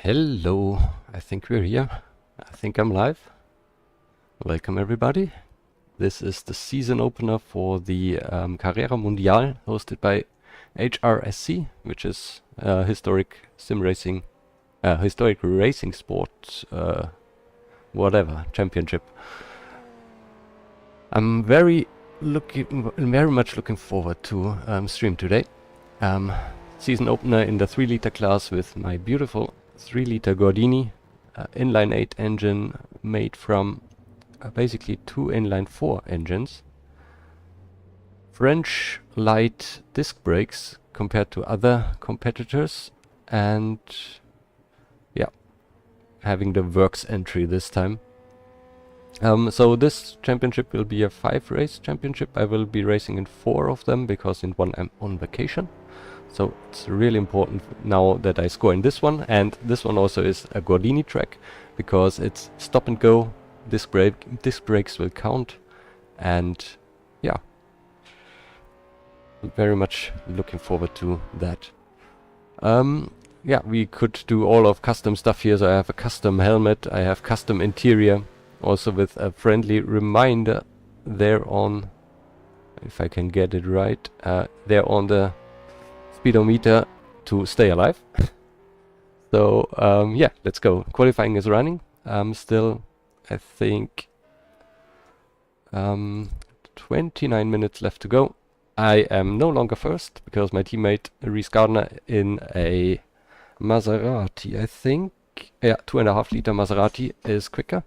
Hello, I think we're here. I think I'm live. Welcome everybody. This is the season opener for the Carrera Mundial hosted by HRSC, which is historic sim racing, historic racing sport, whatever, championship. I'm very much looking forward to stream today. Season opener in the 3-liter class with my beautiful 3-liter Gordini inline 8 engine made from basically two inline 4 engines. French light disc brakes compared to other competitors, and yeah, having the works entry this time. So this championship will be a 5-race championship. I will be racing in 4 of them because in one I'm on vacation. So it's really important now that I score in this one, and this one also is a Gordini track because it's stop and go, disc brakes will count, and yeah, very much looking forward to that. Yeah, we could do all of custom stuff here, so I have a custom helmet, I have custom interior, also with a friendly reminder there on, if I can get it right, there on the speedometer to stay alive. So yeah, let's go. Qualifying is running. Still, I think 29 minutes left to go. I am no longer first because my teammate Reese Gardner in a Maserati, I think, yeah, 2.5-liter Maserati is quicker.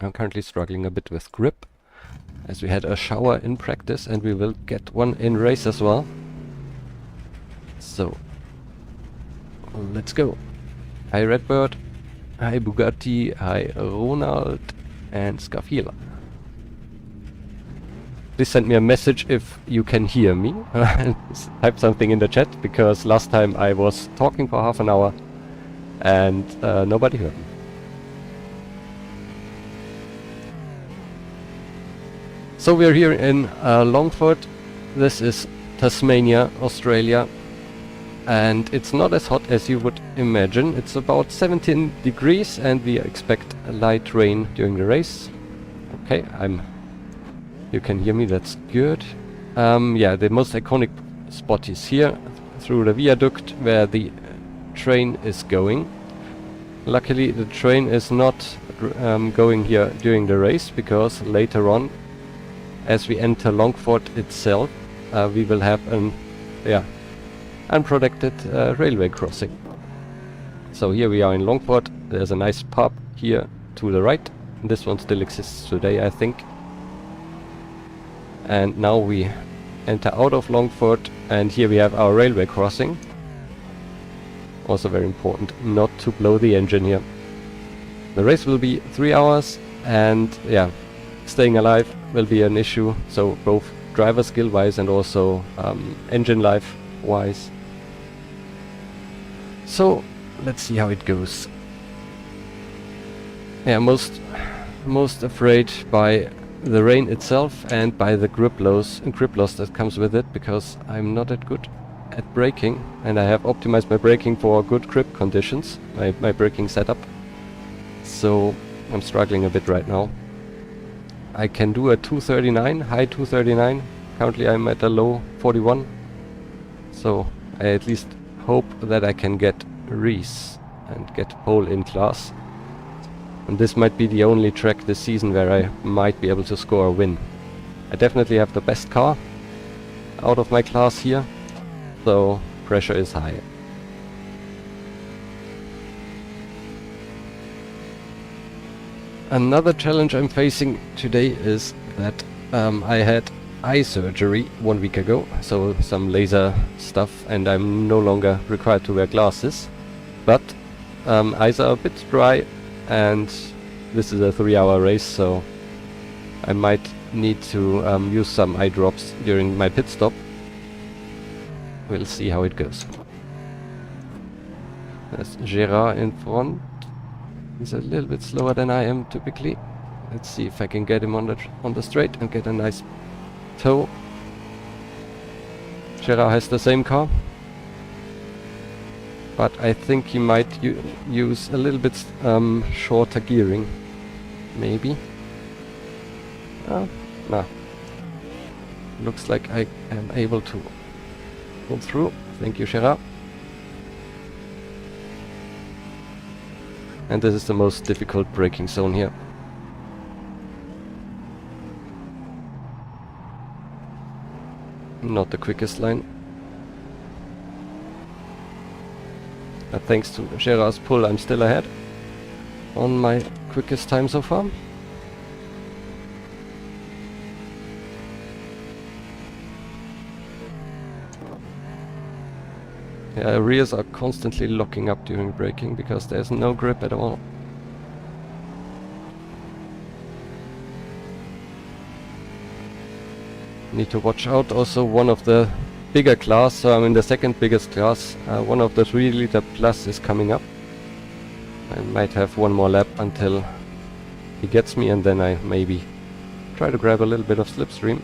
I'm currently struggling a bit with grip as we had a shower in practice, and we will get one in race as well. So, let's go. Hi Redbird, hi Bugatti, hi Ronald, and Scafila. Please send me a message if you can hear me. Type something in the chat, because last time I was talking for half an hour and nobody heard me. So we're here in Longford. This is Tasmania, Australia. And it's not as hot as you would imagine. It's about 17 degrees and we expect a light rain during the race. Okay, you can hear me, that's good. Yeah, the most iconic spot is here, through the viaduct where the train is going. Luckily the train is not going here during the race, because later on, as we enter Longford itself, we will have an, yeah, unprotected railway crossing. So here we are in Longford. There's a nice pub here to the right. This one still exists today, I think. And now we enter out of Longford, and here we have our railway crossing. Also very important not to blow the engine here. The race will be 3 hours, and yeah, staying alive will be an issue. So both driver skill wise and also engine life wise. So let's see how it goes. Yeah, most afraid by the rain itself and by the grip loss that comes with it, because I'm not that good at braking, and I have optimized my braking for good grip conditions, my braking setup. So I'm struggling a bit right now. I can do a 239, high 239. Currently I'm at a low 41. So I at least hope that I can get Reese and get pole in class. And this might be the only track this season where I might be able to score a win. I definitely have the best car out of my class here, so pressure is high. Another challenge I'm facing today is that I had eye surgery 1 week ago, so some laser stuff, and I'm no longer required to wear glasses. But eyes are a bit dry, and this is a 3-hour race, so I might need to use some eye drops during my pit stop. We'll see how it goes. There's Gerard in front. He's a little bit slower than I am typically. Let's see if I can get him on the straight and get a nice toe. Gerard has the same car. but I think he might use a little bit shorter gearing, maybe. No. Looks like I am able to pull through. Thank you, Gerard. And this is the most difficult braking zone here. Not the quickest line. But thanks to Gerard's pull, I'm still ahead on my quickest time so far. Yeah, rears are constantly locking up during braking because there's no grip at all. Need to watch out. Also, one of the bigger class, so I'm in the second biggest class, one of the 3 liter plus is coming up. I might have one more lap until he gets me, and then I maybe try to grab a little bit of slipstream.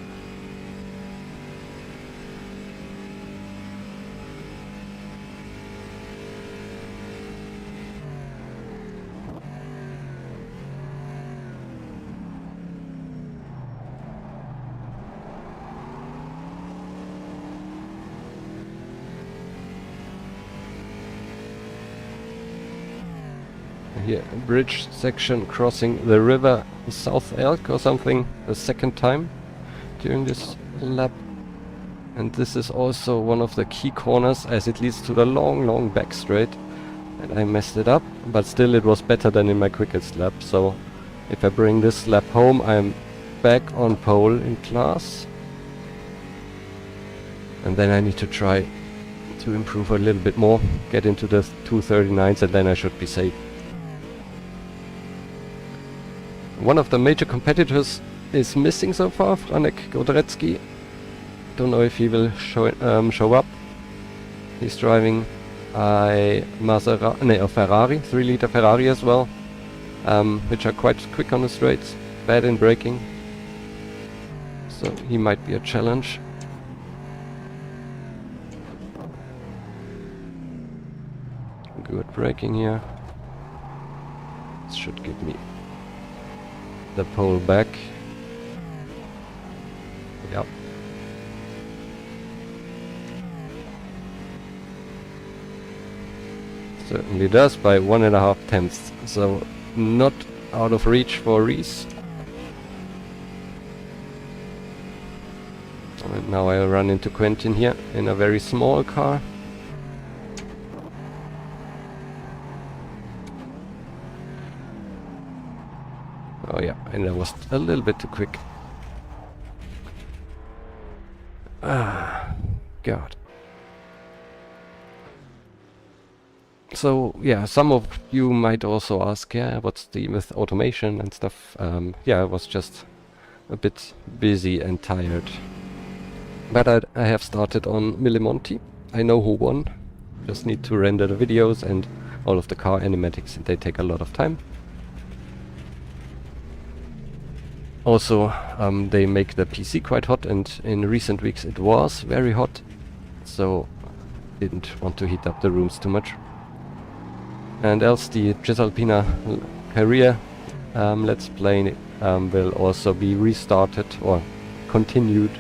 Here, a bridge section crossing the river South Elk or something, the second time during this lap. And this is also one of the key corners as it leads to the long back straight. And I messed it up, but still it was better than in my quickest lap. So if I bring this lap home, I'm back on pole in class. And then I need to try to improve a little bit more, get into the 239s, and then I should be safe. One of the major competitors is missing so far, Franek Godrecki. Don't know if he will show up. He's driving a Ferrari, 3 liter Ferrari as well, which are quite quick on the straights, bad in braking. So he might be a challenge. Good braking here. This should give me the pole back. Yep. Certainly does by 1.5 tenths. So not out of reach for Reese. And now I run into Quentin here in a very small car. Oh yeah, and I was a little bit too quick. Ah, God. So yeah, some of you might also ask, yeah, what's the with automation and stuff? Yeah, I was just a bit busy and tired. But I have started on Millimonti. I know who won. Just need to render the videos and all of the car animatics, and they take a lot of time. Also, they make the PC quite hot, and in recent weeks it was very hot, so didn't want to heat up the rooms too much. And else the Cisalpina Carrera Let's Play will also be restarted or continued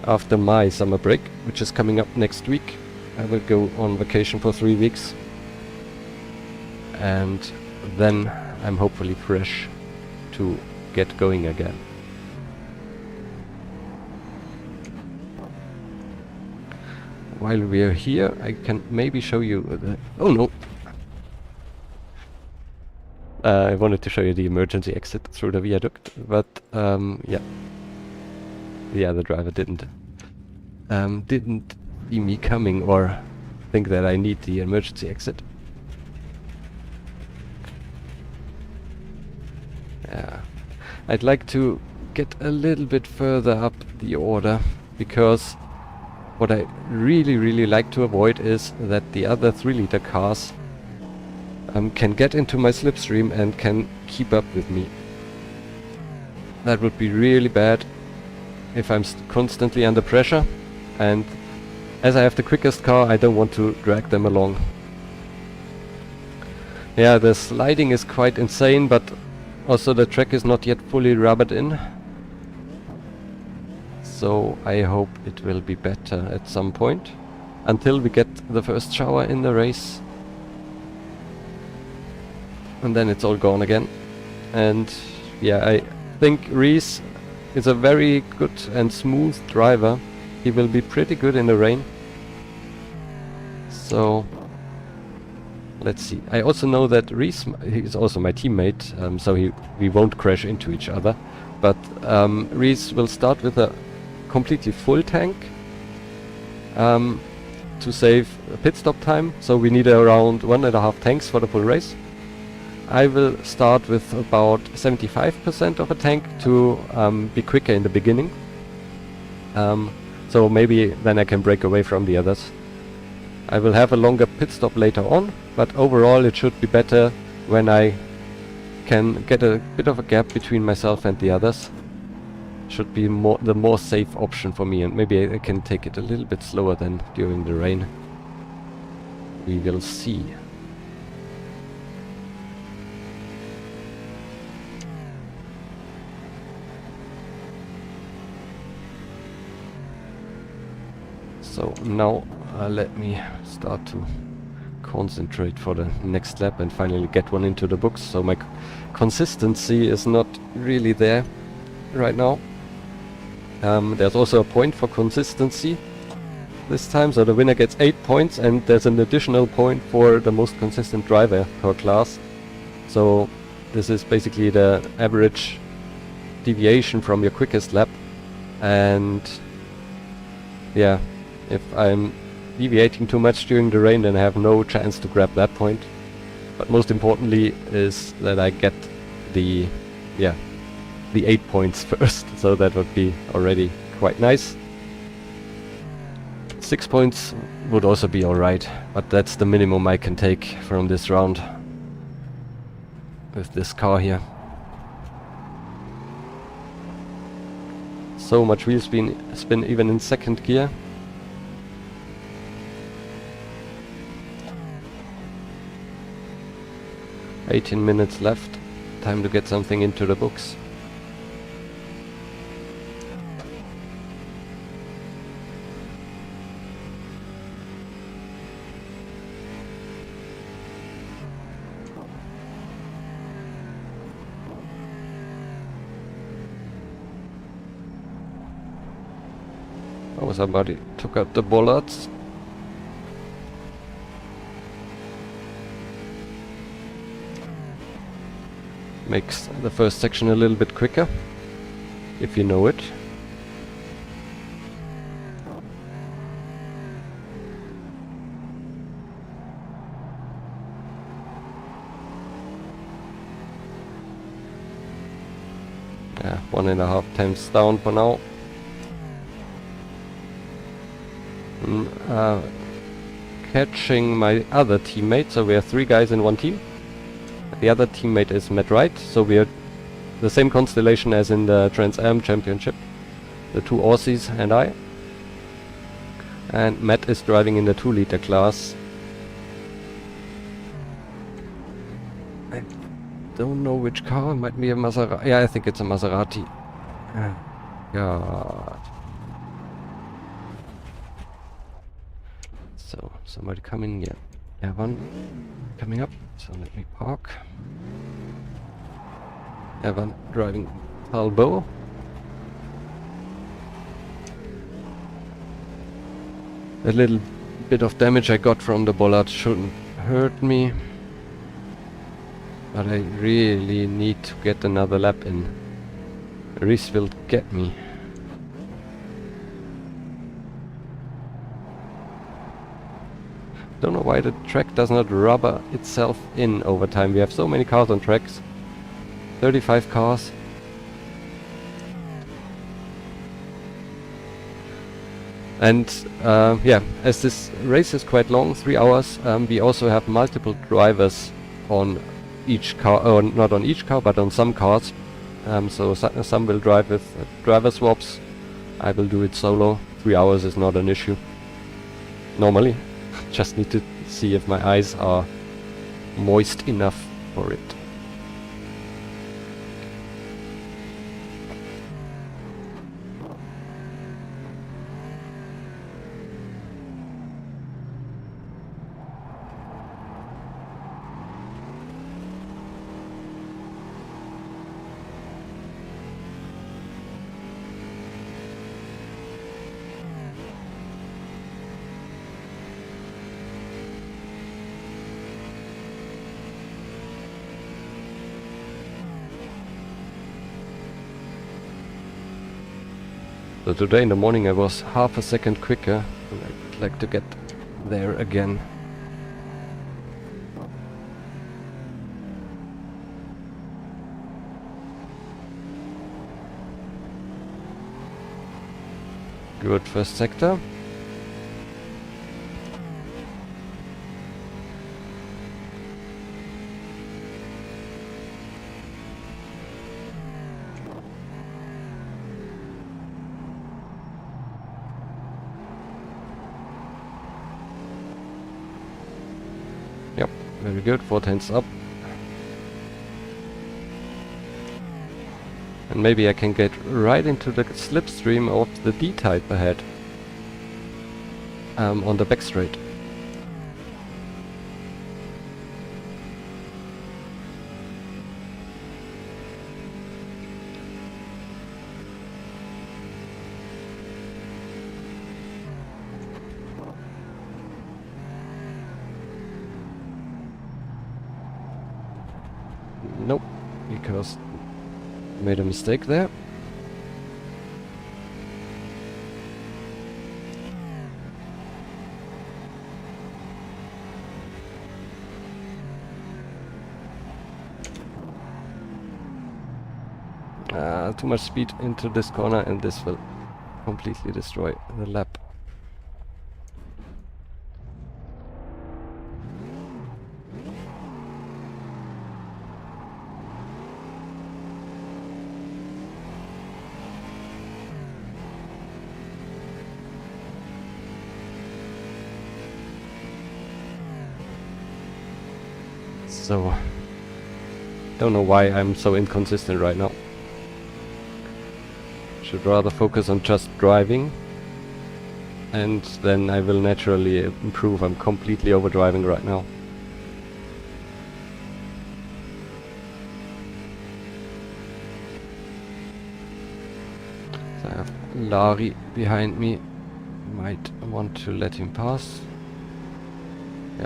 after my summer break, which is coming up next week. I will go on vacation for 3 weeks, and then I'm hopefully fresh to get going again. While we are here, I can maybe show you the... Oh no! I wanted to show you the emergency exit through the viaduct, but yeah. The other driver didn't see me coming or think that I need the emergency exit. Yeah. I'd like to get a little bit further up the order, because what I really like to avoid is that the other 3 liter cars can get into my slipstream and can keep up with me. That would be really bad if I'm constantly under pressure, and as I have the quickest car, I don't want to drag them along. Yeah, the sliding is quite insane, but also the track is not yet fully rubbered in. So I hope it will be better at some point, until we get the first shower in the race. And then it's all gone again. And yeah, I think Reese is a very good and smooth driver. He will be pretty good in the rain. So let's see. I also know that Reese, he's also my teammate, so we won't crash into each other. But Reese will start with a completely full tank to save pit stop time. So we need around 1.5 tanks for the full race. I will start with about 75% of a tank to be quicker in the beginning. So maybe then I can break away from the others. I will have a longer pit stop later on, but overall it should be better when I can get a bit of a gap between myself and the others. Should be the more safe option for me, and maybe I can take it a little bit slower than during the rain. We will see. So now let me start to concentrate for the next lap and finally get one into the books. So my consistency is not really there right now. There's also a point for consistency this time, so the winner gets 8 points, and there's an additional point for the most consistent driver per class. So this is basically the average deviation from your quickest lap, and yeah, if I'm deviating too much during the rain, then I have no chance to grab that point. But most importantly is that I get the 8 points first, so that would be already quite nice. 6 points would also be alright, but that's the minimum I can take from this round with this car here. So much wheel spin even in second gear. $18 minutes left. Time to get something into the books. Oh, somebody took out the bollards. Makes the first section a little bit quicker, if you know it. Yeah, 1.5 times down for now. Catching my other teammate, so we are 3 guys in one team. The other teammate is Matt Wright, so we are the same constellation as in the Trans Am Championship. The 2 Aussies and I. And Matt is driving in the 2-liter class. I don't know which car, it might be a Maserati. Yeah, I think it's a Maserati. God. So, somebody coming, yeah. Erwann coming up, so let me park. Erwann driving Talbot. A little bit of damage I got from the bollard shouldn't hurt me. But I really need to get another lap in. Reese will get me. Don't know why the track does not rubber itself in over time. We have so many cars on tracks. 35 cars. And yeah, as this race is quite long, 3 hours, we also have multiple drivers on each car, or not on each car, but on some cars. So some will drive with driver swaps. I will do it solo. 3 hours is not an issue. Normally. Just need to see if my eyes are moist enough for it. So today in the morning I was half a second quicker, and I'd like to get there again. Good first sector. Yep, very good, 4 tenths up. And maybe I can get right into the slipstream of the D-type ahead. On the back straight. Nope, because made a mistake there. Too much speed into this corner and this will completely destroy the lap. So, don't know why I'm so inconsistent right now. Should rather focus on just driving, and then I will naturally improve. I'm completely overdriving right now. So I have Larry behind me. Might want to let him pass. Yeah.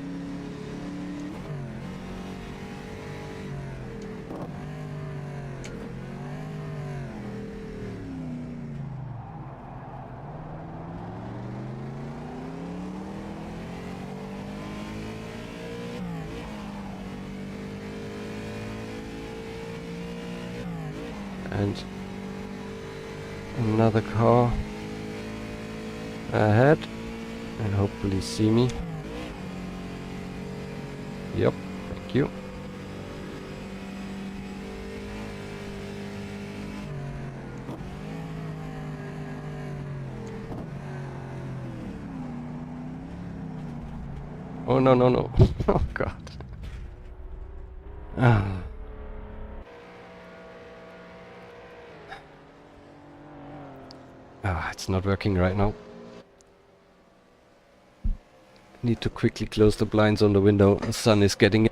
And another car ahead and hopefully see me. Yep, thank you. Oh no no no. Oh god. It's not working right now. Need to quickly close the blinds on the window. The sun is getting in.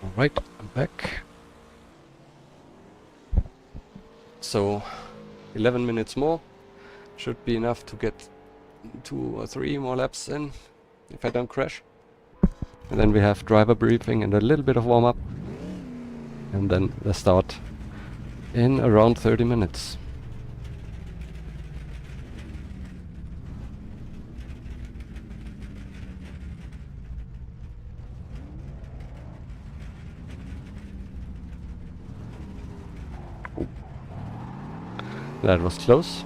Alright, I'm back. So 11 minutes more should be enough to get 2 or 3 more laps in if I don't crash. And then we have driver briefing and a little bit of warm up, and then the start in around 30 minutes. That was close.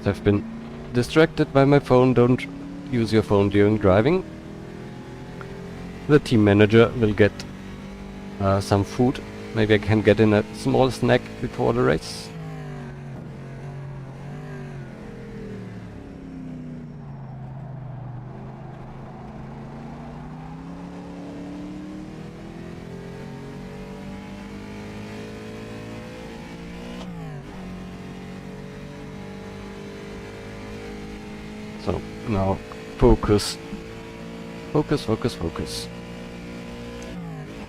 I've been distracted by my phone. Don't use your phone during driving. The team manager will get some food. Maybe I can get in a small snack before the race. So now focus. Focus, focus, focus.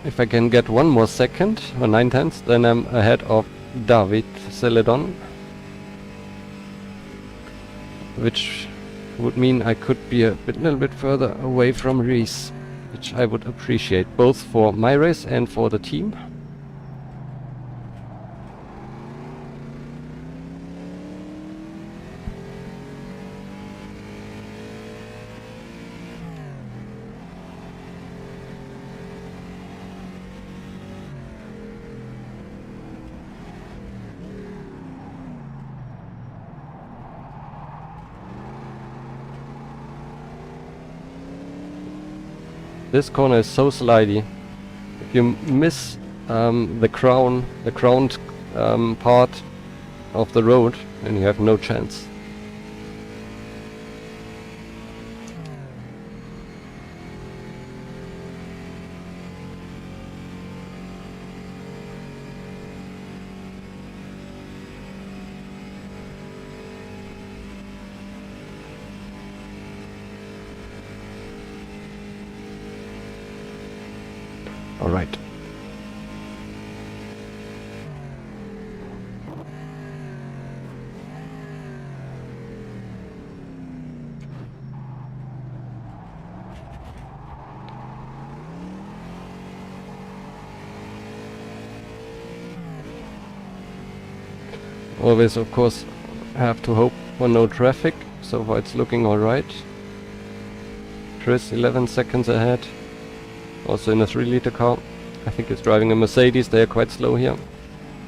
If I can get one more second, or 9/10, then I'm ahead of David Celedon. Which would mean I could be a little bit further away from Reese. Which I would appreciate, both for my race and for the team. This corner is so slidey. If you miss the crowned part of the road, then you have no chance. All right. Always, of course, have to hope for no traffic. So far it's looking all right. Chris 11 seconds ahead. Also in a 3-liter car. I think he's driving a Mercedes. They are quite slow here,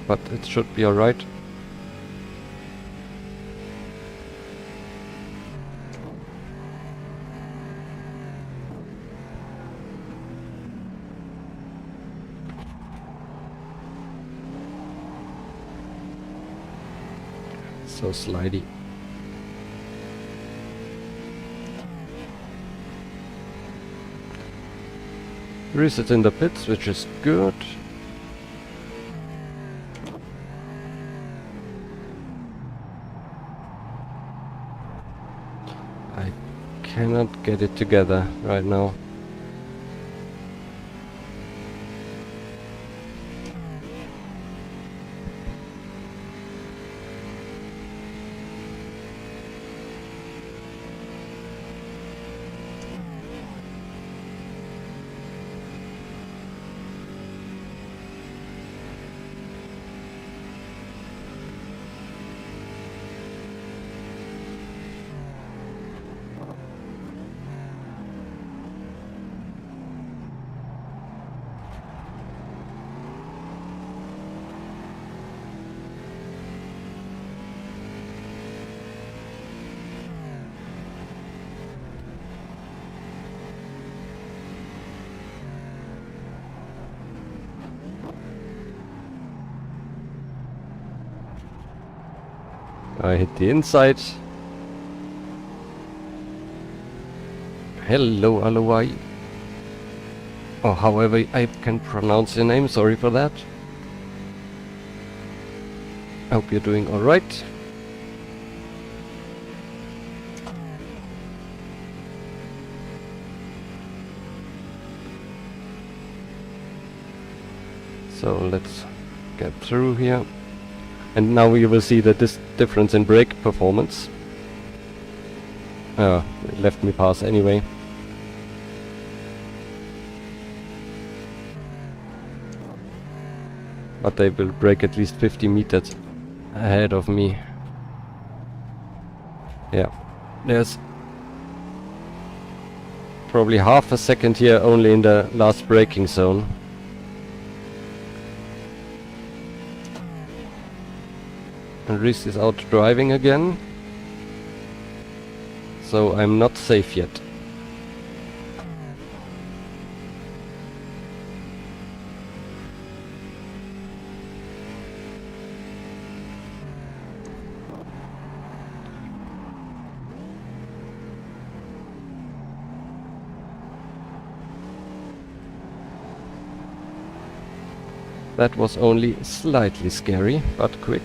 but it should be alright. So slidey. Reset in the pits, which is good. I cannot get it together right now. I hit the inside. Hello, Aloy. Or however I can pronounce your name, sorry for that. I hope you're doing alright. So let's get through here. And now you will see that this difference in brake performance. It left me pass anyway. But they will brake at least 50 meters ahead of me. Yeah, there's probably half a second here only in the last braking zone. And Reese is out driving again. so I'm not safe yet. That was only slightly scary, but quick.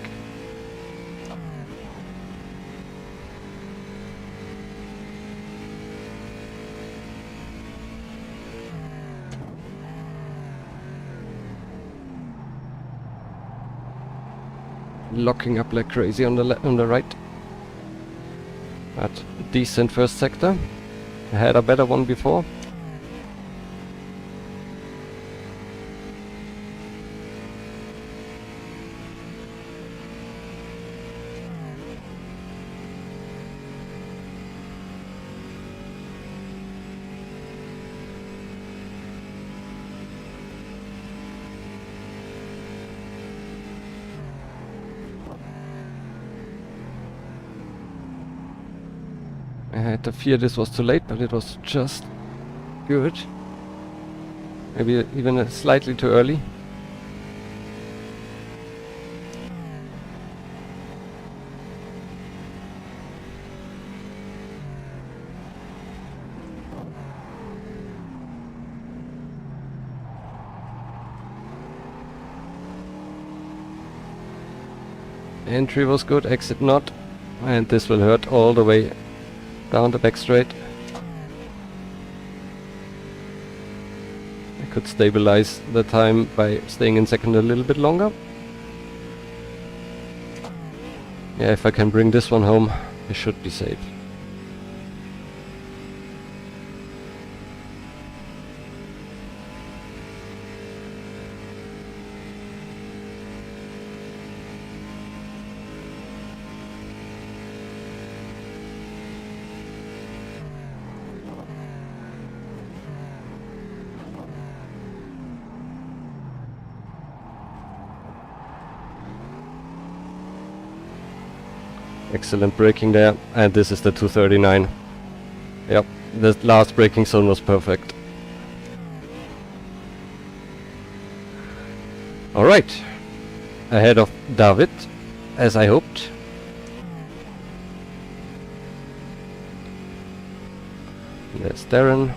Locking up like crazy on the right. But decent first sector. I had a better one before. I had the fear this was too late, but it was just good. Maybe even slightly too early. Entry was good, exit not. And this will hurt all the way down the back straight. I could stabilize the time by staying in second a little bit longer. Yeah, if I can bring this one home, I should be safe. Excellent braking there, and this is the 239. Yep, the last braking zone was perfect. Alright, ahead of David, as I hoped. There's Darren.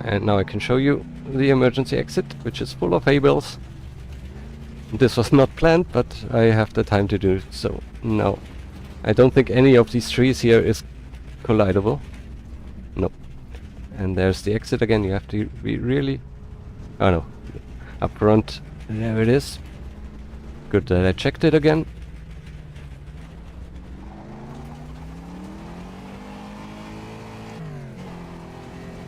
And now I can show you the emergency exit, which is full of hay bales. This was not planned, but I have the time to do so now. I don't think any of these trees here is collidable. Nope. And there's the exit again. You have to be really... oh no. Up front. There it is. Good that I checked it again.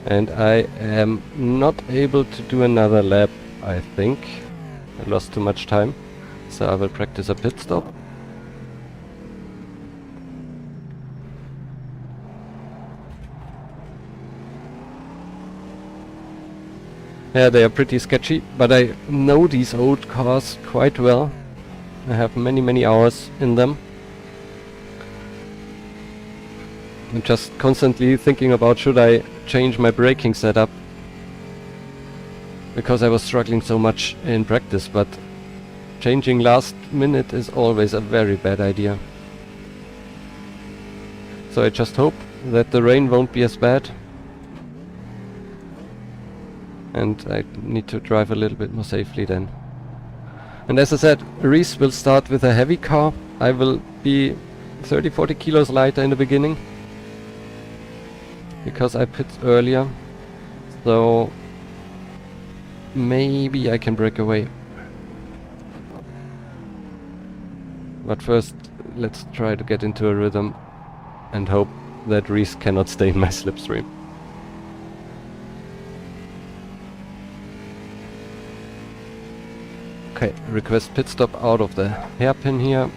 And I am not able to do another lap, I think. I lost too much time, so I will practice a pit stop. Yeah, they are pretty sketchy, but I know these old cars quite well. I have many hours in them. I'm just constantly thinking about, should I change my braking setup, because I was struggling so much in practice, but changing last minute is always a very bad idea. So I just hope that the rain won't be as bad, and I need to drive a little bit more safely then. And as I said, Reese will start with a heavy car. I will be 30-40 kilos lighter in the beginning, because I pit earlier, so maybe I can break away. But first, let's try to get into a rhythm and hope that Reese cannot stay in my slipstream. Okay, request pit stop out of the hairpin here.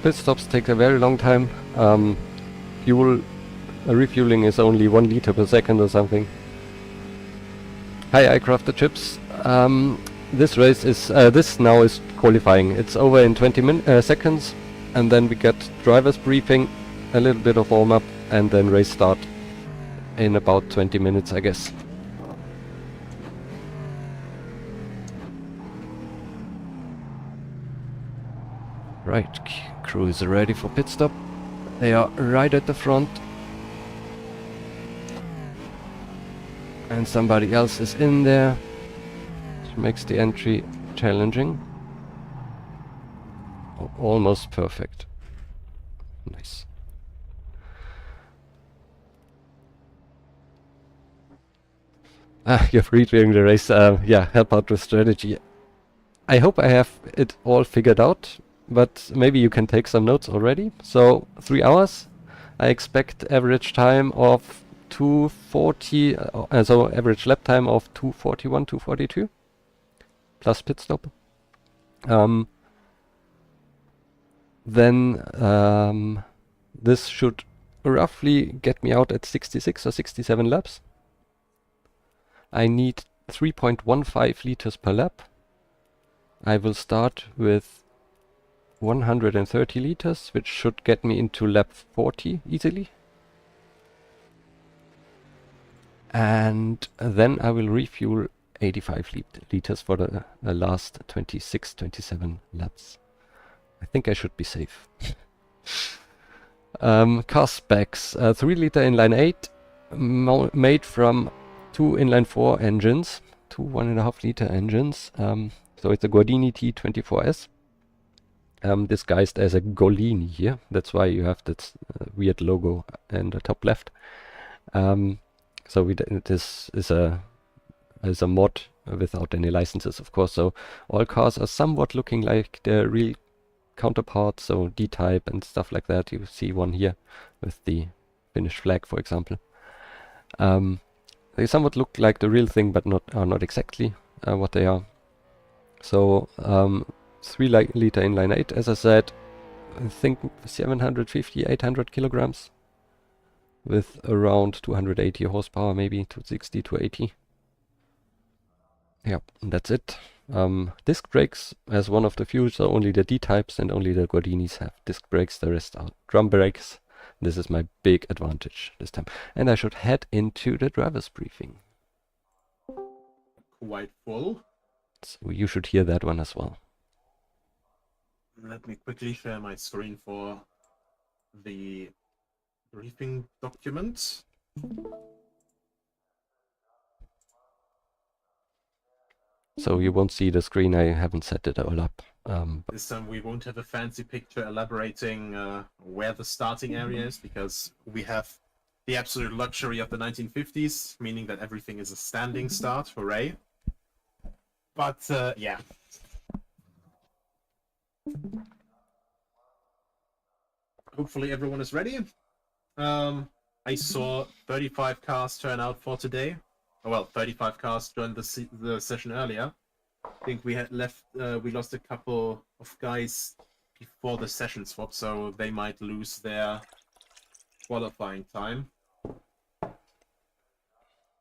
Pit stops take a very long time. Fuel refueling is only 1 liter per second or something. Hi, I crafted chips. This race is this now is qualifying. It's over in 20 seconds, and then we get driver's briefing, a little bit of warm up, and then race start in about 20 minutes, I guess. Right, crew is ready for pit stop. They are right at the front. And somebody else is in there, which makes the entry challenging. Almost perfect. Nice. You're free during the race. Yeah, help out with strategy. I hope I have it all figured out, but maybe you can take some notes already. So 3 hours. I expect average time of 240, so average lap time of 241, 242 plus pit stop. Then this should roughly get me out at 66 or 67 laps. I need 3.15 liters per lap. I will start with 130 liters, which should get me into lap 40 easily. And then I will refuel 85 liters for the last 26, 27 laps. I think I should be safe. Car specs. 3 liter inline 8 made from 2 inline 4 engines, 2 1.5 liter engines. So it's a Gordini T24S. Disguised as a Golini here. That's why you have that weird logo in the top left. So this is a mod without any licenses, of course. So all cars are somewhat looking like their real counterparts, so D-type and stuff like that. You see one here with the Finnish flag, for example. They somewhat look like the real thing, but are not exactly what they are. So 3 liter inline 8, as I said, I think 750, 800 kilograms with around 280 horsepower, maybe 260, 280. Yeah, that's it. Disc brakes as one of the few, so only the D-types and only the Gordinis have disc brakes, the rest are drum brakes. This is my big advantage this time. And I should head into the driver's briefing. Quite full. So you should hear that one as well. Let me quickly share my screen for the briefing document. So you won't see the screen, I haven't set it all up. This time we won't have a fancy picture elaborating where the starting area is, because we have the absolute luxury of the 1950s, meaning that everything is a standing start, hooray. But yeah. Hopefully everyone is ready. I saw 35 cars turn out for today. Oh, well, 35 cars joined the session earlier. I think we had we lost a couple of guys before the session swap, so they might lose their qualifying time,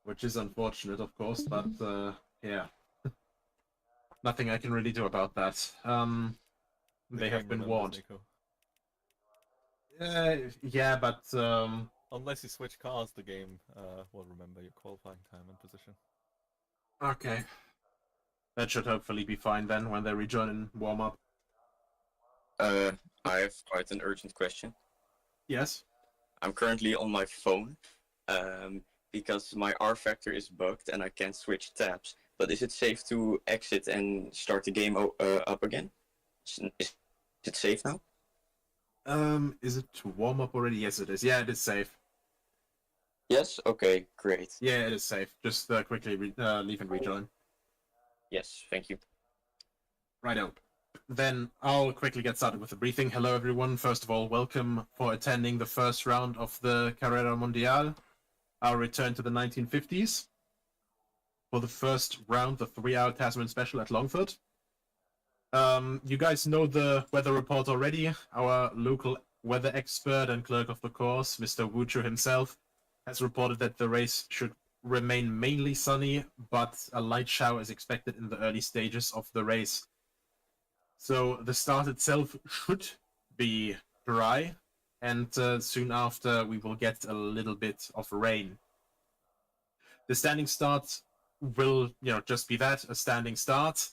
which is unfortunate, of course, but yeah, nothing I can really do about that. They have been warned. Yeah, but unless you switch cars, the game will remember your qualifying time and position. Okay. That should hopefully be fine then when they rejoin in warm-up. I have quite an urgent question. Yes? I'm currently on my phone because my rFactor is bugged and I can't switch tabs. But is it safe to exit and start the game up again? Is it safe now? Is it to warm up already? Yes, it is. Yeah, it is safe. Yes? Okay, great. Yeah, it is safe. Just quickly leave and rejoin. Yes, thank you. Righto. Then I'll quickly get started with the briefing. Hello, everyone. First of all, welcome for attending the first round of the Carrera Mundial. Our return to the 1950s. For the first round, the 3-hour Tasman special at Longford. You guys know the weather report already. Our local weather expert and clerk of the course, Mr. Wuchu himself, has reported that the race should remain mainly sunny, but a light shower is expected in the early stages of the race. So the start itself should be dry, and soon after we will get a little bit of rain. The standing start will, just be that, a standing start.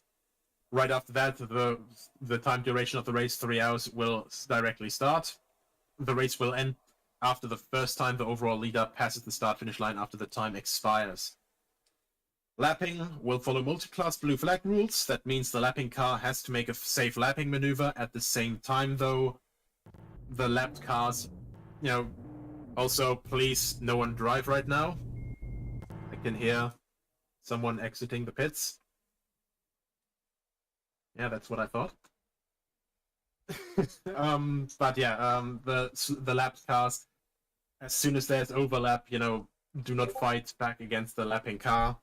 Right after that, the time duration of the race, 3 hours, will directly start. The race will end after the first time the overall leader passes the start-finish line after the time expires. Lapping will follow multi-class blue flag rules. That means the lapping car has to make a safe lapping maneuver. At the same time, though, the lapped cars, also, please, no one drive right now. I can hear someone exiting the pits. Yeah, that's what I thought. But yeah, the lapped cars, as soon as there's overlap, do not fight back against the lapping car.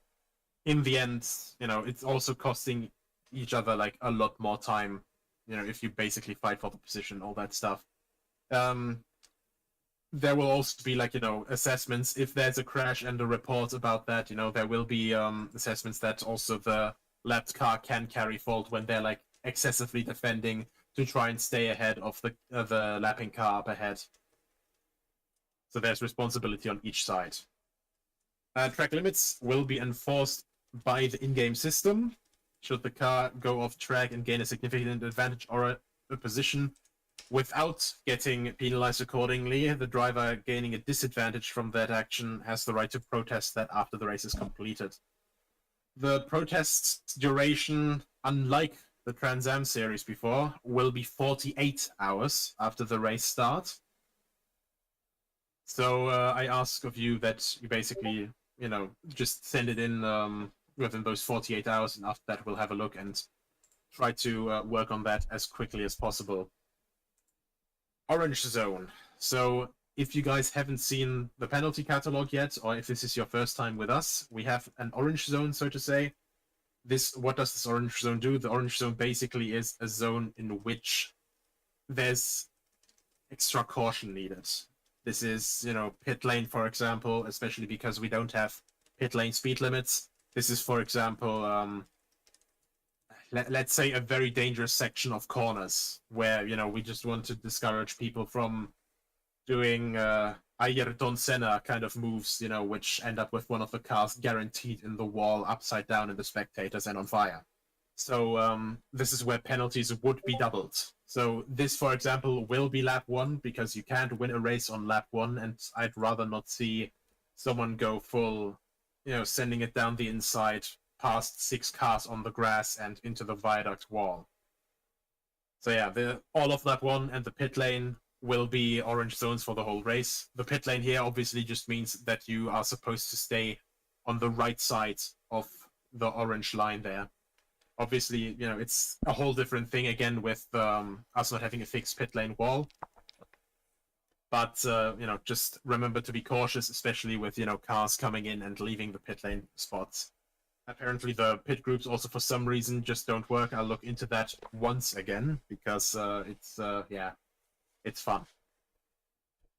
In the end, it's also costing each other like a lot more time, if you basically fight for the position, all that stuff. There will also be assessments if there's a crash and a report about that. There will be assessments that also the lapped car can carry fault when they're excessively defending to try and stay ahead of the lapping car up ahead. So there's responsibility on each side. Track limits will be enforced by the in-game system. Should the car go off track and gain a significant advantage or a position without getting penalized accordingly, the driver gaining a disadvantage from that action has the right to protest that after the race is completed. The protest's duration, unlike the Trans Am series before, will be 48 hours after the race starts. So I ask of you that you basically, just send it in within those 48 hours, and after that we'll have a look and try to work on that as quickly as possible. Orange zone. So if you guys haven't seen the penalty catalog yet, or if this is your first time with us, we have an orange zone, so to say. What does this orange zone do? The orange zone basically is a zone in which there's extra caution needed. This is, pit lane, for example, especially because we don't have pit lane speed limits. This is, for example, let's say a very dangerous section of corners where, we just want to discourage people from doing Ayrton Senna kind of moves, which end up with one of the cars guaranteed in the wall, upside down, and the spectators and on fire. So this is where penalties would be doubled. So this, for example, will be lap 1, because you can't win a race on lap 1, and I'd rather not see someone go full, sending it down the inside, past 6 cars on the grass and into the viaduct wall. So yeah, all of lap 1 and the pit lane will be orange zones for the whole race. The pit lane here obviously just means that you are supposed to stay on the right side of the orange line there. Obviously, it's a whole different thing again with us not having a fixed pit lane wall. But, just remember to be cautious, especially with, cars coming in and leaving the pit lane spots. Apparently the pit groups also for some reason just don't work. I'll look into that once again, because it's fun.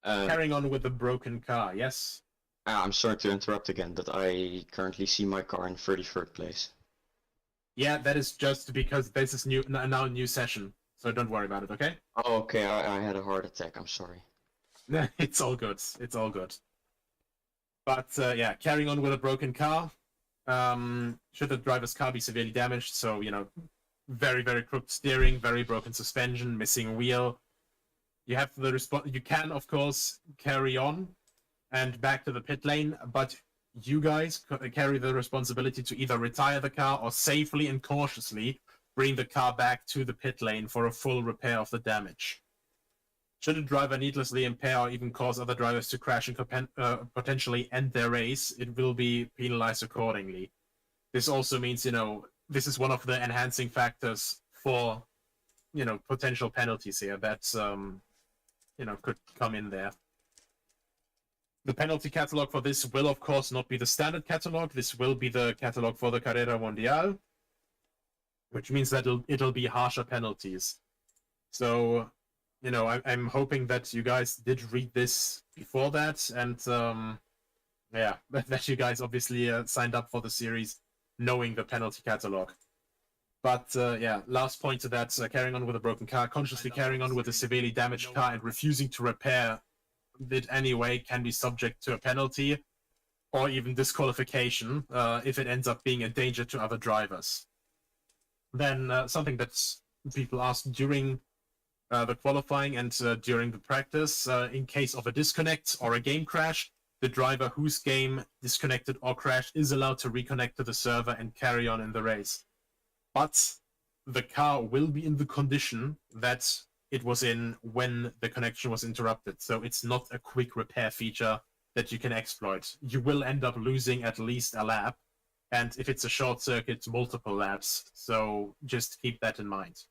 Carrying on with the broken car, yes? I'm sorry to interrupt again, but I currently see my car in 33rd place. Yeah, that is just because this is now a new session, so don't worry about it, okay? Oh, okay, I had a heart attack, I'm sorry. It's all good, it's all good. But yeah, carrying on with a broken car. Should the driver's car be severely damaged, so, very, very crooked steering, very broken suspension, missing wheel, you have you can, of course, carry on and back to the pit lane, but you guys carry the responsibility to either retire the car or safely and cautiously bring the car back to the pit lane for a full repair of the damage. Should a driver needlessly impair or even cause other drivers to crash and potentially end their race, it will be penalized accordingly. This also means, this is one of the enhancing factors for, potential penalties here that, could come in there. The penalty catalog for this will, of course, not be the standard catalog. This will be the catalog for the Carrera Mundial, which means that it'll be harsher penalties. So you know, I'm hoping that you guys did read this before that, and yeah, that you guys obviously signed up for the series knowing the penalty catalog. But yeah, last point to that, carrying on with a broken car, consciously carrying on with a severely damaged car and refusing to repair it anyway can be subject to a penalty or even disqualification if it ends up being a danger to other drivers. Then something that people asked during the qualifying and during the practice, in case of a disconnect or a game crash, the driver whose game disconnected or crashed is allowed to reconnect to the server and carry on in the race. But the car will be in the condition that it was in when the connection was interrupted. So it's not a quick repair feature that you can exploit. You will end up losing at least a lap, and if it's a short circuit, multiple laps. So just keep that in mind.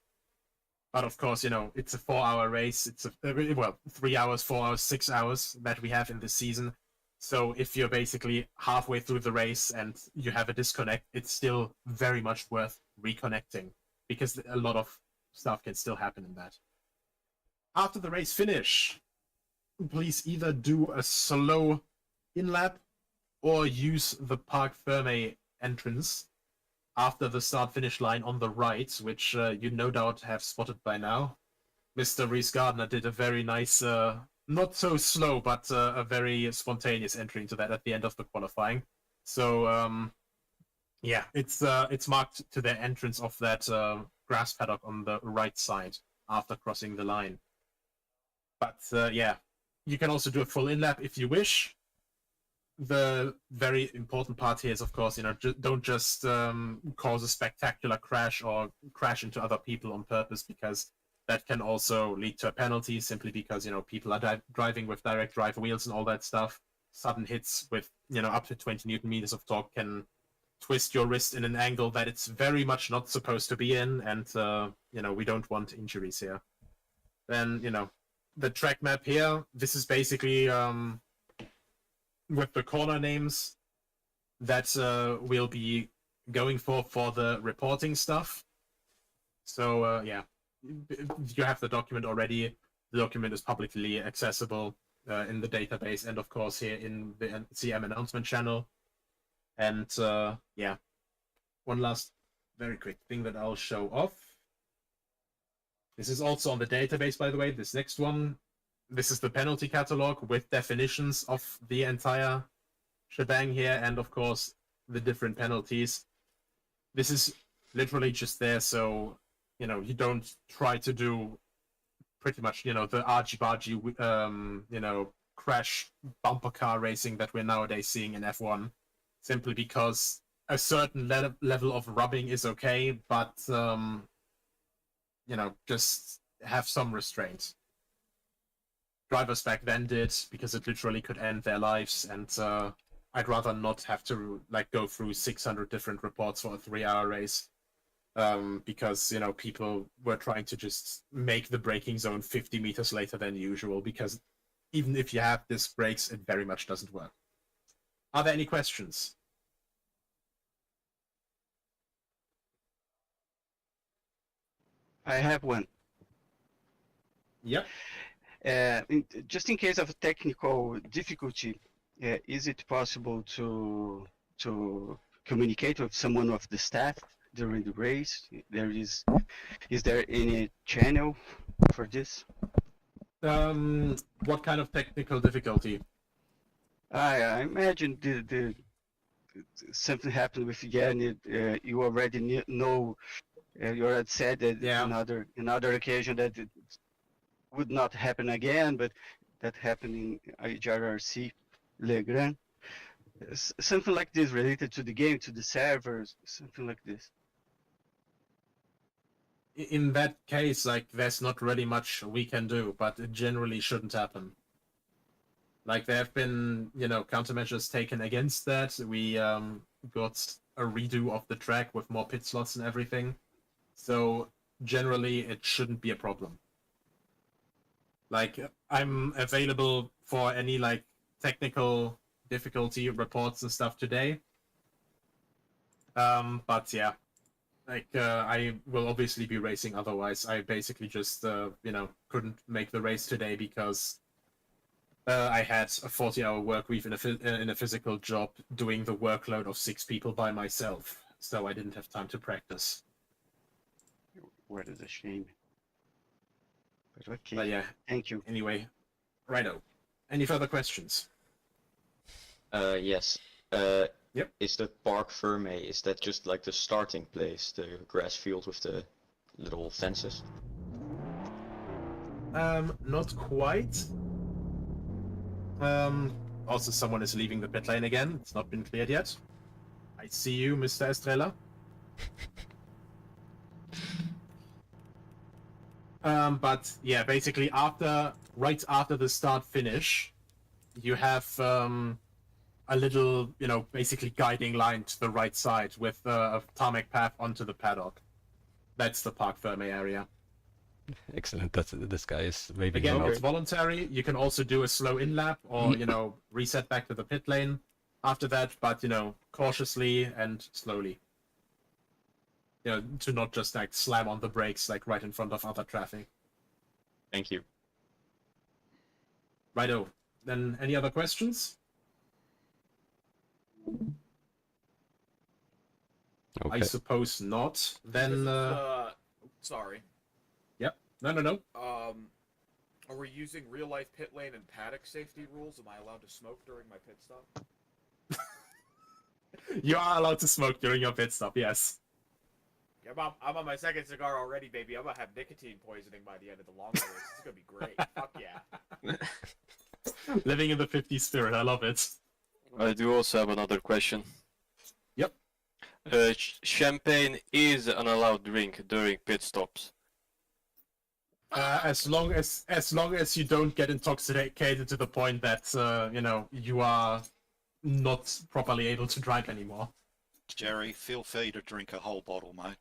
But of course, you know, it's a 4-hour race. It's a, well, 3 hours, 4 hours, 6 hours that we have in this season. So if you're basically halfway through the race and you have a disconnect, it's still very much worth reconnecting because a lot of stuff can still happen in that. After the race finish, please either do a slow in-lap or use the Parc Fermé entrance after the start-finish line on the right, which you no doubt have spotted by now. Mr. Reese Gardner did a very nice, not so slow, but a very spontaneous entry into that at the end of the qualifying. So, yeah, it's marked to the entrance of that grass paddock on the right side after crossing the line. But, yeah, you can also do a full in-lap if you wish. The very important part here is, of course, you know, don't just cause a spectacular crash or crash into other people on purpose, because that can also lead to a penalty simply because, you know, people are driving with direct drive wheels and all that stuff. Sudden hits with, you know, up to 20 Newton meters of torque can twist your wrist in an angle that it's very much not supposed to be in, and, you know, we don't want injuries here. Then, you know, the track map here, this is basically with the corner names that we'll be going for the reporting stuff. So, yeah, you have the document already. The document is publicly accessible in the database and, of course, here in the CM announcement channel. And, yeah, one last very quick thing that I'll show off. This is also on the database, by the way, this next one. This is the penalty catalog with definitions of the entire shebang here, and of course the different penalties. This is literally just there so, you know, you don't try to do pretty much, you know, the argy-bargy, you know, crash bumper car racing that we're nowadays seeing in F1, simply because a certain level of rubbing is okay, but, you know, just have some restraint. Drivers back then did, because it literally could end their lives, and I'd rather not have to like go through 600 different reports for a 3-hour race, because, you know, people were trying to just make the braking zone 50 meters later than usual, because even if you have disc brakes, it very much doesn't work. Are there any questions? I have one. Yep. Just in case of technical difficulty, is it possible to communicate with someone of the staff during the race? Is there any channel for this? What kind of technical difficulty? I imagine the something happened with Yanni. You already know. You already said that another occasion that it would not happen again, but that happened in IJRC Legrand. Something like this related to the game, to the servers, something like this. In that case, like, there's not really much we can do, but it generally shouldn't happen. Like, there have been, you know, countermeasures taken against that. We got a redo of the track with more pit slots and everything. So generally, it shouldn't be a problem. Like, I'm available for any, like, technical difficulty reports and stuff today. But yeah, Like, I will obviously be racing otherwise. I basically just, couldn't make the race today because I had a 40-hour work week in a physical job doing the workload of 6 people by myself. So I didn't have time to practice. What is a shame. But okay. But yeah, Thank you. anyway, righto. Any further questions? Yes. Yep. Is the Park Ferme, is that just like the starting place, the grass field with the little fences? Not quite. Also someone is leaving the pit lane again. It's not been cleared yet. I see you, Mr. Estrella. But yeah, basically right after the start finish, you have a little, basically guiding line to the right side with a tarmac path onto the paddock. That's the Park Ferme area. Excellent. This guy is waving. Again, around. it's voluntary. You can also do a slow in lap or, reset back to the pit lane after that, but, cautiously and slowly. To not just like slam on the brakes like right in front of other traffic. Thank you. Righto. Then any other questions? Okay. I suppose not. Then Sorry. Yep. No. Are we using real life pit lane and paddock safety rules? Am I allowed to smoke during my pit stop? You are allowed to smoke during your pit stop, yes. I'm on my second cigar already, baby. I'm gonna have nicotine poisoning by the end of the long race. This is gonna be great. Fuck yeah. Living in the 50s spirit, I love it. I do also have another question. Yep. Champagne is an allowed drink during pit stops. As long as you don't get intoxicated to the point that you are not properly able to drive anymore. Jerry, feel free to drink a whole bottle, mate.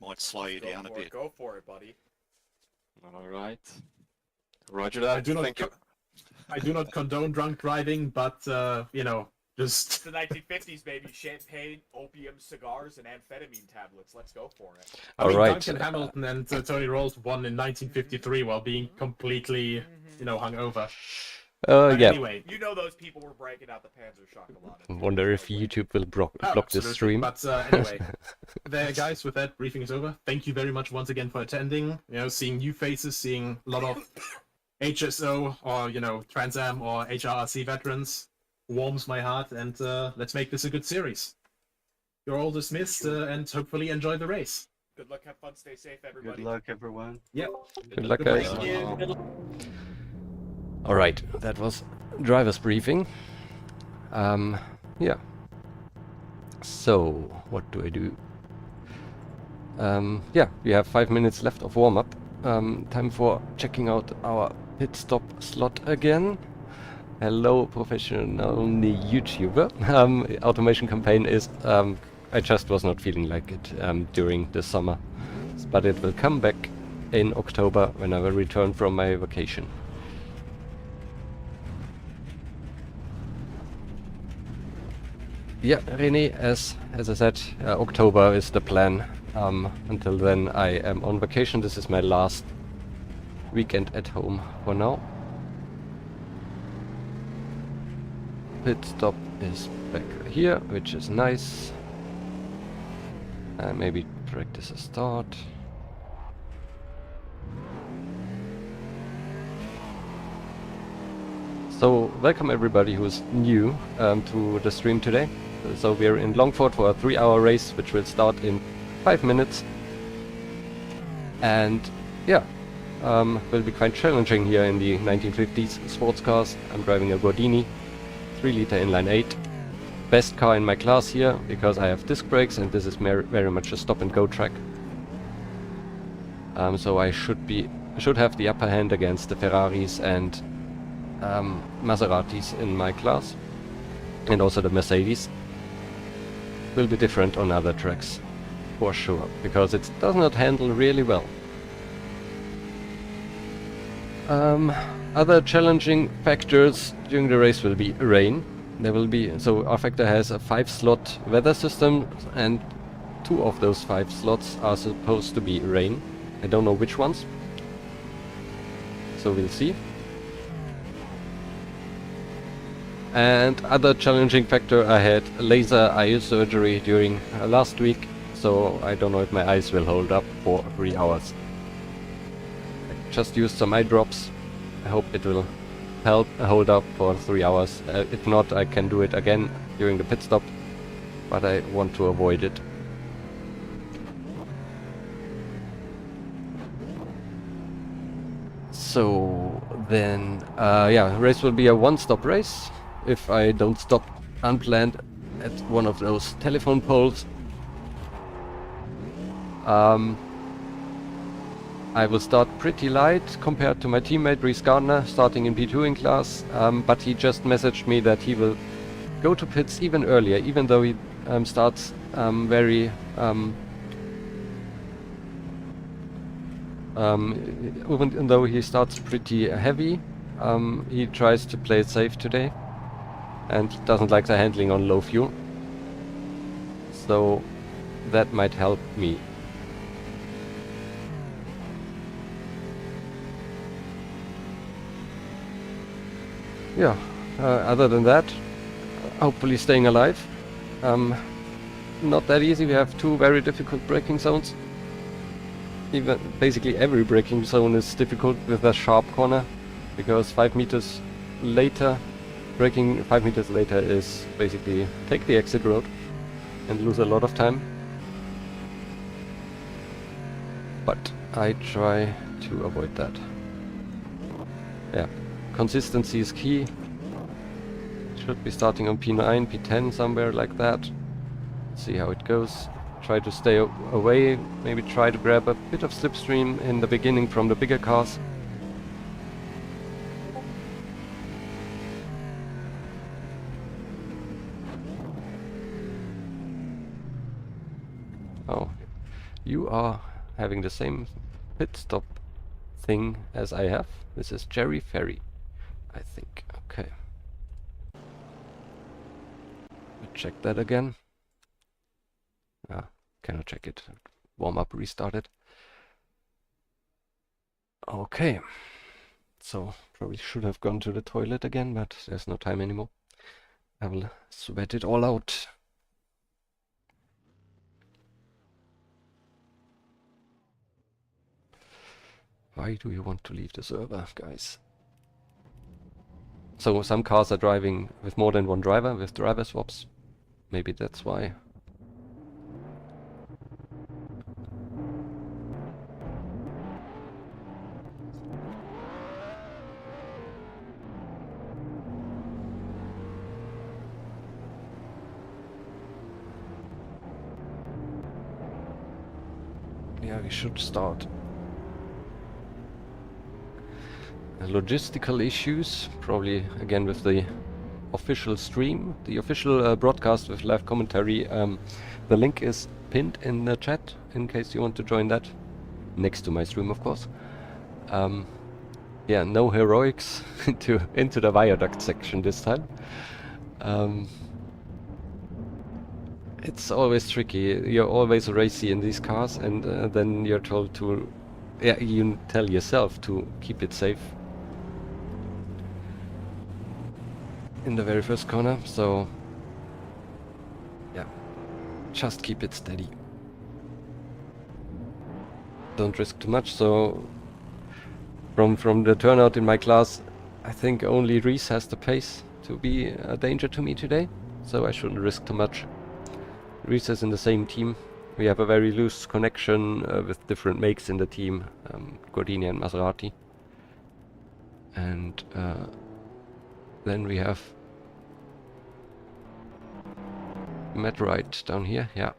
Might slow you down a bit. Go for it, buddy. Alright. Roger that. Thank you. I do not condone drunk driving, but just It's the 1950s, baby. Champagne, opium, cigars, and amphetamine tablets. Let's go for it. All right. Duncan Hamilton and Tony Rolls won in 1953 while being completely, hungover. But Yeah. Anyway, You know those people were breaking out the Panzer Chocolate. Wonder if YouTube will block this absolutely. stream. But anyway, there, guys. With that, briefing is over. Thank you very much once again for attending. Seeing new faces, seeing a lot of HSO or Trans Am or HRRC veterans warms my heart. And let's make this a good series. You're all dismissed, and hopefully enjoy the race. Good luck, have fun, stay safe, everybody. Good luck, everyone. Yep. Good luck, Good guys. race. All right, that was driver's briefing. Yeah. So, what do I do? Yeah, we have 5 minutes left of warm-up. Time for checking out our pit stop slot again. Hello, professional YouTuber. Automation campaign is, I just was not feeling like it during the summer. But it will come back in October when I will return from my vacation. Yeah, René, as I said, October is the plan. Until then I am on vacation. This is my last weekend at home for now. Pit stop is back here, which is nice. Maybe practice a start. So, welcome everybody who's new to the stream today. So we're in Longford for a 3-hour race, which will start in 5 minutes. And yeah, will be quite challenging here in the 1950s sports cars. I'm driving a Gordini 3-liter inline 8. Best car in my class here, because I have disc brakes and this is very much a stop-and-go track. So I should have the upper hand against the Ferraris and Maseratis in my class. And also the Mercedes. Will be different on other tracks, for sure, because it does not handle really well. Other challenging factors during the race will be rain. There will be, so rFactor has a 5-slot weather system, and 2 of those 5 slots are supposed to be rain. I don't know which ones, so we'll see. And other challenging factor, I had laser eye surgery during last week, so I don't know if my eyes will hold up for 3 hours. I just used some eye drops. I hope it will help hold up for 3 hours. If not, I can do it again during the pit stop, but I want to avoid it. So then, yeah, race will be a one-stop race. If I don't stop unplanned at one of those telephone poles, I will start pretty light compared to my teammate Reese Gardner, starting in P2 in class, but he just messaged me that he will go to pits even earlier, even though he starts even though he starts pretty heavy, he tries to play it safe today and doesn't like the handling on low fuel, so that might help me. Yeah, other than that, hopefully staying alive. Not that easy. We have 2 very difficult braking zones. Even basically every braking zone is difficult with a sharp corner, because 5 meters later, braking 5 meters later is basically take the exit road and lose a lot of time. But I try to avoid that. Yeah, consistency is key. Should be starting on P9, P10, somewhere like that. See how it goes. Try to stay away, maybe try to grab a bit of slipstream in the beginning from the bigger cars. Oh, you are having the same pit stop thing as I have. This is Jerry Ferry, I think. Okay. Check that again. Cannot check it. Warm up restarted. Okay. So probably should have gone to the toilet again, but there's no time anymore. I will sweat it all out. Why do you want to leave the server, guys? So some cars are driving with more than one driver, with driver swaps. Maybe that's why. Yeah, we should start. Logistical issues, probably again with the official stream, the official broadcast with live commentary. The link is pinned in the chat in case you want to join that, next to my stream of course. Yeah, no heroics into the viaduct section this time. It's always tricky. You're always racy in these cars, and then you're told to, yeah, you tell yourself to keep it safe in the very first corner. So yeah, just keep it steady. Don't risk too much. So from the turnout in my class, I think only Reese has the pace to be a danger to me today, so I shouldn't risk too much. Reese is in the same team. We have a very loose connection with different makes in the team, Gordini and Maserati. And then we have Matt Wright down here, yeah,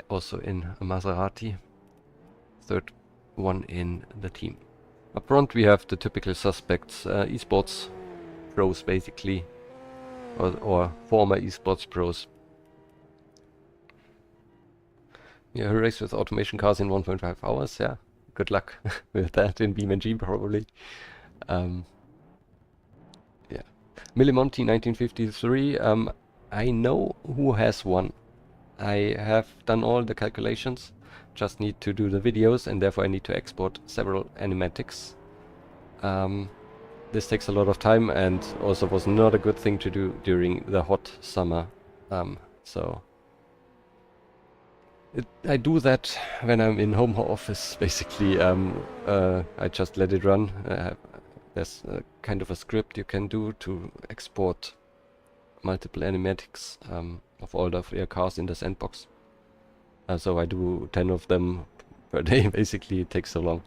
also in a Maserati. Third one in the team. Up front we have the typical suspects, esports pros basically, or former esports pros. Yeah, a race with automation cars in 1.5 hours, yeah. Good luck with that in BeamNG probably. Yeah. Millimonti 1953, I know who has one. I have done all the calculations, just need to do the videos, and therefore I need to export several animatics. This takes a lot of time and also was not a good thing to do during the hot summer. So I do that when I'm in home office, basically. I just let it run. There's kind of a script you can do to export multiple animatics of all of your cars in the sandbox. So I do 10 of them per day, basically. It takes so long.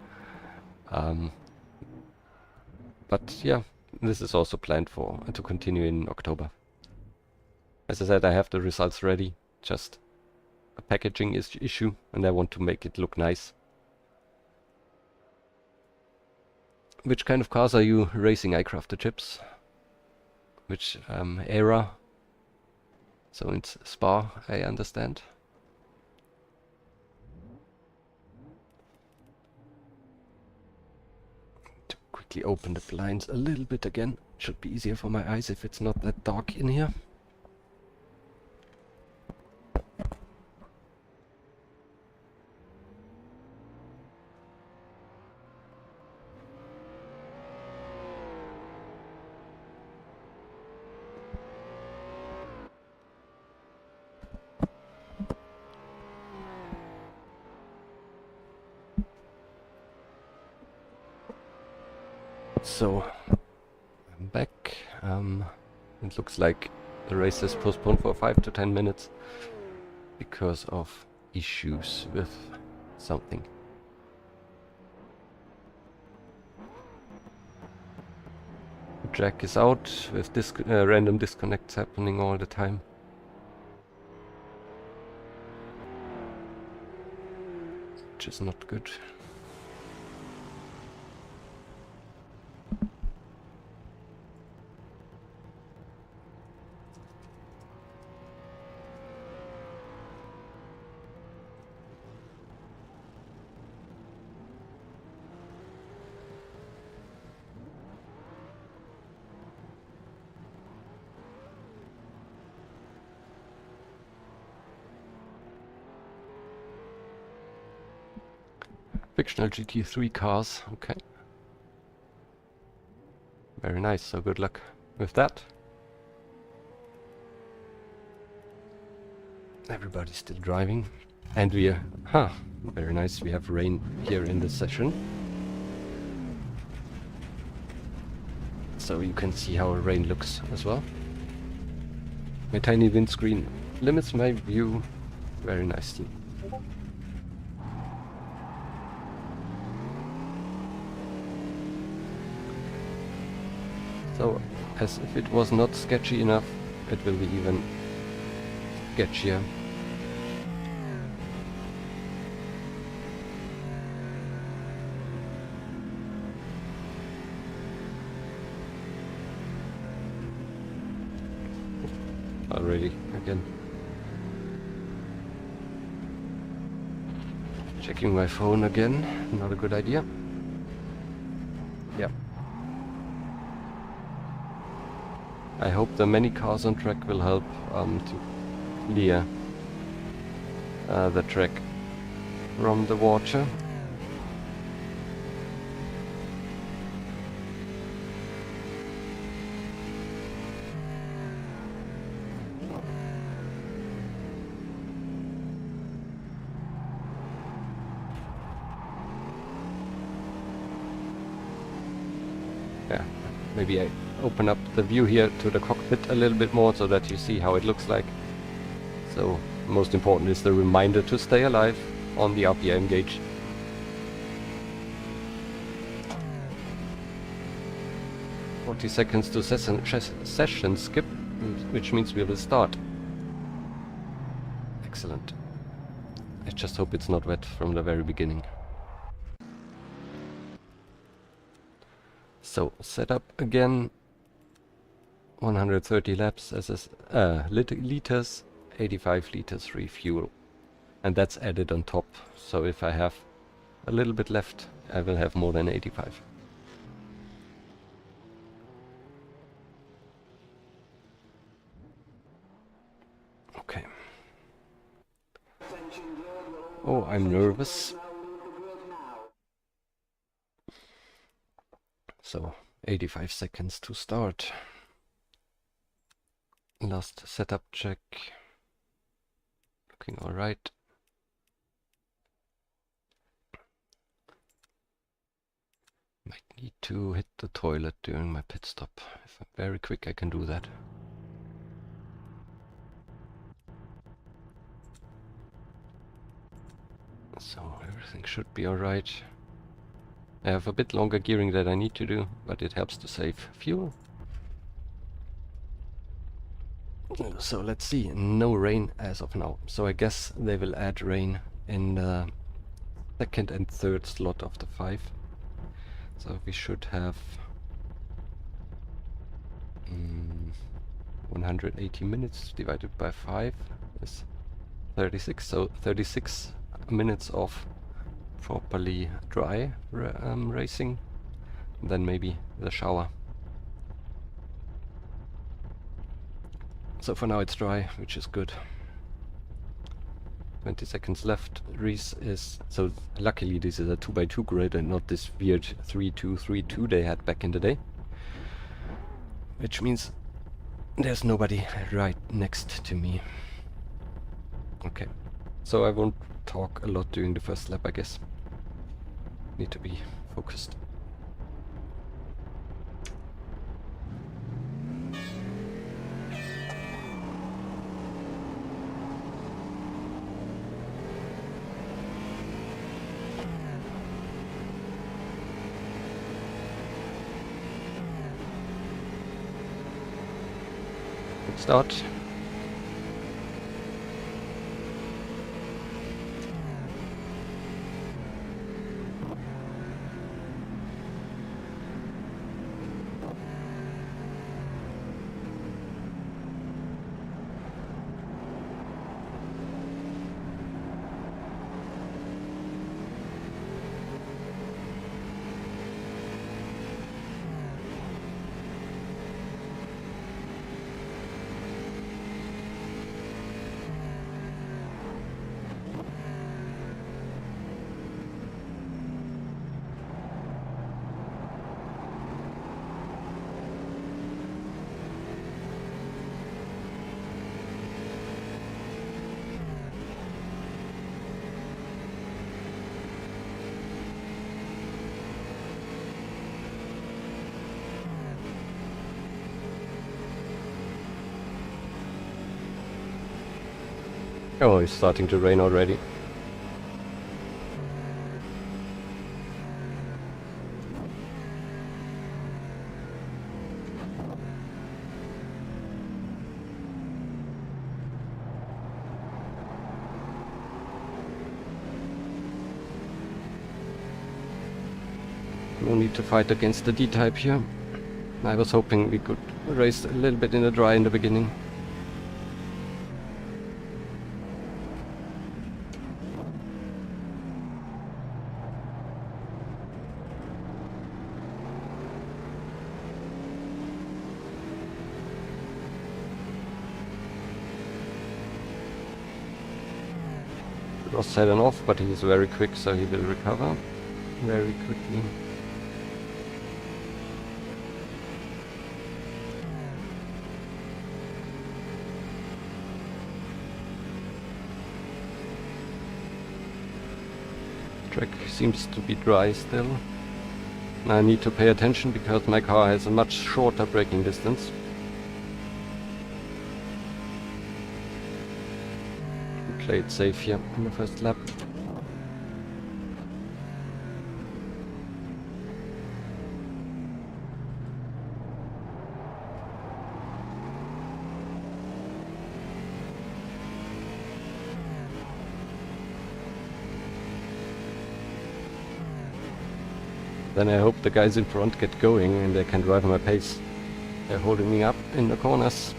But yeah, this is also planned for to continue in October. As I said, I have the results ready, just a packaging issue, and I want to make it look nice. Which kind of cars are you racing? I craft the chips. Which era? So it's Spa, I understand. To quickly open the blinds a little bit again. Should be easier for my eyes if it's not that dark in here. So, I'm back. It looks like the race is postponed for 5 to 10 minutes because of issues with something. Jack is out with random disconnects happening all the time. Which is not good. Fictional GT3 cars, okay. Very nice, so good luck with that. Everybody's still driving. And we are, very nice, we have rain here in this session. So you can see how rain looks as well. My tiny windscreen limits my view very nicely. So, as if it was not sketchy enough, it will be even sketchier. Already, again. Checking my phone again, not a good idea. Yeah. I hope the many cars on track will help to clear the track from the water. Yeah, maybe I open up the view here to the cockpit a little bit more so that you see how it looks like. So most important is the reminder to stay alive on the RPM gauge. "40 seconds to session skip," which means we will start. Excellent. I just hope it's not wet from the very beginning. So set up again. 130 laps as liters, 85 liters refuel, and that's added on top. So if I have a little bit left, I will have more than 85. Okay. Oh, I'm nervous. So, 85 seconds to start. Last setup check. Looking alright. Might need to hit the toilet during my pit stop. If I'm very quick, I can do that. So everything should be alright. I have a bit longer gearing that I need to do, but it helps to save fuel. So let's see, no rain as of now. So I guess they will add rain in the second and third slot of the 5. So we should have 180 minutes divided by 5 is 36. So 36 minutes of properly dry racing, then maybe the shower. So for now it's dry, which is good. 20 seconds left. Reese is... so luckily this is a 2x2 grid and not this weird 3-2-3-2 they had back in the day. Which means there's nobody right next to me. Okay. So I won't talk a lot during the first lap, I guess. Need to be focused. Good start. Oh, it's starting to rain already. No need to fight against the D-type here. I was hoping we could race a little bit in the dry in the beginning. Ross had an off, but he is very quick, so he will recover very quickly. Track seems to be dry still. I need to pay attention because my car has a much shorter braking distance. Play it safe here in the first lap. Then I hope the guys in front get going and they can drive my pace. They're holding me up in the corners.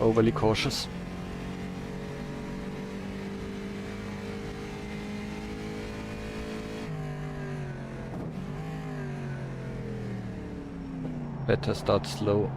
Overly cautious. Better start slow.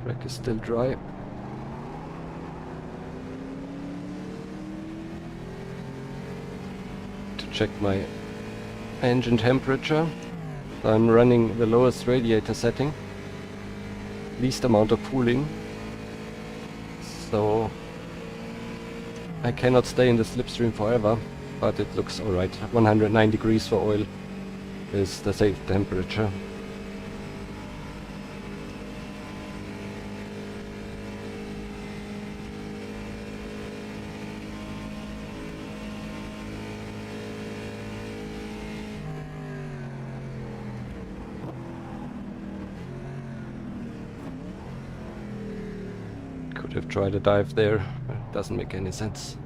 Track is still dry. To check my engine temperature. So I'm running the lowest radiator setting. Least amount of cooling. So I cannot stay in the slipstream forever, but it looks alright. 109 degrees for oil is the safe temperature. Could have tried a dive there, but it doesn't make any sense.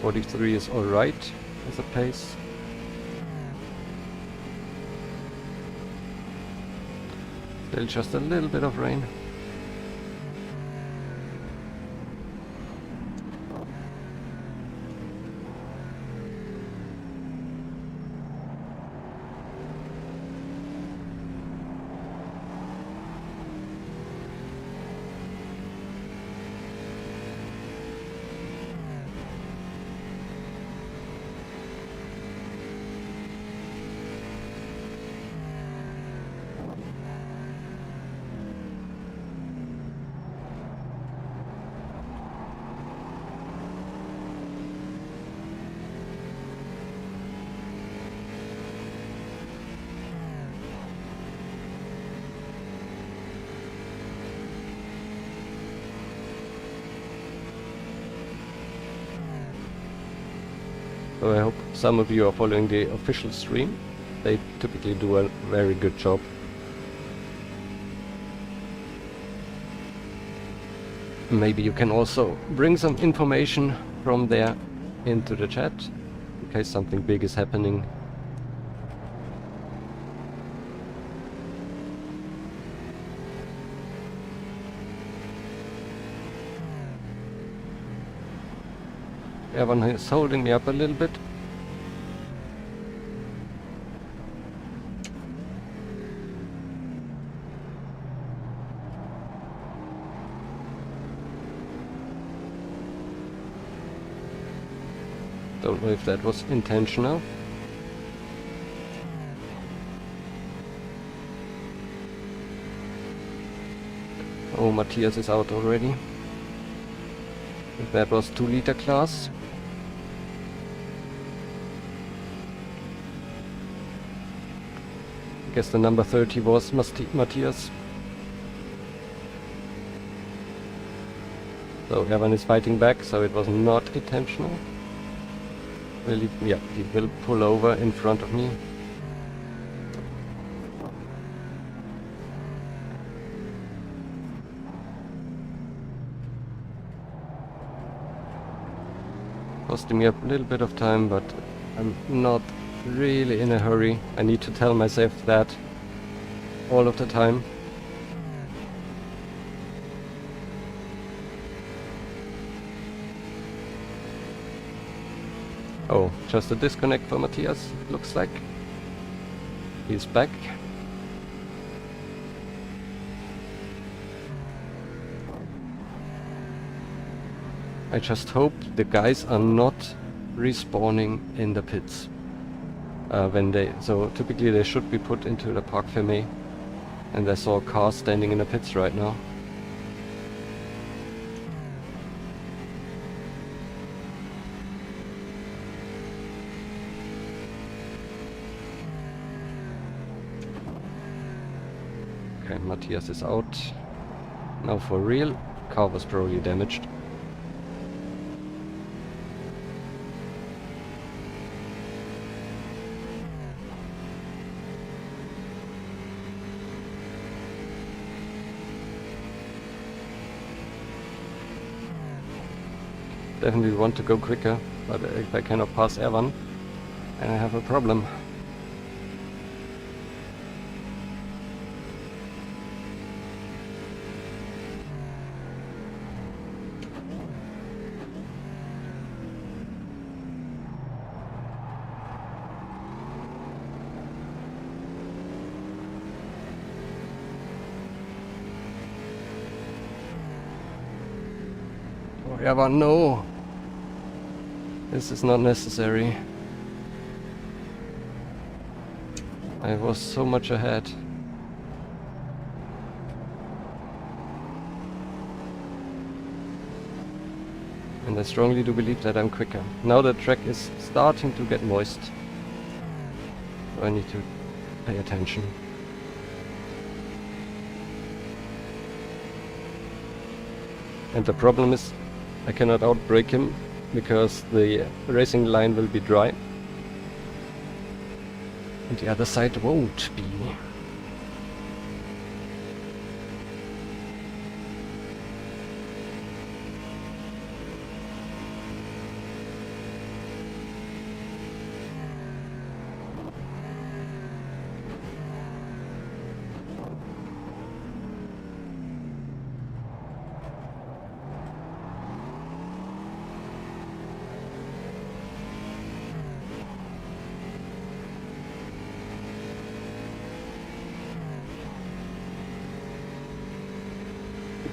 .43 is alright as a pace. Still just a little bit of rain. So I hope some of you are following the official stream. They typically do a very good job. Maybe you can also bring some information from there into the chat, in case something big is happening. Erwann is holding me up a little bit. Don't know if that was intentional. Oh, Matthias is out already. That was 2-liter class. I guess the number 30 was Matthias. So Erwann is fighting back, so it was not intentional. Will he? Yeah, he will pull over in front of me. Costing me a little bit of time, but I'm not really in a hurry. I need to tell myself that all of the time. Oh, just a disconnect for Matthias, looks like. He's back. I just hope the guys are not respawning in the pits. So typically they should be put into the Parc Fermé. And I saw cars standing in the pits right now. Okay, Matthias is out. Now for real. Car was probably damaged. Definitely want to go quicker, but if I cannot pass Erwann, then I have a problem. Oh, Erwann, no! This is not necessary. I was so much ahead. And I strongly do believe that I'm quicker. Now the track is starting to get moist. So I need to pay attention. And the problem is I cannot outbrake him because the racing line will be dry. And the other side won't be.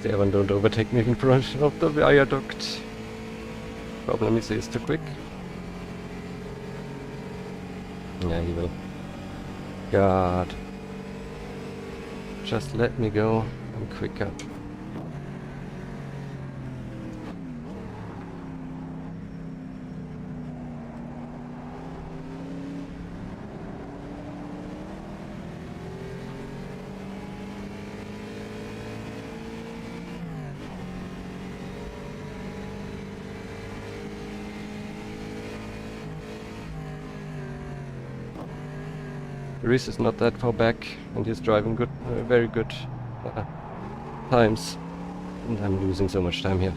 Erwann, don't overtake me in front of the viaduct. Problem is he's too quick. Yeah, he will. God. Just let me go. I'm quicker. Reese is not that far back and he's driving good, very good times. And I'm losing so much time here.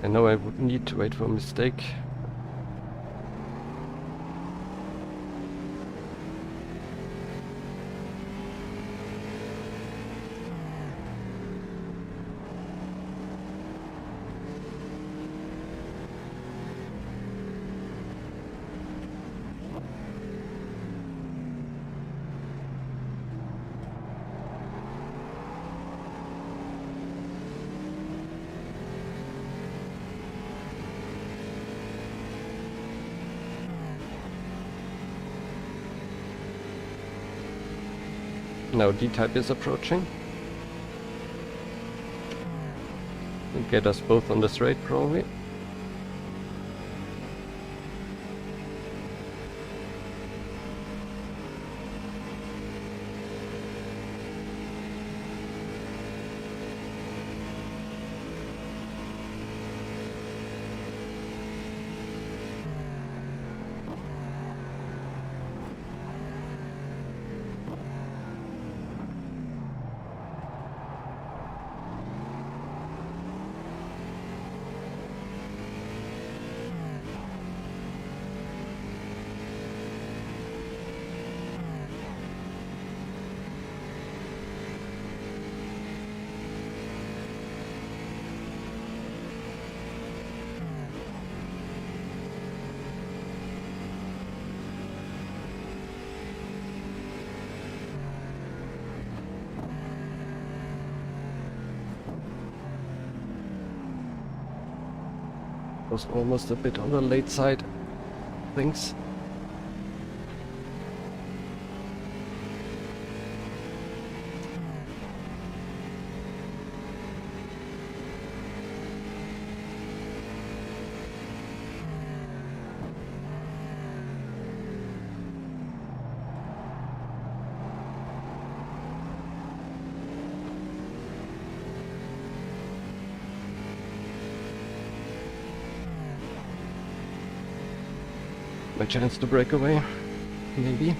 I know I would need to wait for a mistake. Now D-Type is approaching. Will get us both on the straight probably. Was almost a bit on the late side. Things. My chance to break away, maybe.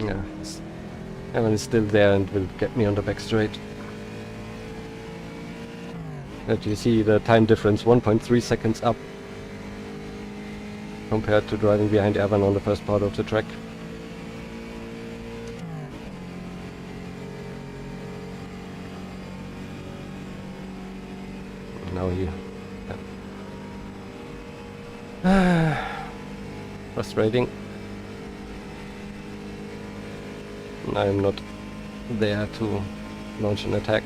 Yeah, Erwann is still there and will get me on the back straight. But you see the time difference, 1.3 seconds up compared to driving behind Erwann on the first part of the track. Now he... frustrating. I am not there to launch an attack.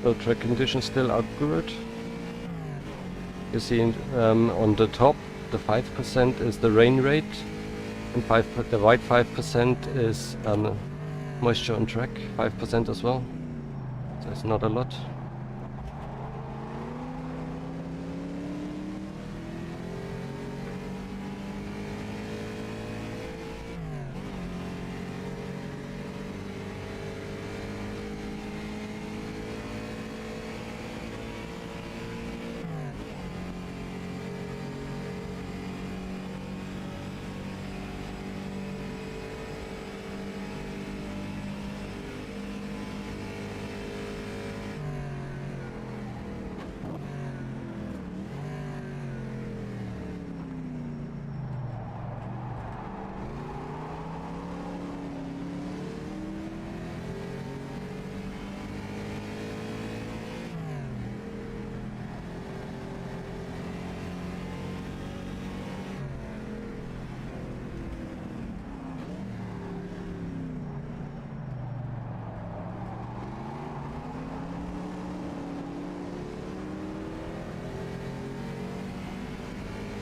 So track conditions still are good. You see on the top the 5% is the rain rate and the white 5% is moisture on track, 5% as well. So it's not a lot.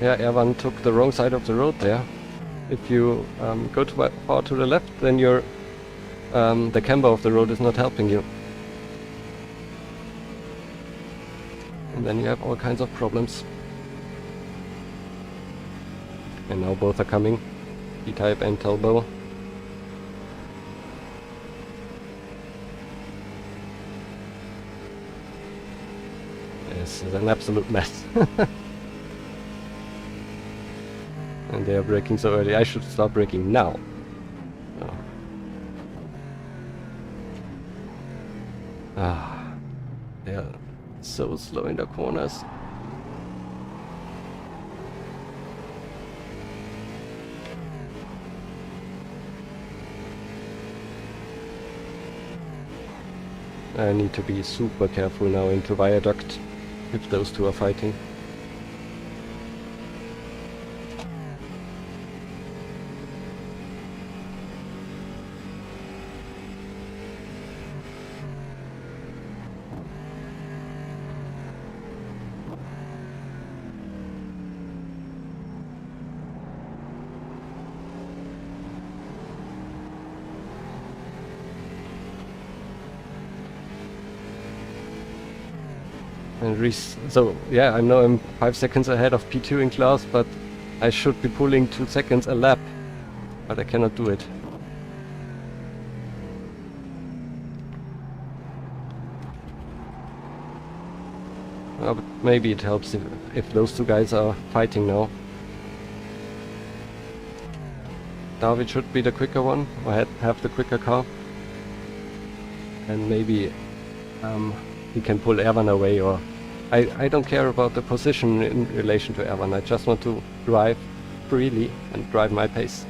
Yeah, Erwann took the wrong side of the road there. If you go too far to the left, then you're the camber of the road is not helping you. And then you have all kinds of problems. And now both are coming, E-Type and Talbot. This is an absolute mess. And they are braking so early. I should start braking now. Oh. Ah, they are so slow in the corners. I need to be super careful now into viaduct if those two are fighting. And so yeah, I know I'm 5 seconds ahead of P2 in class, but I should be pulling 2 seconds a lap, but I cannot do it. But maybe it helps if those two guys are fighting now. David should be the quicker one, or have the quicker car. And maybe he can pull Erwann away, or I don't care about the position in relation to Erwann. I just want to drive freely and drive my pace.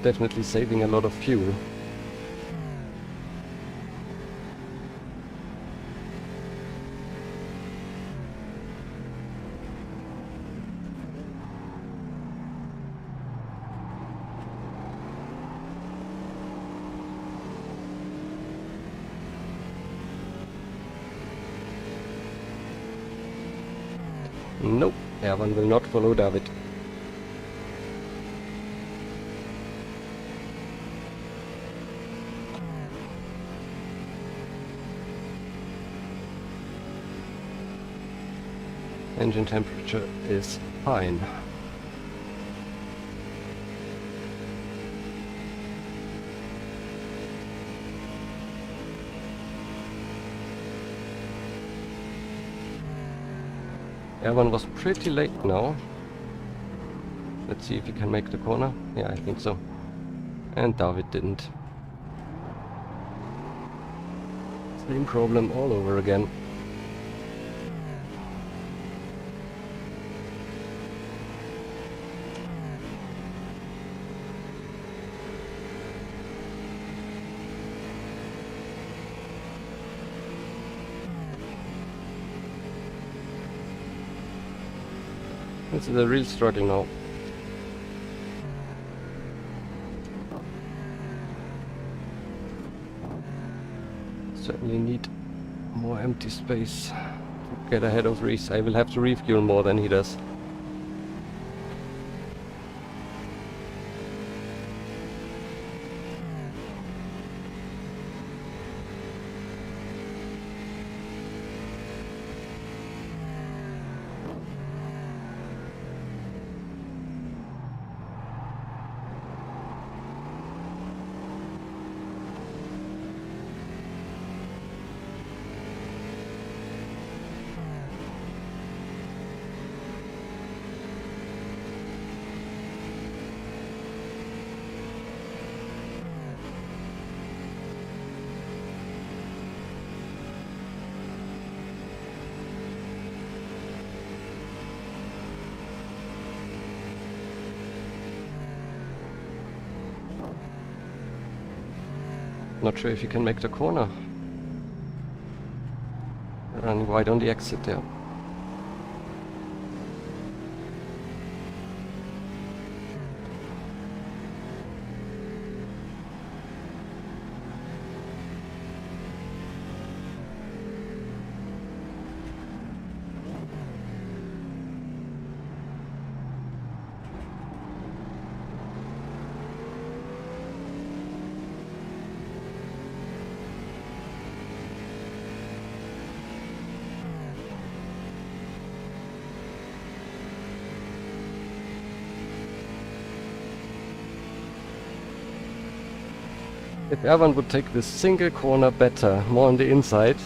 Definitely saving a lot of fuel. Nope, Erwann will not follow David. Engine temperature is fine. Erwann was pretty late now. Let's see if he can make the corner. Yeah, I think so. And David didn't. Same problem all over again. This is a real struggle now. Certainly need more empty space to get ahead of Reese. I will have to refuel more than he does. Not sure if you can make the corner. Running wide on the exit there. If Erwann would take this single corner better, more on the inside,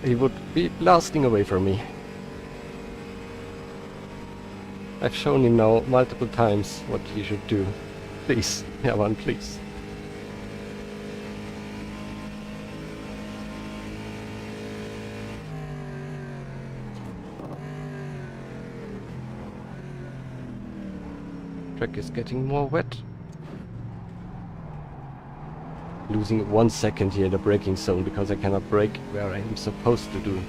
he would be blasting away from me. I've shown him now multiple times what he should do. Please, Erwann, please. Track is getting more wet. Losing 1 second here in the braking zone because I cannot brake where I am supposed to do.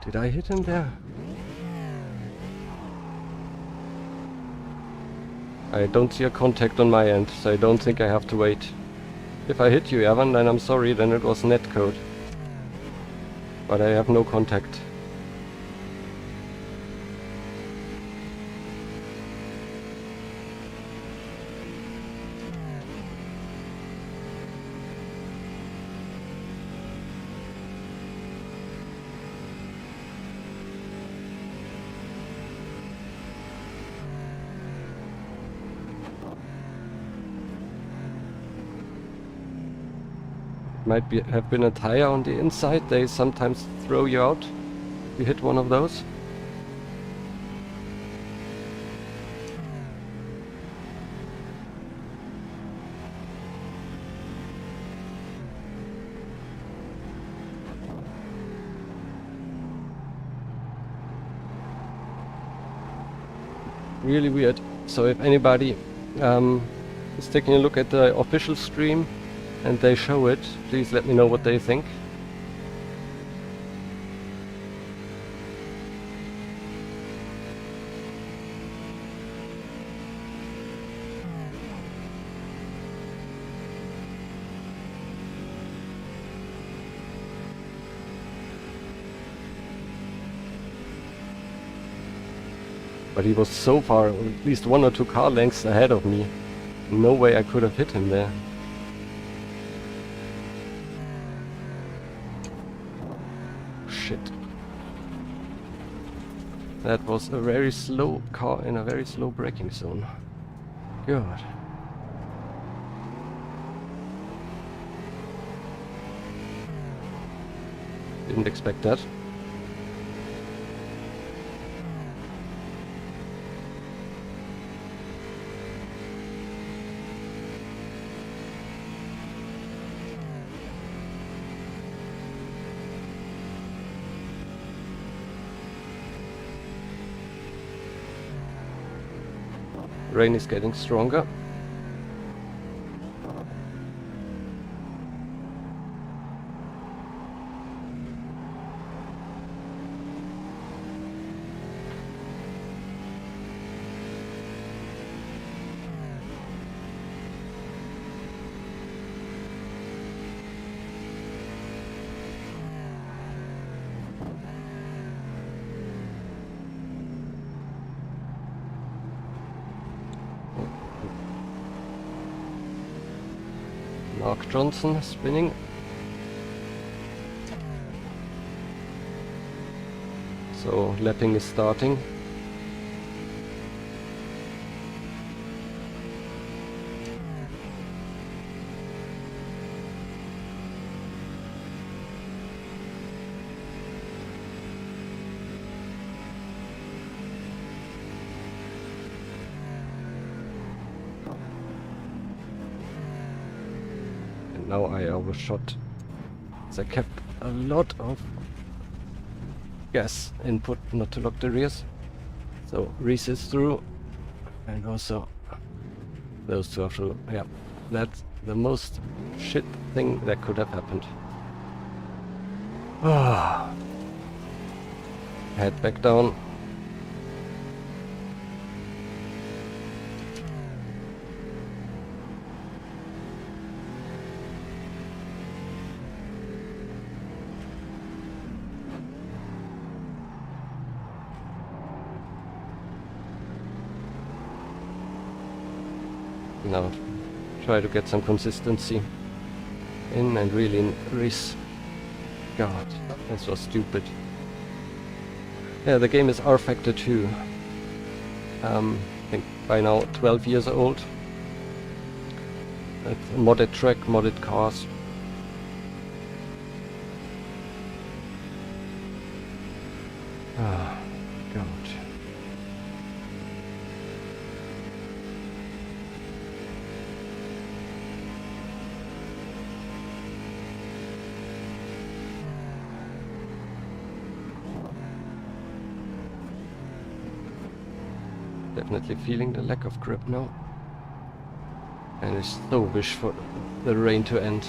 Did I hit him there? I don't see a contact on my end, so I don't think I have to wait. If I hit you, Erwann, then I'm sorry, then it was netcode. But I have no contact. Might have been a tire on the inside. They sometimes throw you out. You hit one of those. Really weird. So if anybody is taking a look at the official stream and they show it, please let me know what they think. But he was so far, at least 1 or 2 car lengths ahead of me. No way I could have hit him there. Shit. That was a very slow car in a very slow braking zone. God. Didn't expect that. Rain is getting stronger. Mark Johnson spinning. So lapping is starting. Now I overshot. So I kept a lot of gas input not to lock the rears. So Reese is through and also those two are through. Yeah, that's the most shit thing that could have happened. Head back down. now try to get some consistency in and really race. God, this was stupid. Yeah, the game is rFactor 2. I think by now 12 years old. It's a modded track, modded cars. Ah, God. Definitely feeling the lack of grip now. And I so wish for the rain to end.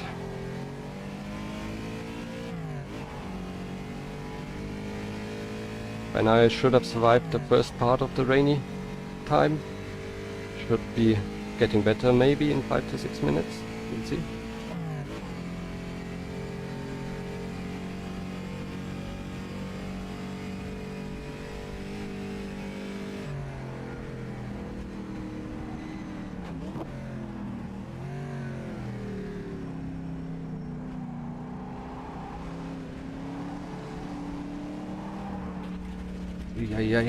By now I should have survived the first part of the rainy time. Should be getting better maybe in 5 to 6 minutes. We'll see. Yeah.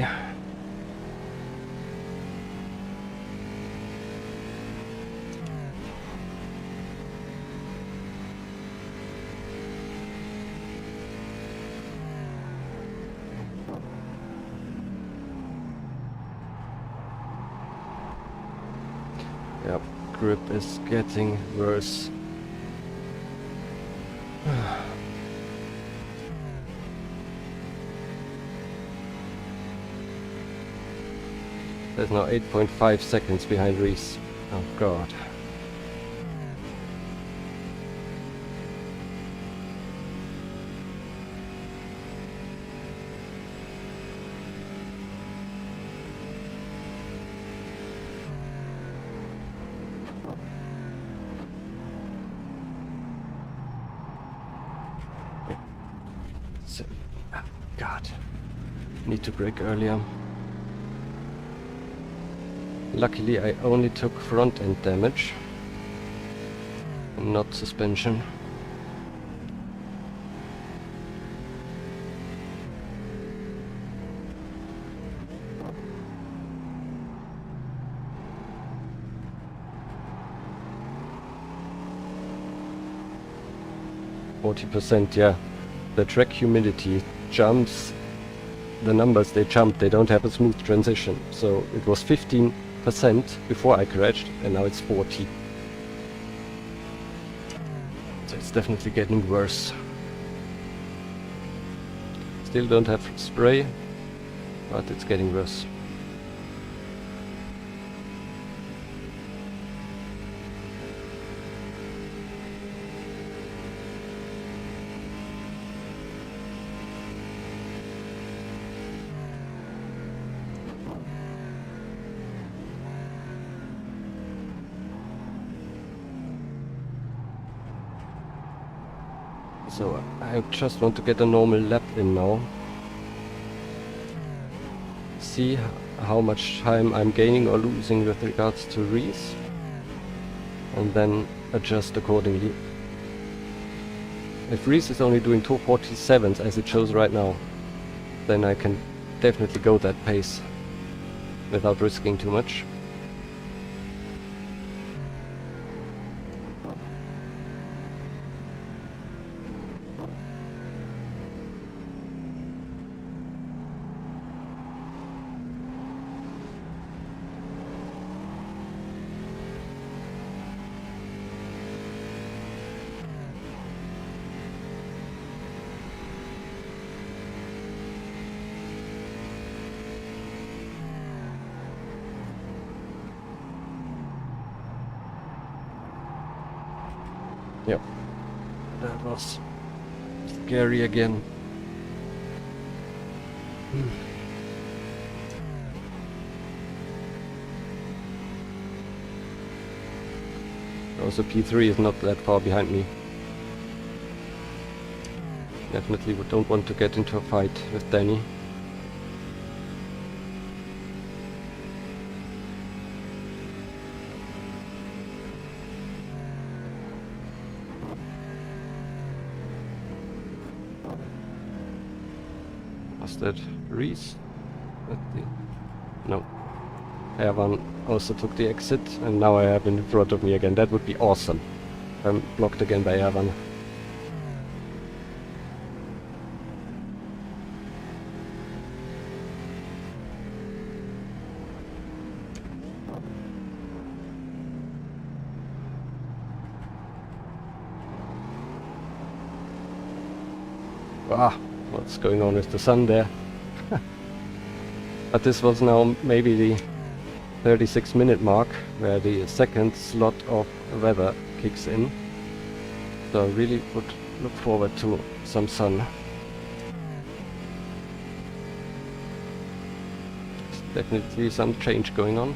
Yep, grip is getting worse. There's now 8.5 seconds behind Reese. Oh God. So, God. Need to brake earlier. Luckily I only took front end damage and not suspension. %, yeah. The track humidity jumps, the numbers they jump, they don't have a smooth transition. So it was 15% before I crashed and now it's 40. So it's definitely getting worse. Still don't have spray, but it's getting worse. So I just want to get a normal lap in now. See how much time I'm gaining or losing with regards to Reese. And then adjust accordingly. If Reese is only doing 247s as it shows right now, then I can definitely go that pace without risking too much. Yep, that was scary again. Also P3 is not that far behind me. Definitely don't want to get into a fight with Danny. Was that Reese? No. Erwann also took the exit, and now I have him in front of me again. That would be awesome. I'm blocked again by Erwann. Ah, what's going on with the sun there? But this was now maybe the 36-minute mark where the second slot of weather kicks in. So I really would look forward to some sun. There's definitely some change going on.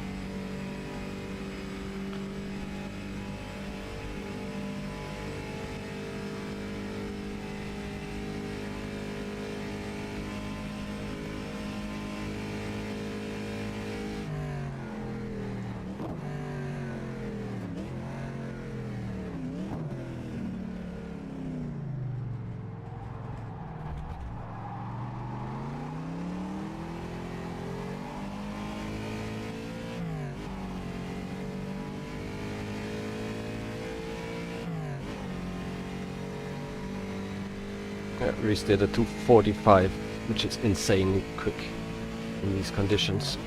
Yeah, Reese did a 2:45, which is insanely quick in these conditions.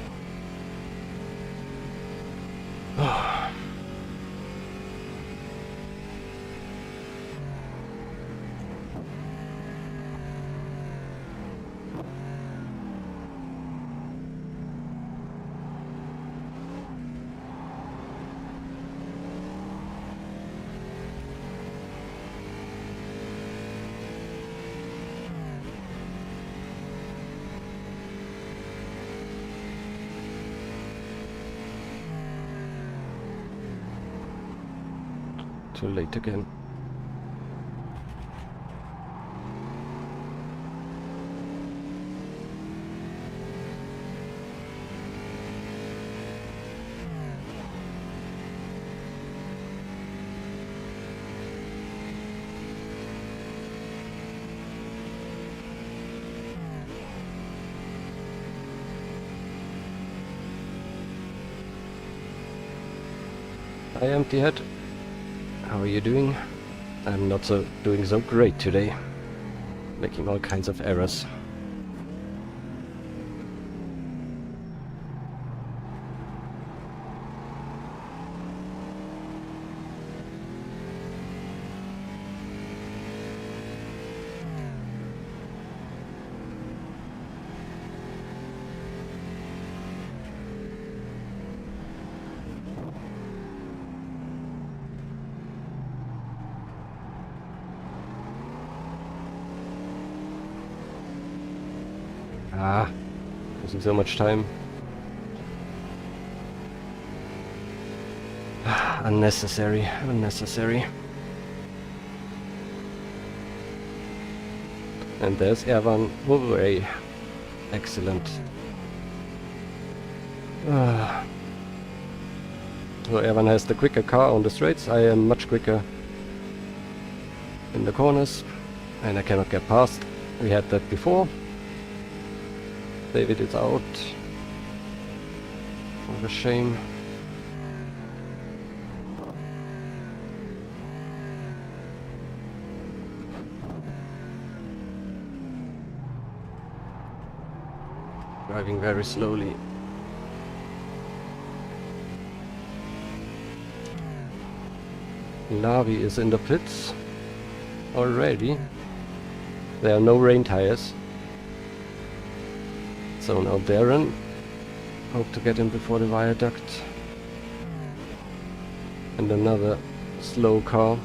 Too late again. Hi, Empty Head. How are you doing? I'm not doing so great today. Making all kinds of errors. Ah, losing so much time. Unnecessary, unnecessary. And there's Erwann away. Excellent. So Erwann has the quicker car on the straights. I am much quicker in the corners, and I cannot get past. We had that before. David is out. What a shame. Driving very slowly. Lavi is in the pits already. There are no rain tires. So now Darren, hope to get him before the viaduct. And another slow car.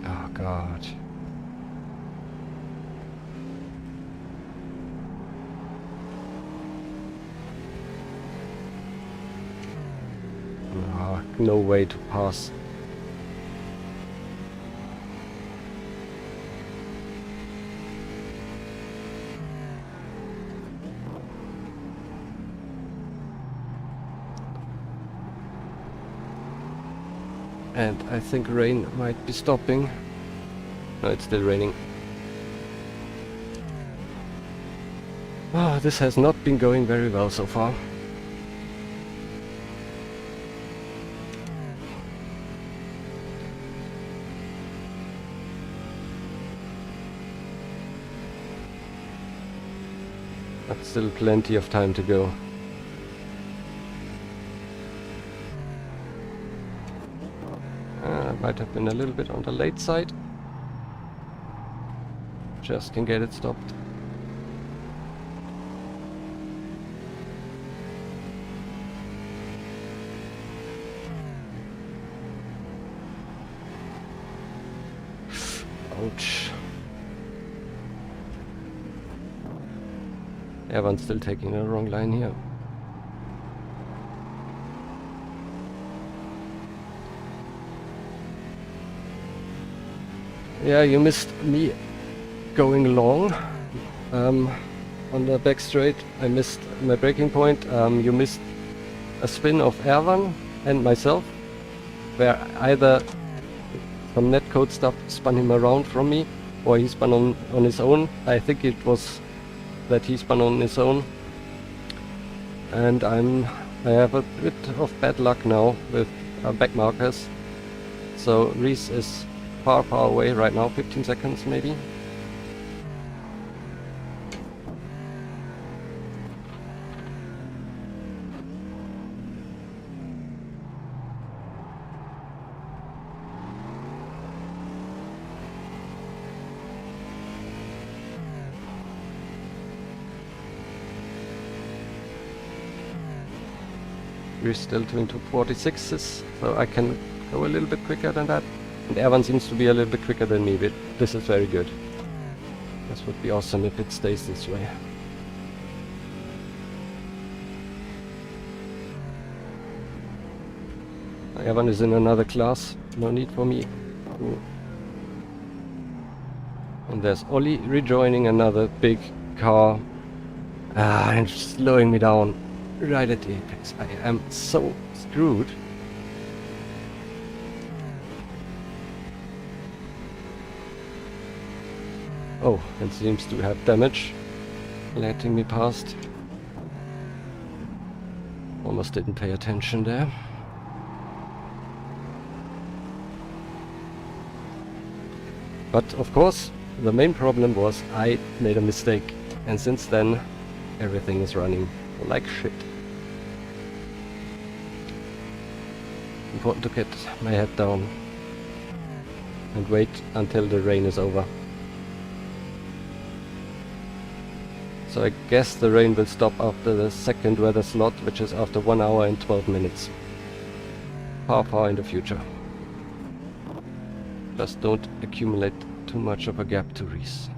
Oh God. No way to pass. And I think rain might be stopping. No, it's still raining. Oh, this has not been going very well so far. But still plenty of time to go. Might have been a little bit on the late side. Just can get it stopped. Ouch. Erwann's still taking the wrong line here. Yeah, you missed me going long on the back straight. I missed my braking point. You missed a spin of Erwann and myself, where either some netcode stuff spun him around from me, or he spun on his own. I think it was that he spun on his own. And I have a bit of bad luck now with back markers. So Reese is far away right now, 15 seconds maybe. We're still doing 246s, so I can go a little bit quicker than that. And Erwann seems to be a little bit quicker than me, but this is very good. This would be awesome if it stays this way. Erwann is in another class, no need for me. Ooh. And there's Ollie rejoining another big car. And slowing me down right at the apex. I am so screwed. Oh, and seems to have damage, letting me past. Almost didn't pay attention there. But of course, the main problem was I made a mistake, and since then everything is running like shit. Important to get my head down and wait until the rain is over. So I guess the rain will stop after the second weather slot, which is after 1 hour and 12 minutes. Far in the future. Just don't accumulate too much of a gap to Reese.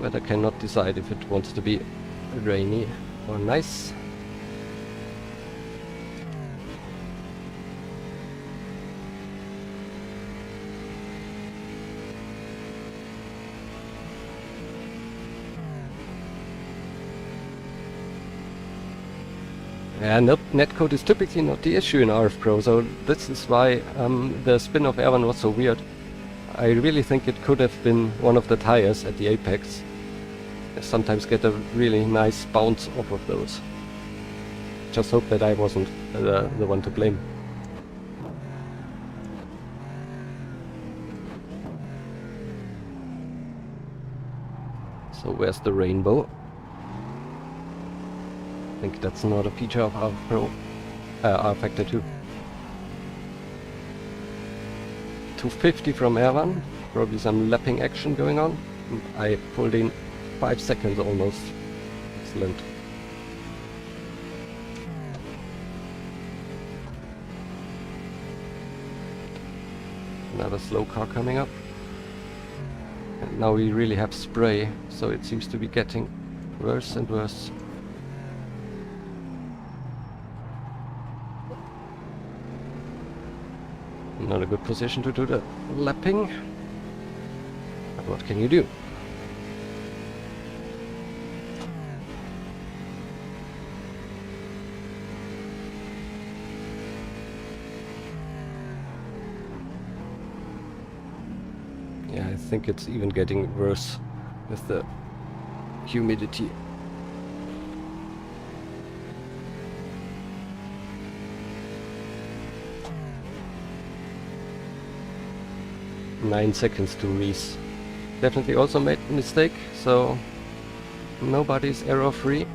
But I cannot decide if it wants to be rainy or nice. Yeah, netcode is typically not the issue in RF Pro, so this is why the spin of Erwann was so weird. I really think it could have been one of the tires at the apex. I sometimes get a really nice bounce off of those. Just hope that I wasn't the one to blame. So where's the rainbow? I think that's not a feature of RF Pro, rFactor 2. 250 from Erwann, probably some lapping action going on. I pulled in 5 seconds almost. Excellent. Another slow car coming up. And now we really have spray, so it seems to be getting worse and worse. Not a good position to do the lapping, but what can you do? Yeah, I think it's even getting worse with the humidity. Nine seconds to Reese. Definitely also made a mistake, so nobody's error free.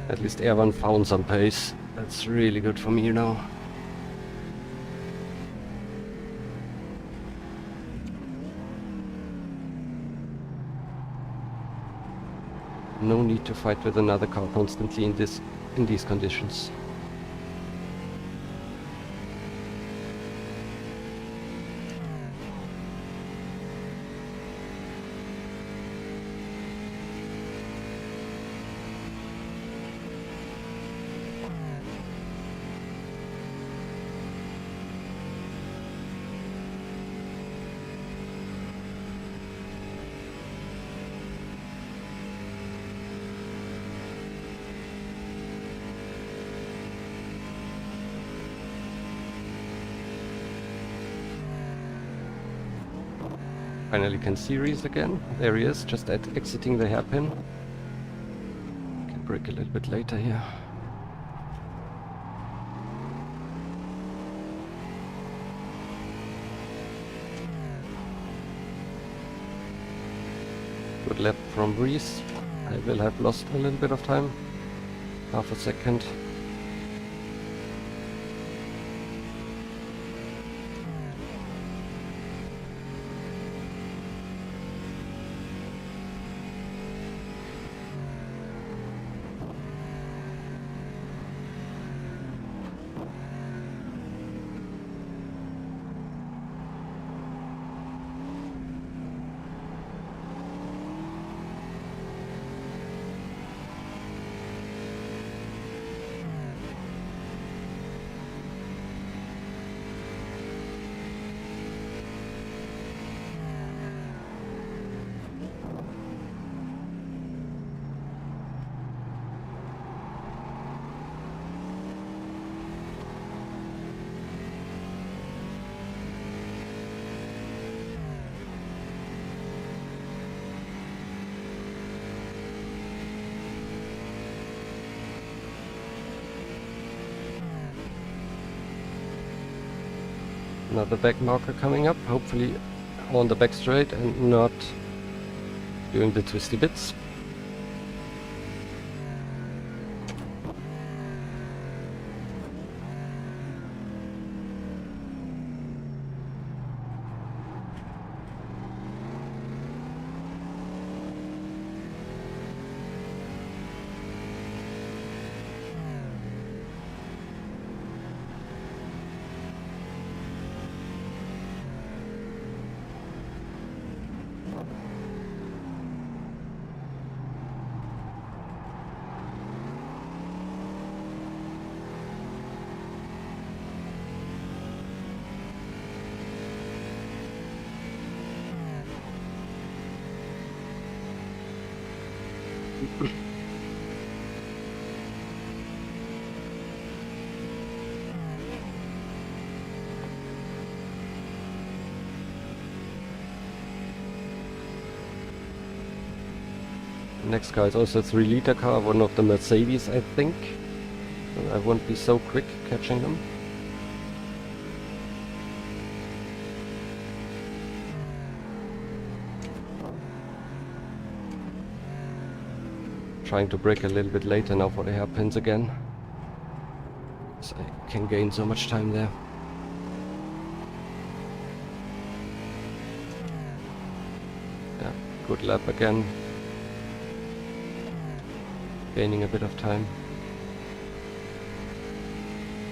At least Erwann found some pace. That's really good for me now. No need to fight with another car constantly in these conditions. Finally can see Reese again. There he is, just exiting the hairpin. Can brake a little bit later here. Good lap from Reese. I will have lost a little bit of time. Half a second. Another back marker coming up, hopefully on the back straight and not doing the twisty bits. Next car is also a 3-liter car, one of the Mercedes, I think. So I won't be so quick catching them. trying to brake a little bit later now for the hairpins again. So I can gain so much time there. Yeah, good lap again. Gaining a bit of time.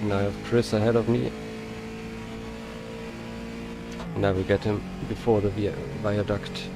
Now I have Chris ahead of me. Now we get him before the viaduct.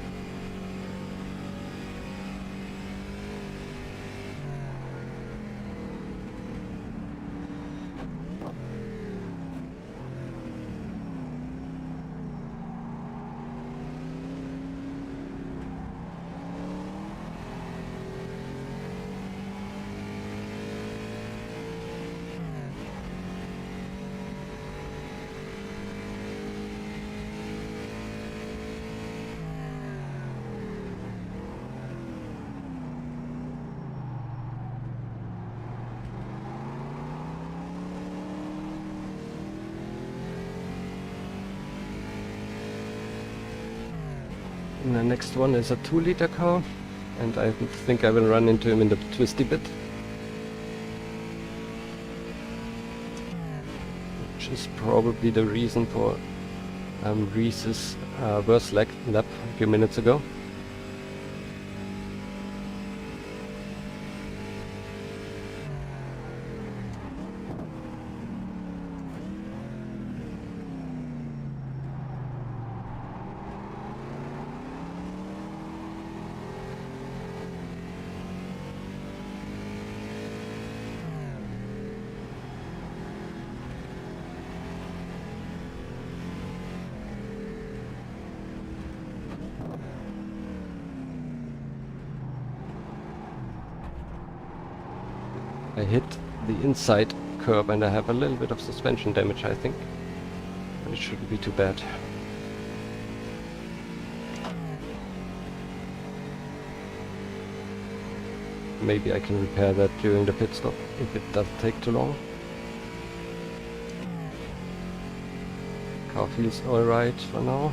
And the next one is a 2-liter car, and I think I will run into him in the twisty bit. Which is probably the reason for Reese's worst lap a few minutes ago. I hit the inside curb and I have a little bit of suspension damage, I think. But it shouldn't be too bad. Maybe I can repair that during the pit stop if it doesn't take too long. Car feels alright for now.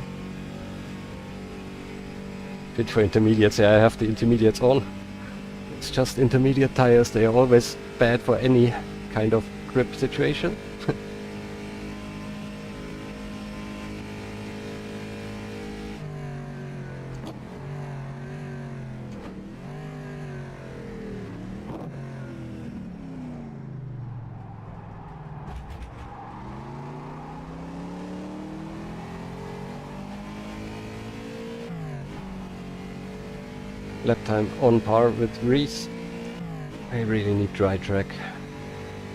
Fit for intermediates, yeah, I have the intermediates on. It's just intermediate tires, they are always bad for any kind of grip situation. Lap time on par with Reese. I really need dry track.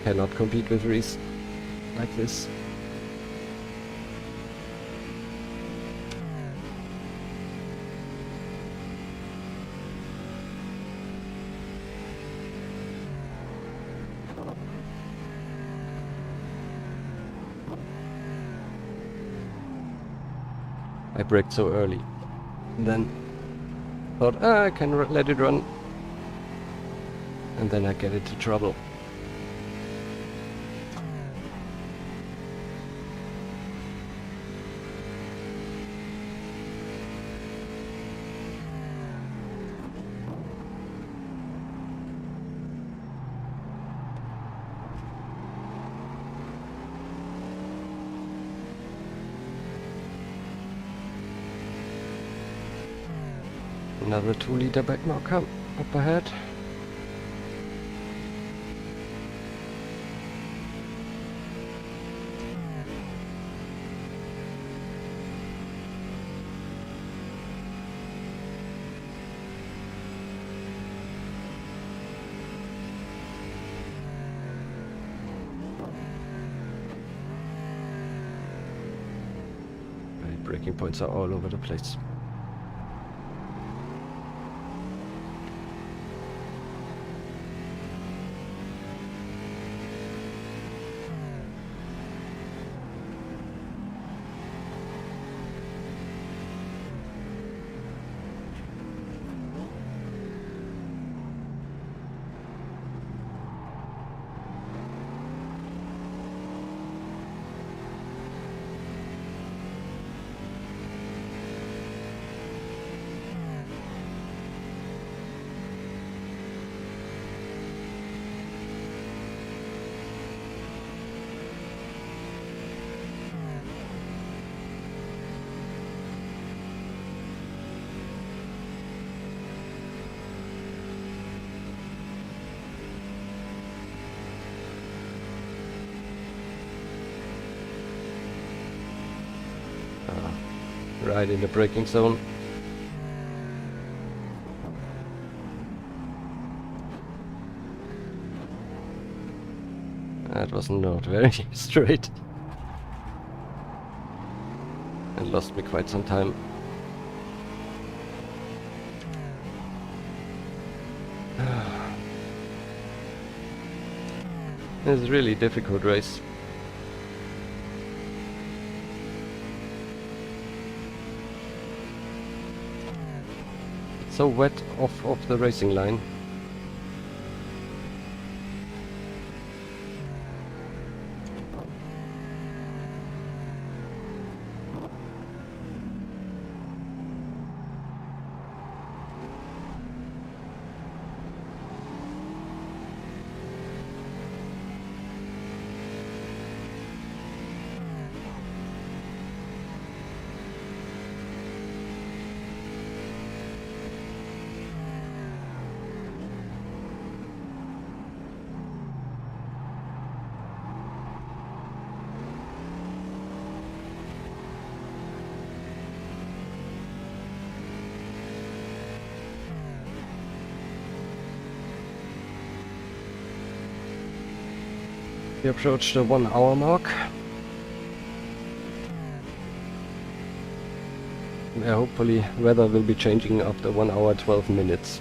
Cannot compete with Reese like this. I braked so early. And then thought, I can let it run. And then I get into trouble. Another 2-liter back marker up ahead. My braking points are all over the place. right in the braking zone. That was not very straight. And lost me quite some time. It's a really difficult race. It's so wet off the racing line. We approach the 1 hour mark. Yeah, hopefully weather will be changing after 1 hour 12 minutes.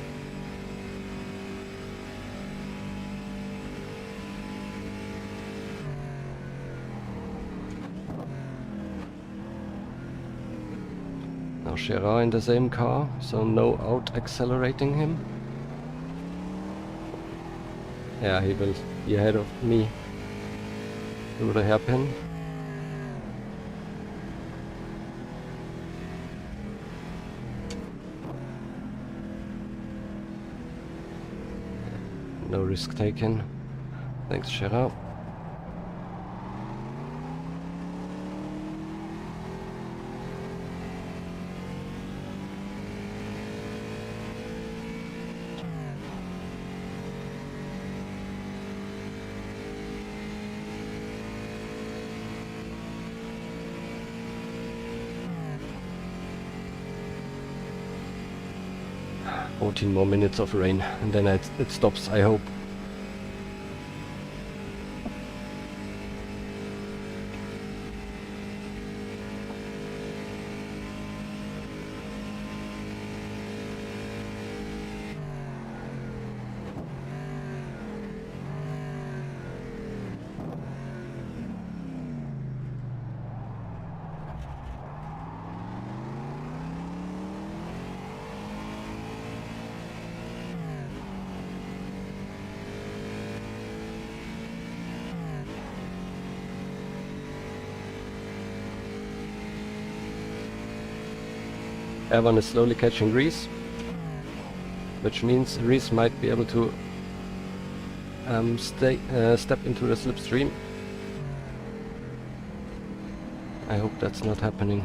Now Gerard in the same car, so no out accelerating him. Yeah, he will be ahead of me through the hairpin. No risk taken. Thanks, Gerard. Fourteen more minutes of rain, and then it stops, I hope. Erwann is slowly catching Reese, which means Reese might be able to step into the slipstream. I hope that's not happening.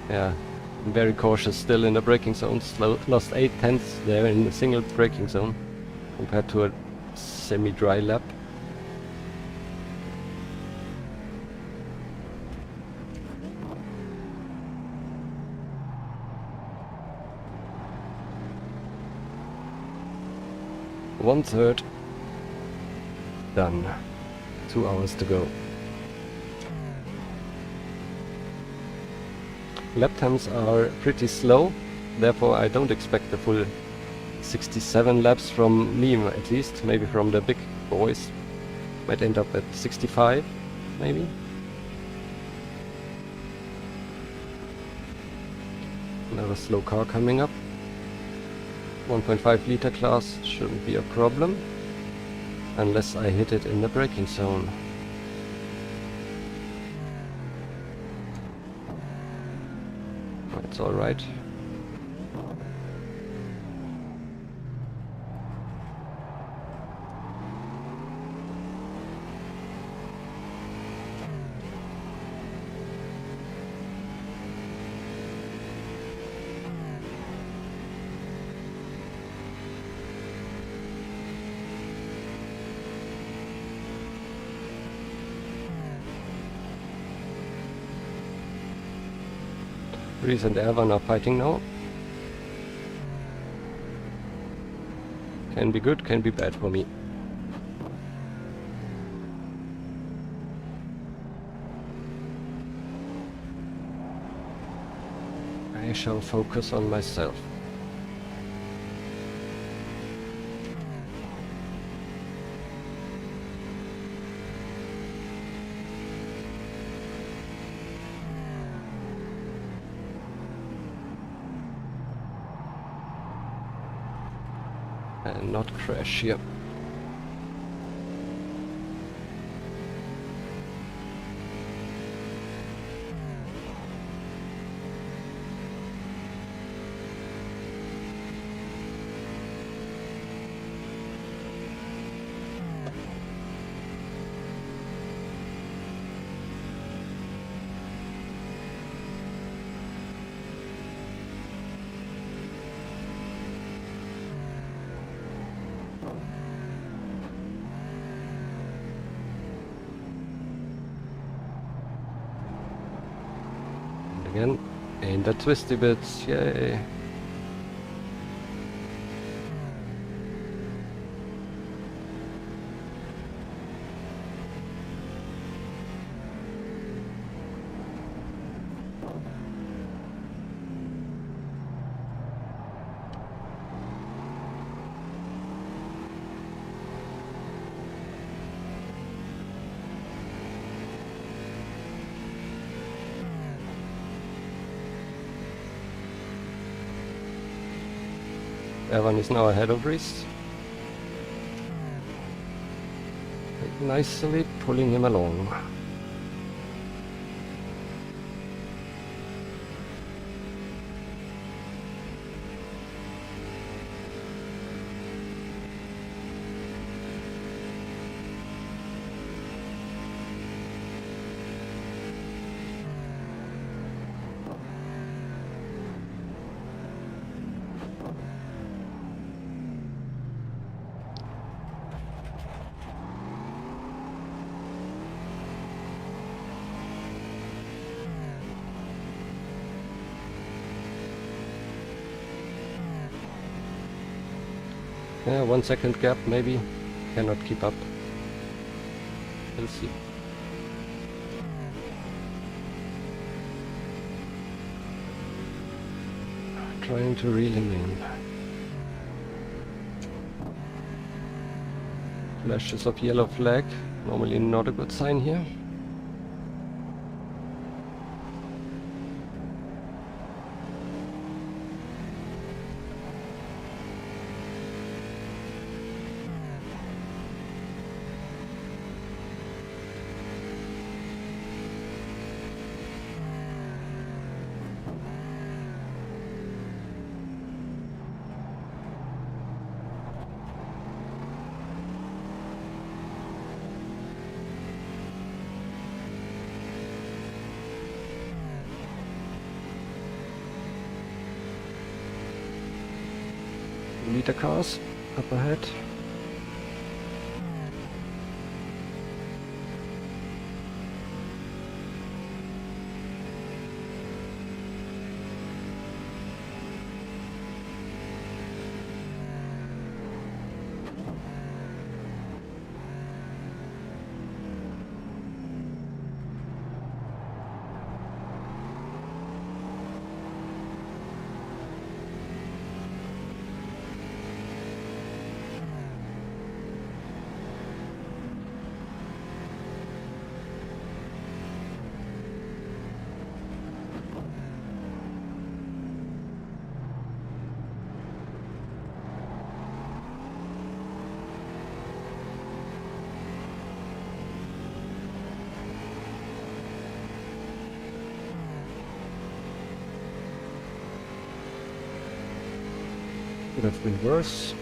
Yeah, I'm very cautious still in the braking zone. Lost 8/10 there in the single braking zone compared to a semi-dry lap. One third. done. 2 hours to go. Lap times are pretty slow, therefore I don't expect the full 67 laps from me, at least. Maybe from the big boys. Might end up at 65, maybe. Another slow car coming up. 1.5 liter class shouldn't be a problem, unless I hit it in the braking zone. That's alright. Reese and Erwann are fighting now. Can be good, can be bad for me. I shall focus on myself. And not crash here. Again, in the twisty bits, yay! Erwann is now ahead of Reese. Nicely pulling him along. Yeah, 1 second gap maybe. Cannot keep up. We'll see. Trying to reel him in. Flashes of yellow flag. Normally not a good sign here. Liter cars up ahead. Could have been worse.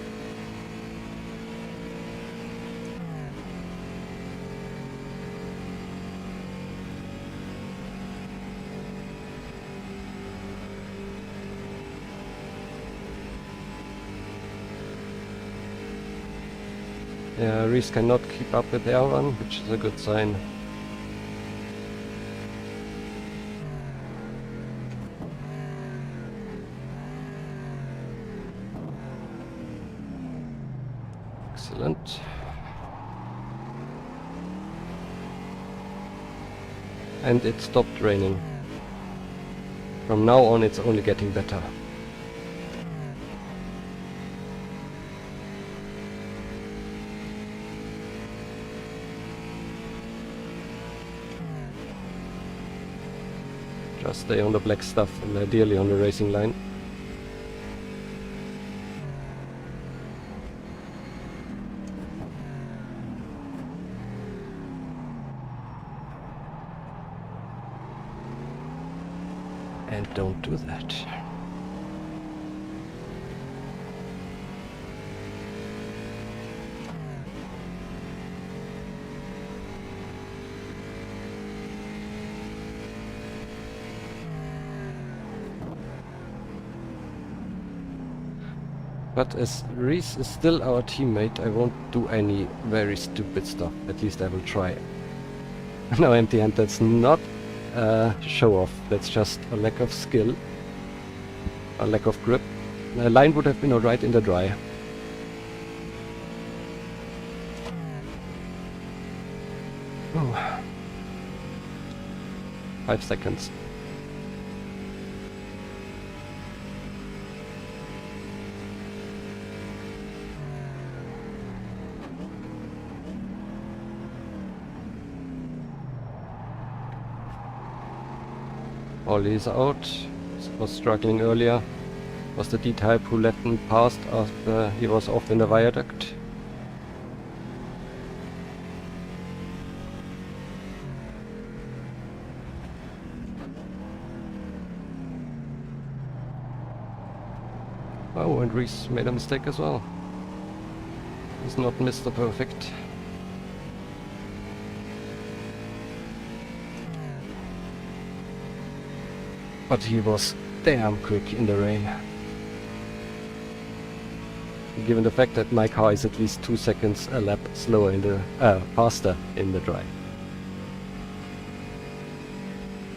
Yeah, Reese cannot keep up with Erwann, which is a good sign. Excellent. And it stopped raining. From now on it's only getting better. Just stay on the black stuff and ideally on the racing line. And don't do that. But as Reese is still our teammate, I won't do any very stupid stuff. At least I will try. No, empty hand, that's not show off. That's just a lack of skill. A lack of grip. The line would have been alright in the dry. Oh. 5 seconds. Ollie's out. Was struggling earlier. Was the D-type who let him past after he was off in the viaduct. Oh, and Reese made a mistake as well. He's not Mr. Perfect. But he was damn quick in the rain. Given the fact that my car is at least 2 seconds a lap slower in the faster in the dry.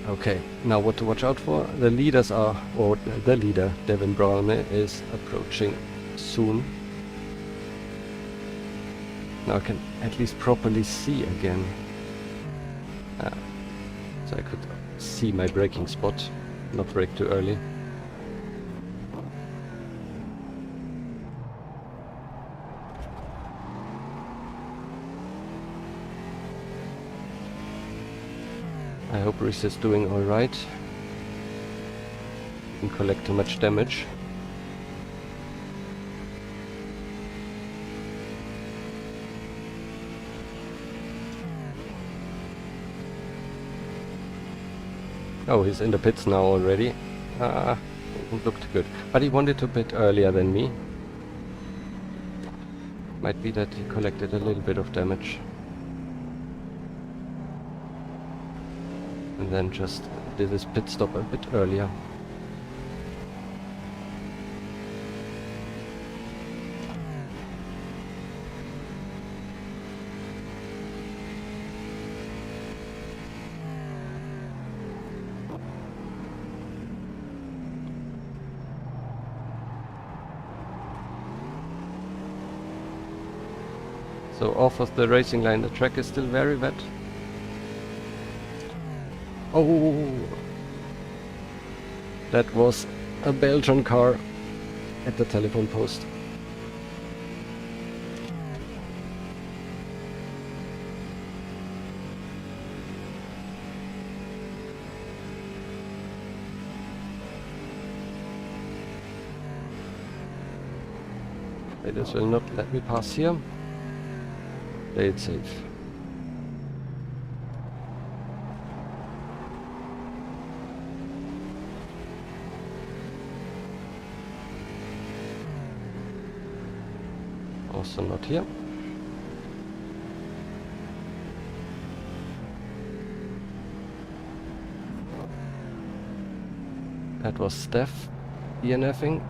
Okay, now what to watch out for? The leaders are, or the leader, Devin Brown, is approaching soon. Now I can at least properly see again. So I could see my braking spot. Not brake too early. I hope Reese is doing alright. Didn't collect too much damage. Oh, he's in the pits now already. It looked good. But he wanted to pit earlier than me. Might be that he collected a little bit of damage. And then just did his pit stop a bit earlier. So off of the racing line, the track is still very wet. Oh, that was a Belgian car at the telephone post. Ladies will not let me pass here. Play it safe. Also not here. That was Stef DNFing.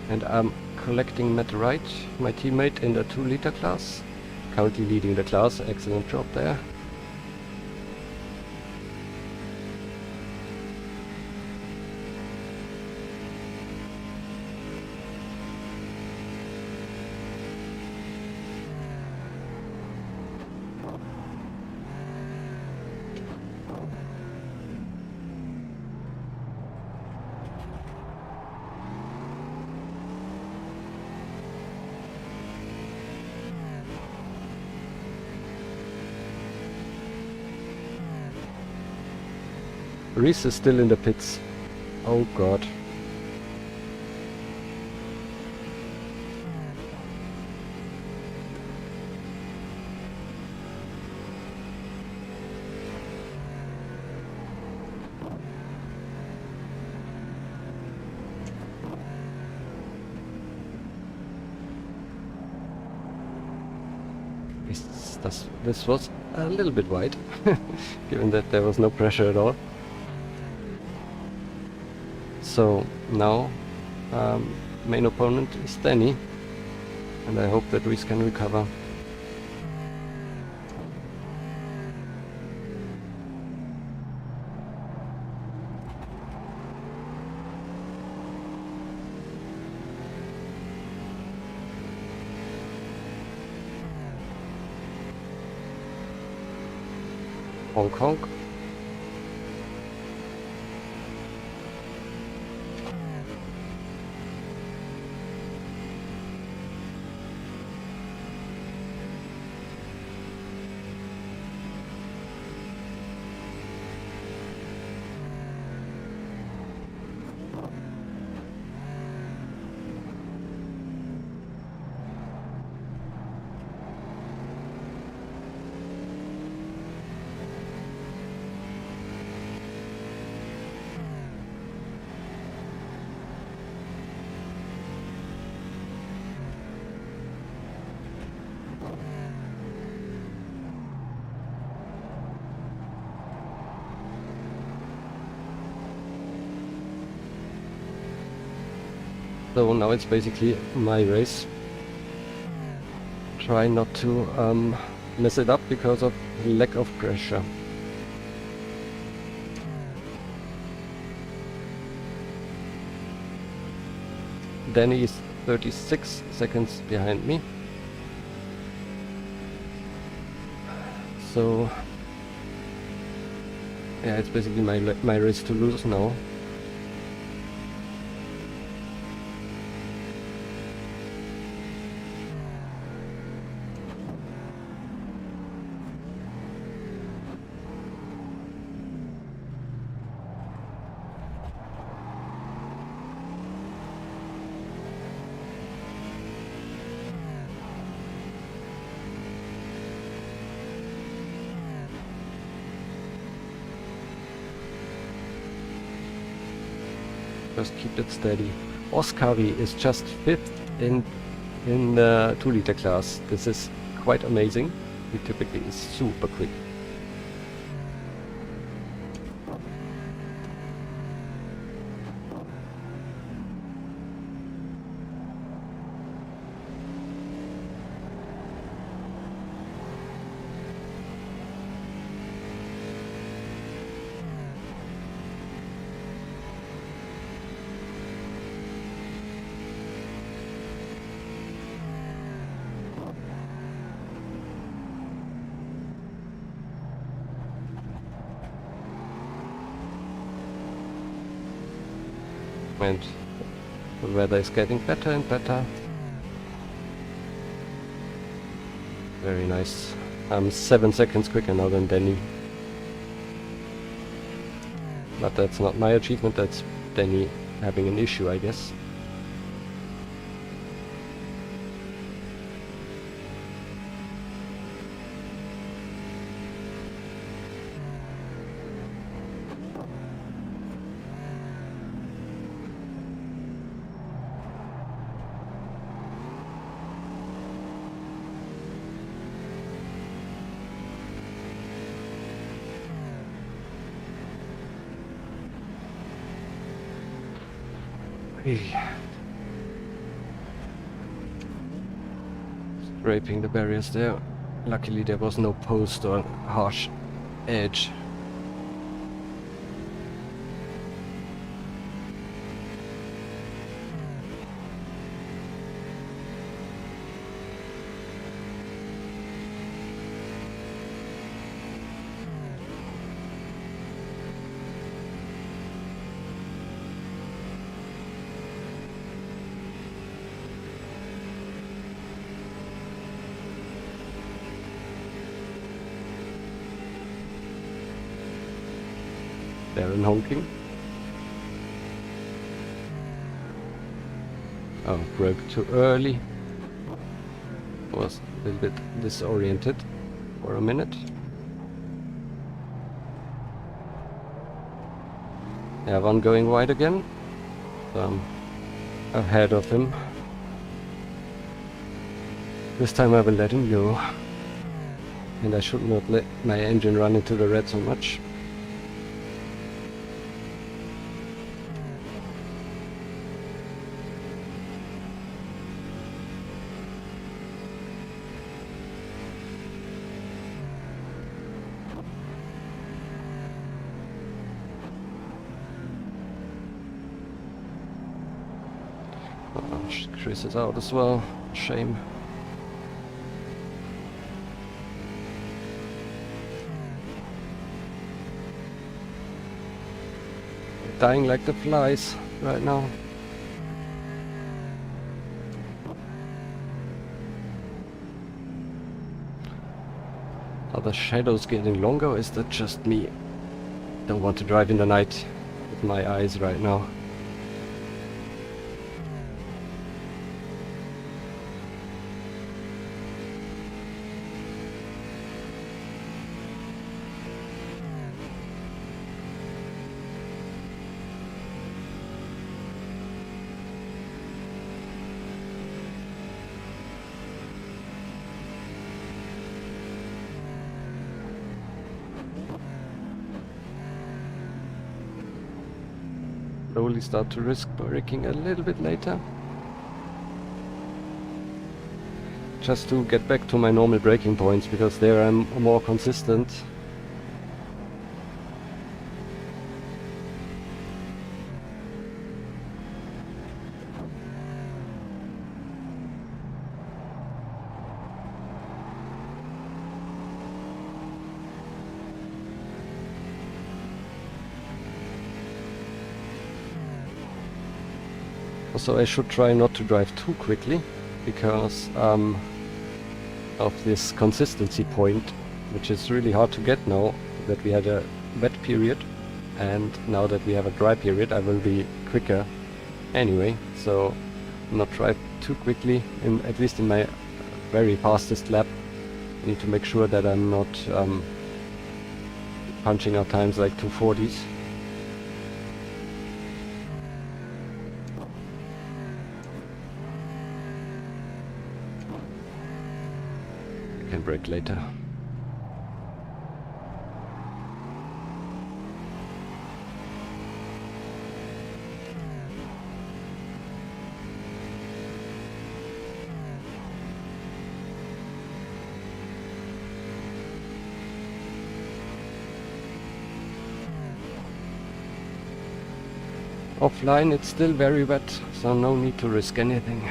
And I'm collecting Matt Wright, my teammate in the 2-liter class. Currently leading the class, excellent job there. Reese is still in the pits. Oh god. This was a little bit wide, given that there was no pressure at all. So now main opponent is Danny, and I hope that Reese can recover. Honk honk. So now it's basically my race. Try not to mess it up because of lack of pressure. Danny is 36 seconds behind me. So yeah, it's basically my race to lose now. Just keep it steady. Oskari is just 5th in the 2-liter class. This is quite amazing. He typically is super quick. And the weather is getting better and better. Very nice. I'm 7 seconds quicker now than Danny. But that's not my achievement, that's Danny having an issue, I guess. Scraping the barriers there. Luckily there was no post or harsh edge. Darren honking. Oh, broke too early. Was a little bit disoriented for a minute. Erwann going wide again. So I'm ahead of him. This time I will let him go. And I should not let my engine run into the red so much. Chris is out as well. Shame. Dying like the flies right now. Are the shadows getting longer, or is that just me? Don't want to drive in the night with my eyes right now. Slowly start to risk braking a little bit later. Just to get back to my normal braking points, because there I'm more consistent. Also, I should try not to drive too quickly, because of this consistency point, which is really hard to get now that we had a wet period, and now that we have a dry period I will be quicker anyway, so not drive too quickly, at least in my very fastest lap. I need to make sure that I'm not punching out times like 240s. Can brake later. Offline it's still very wet, so no need to risk anything.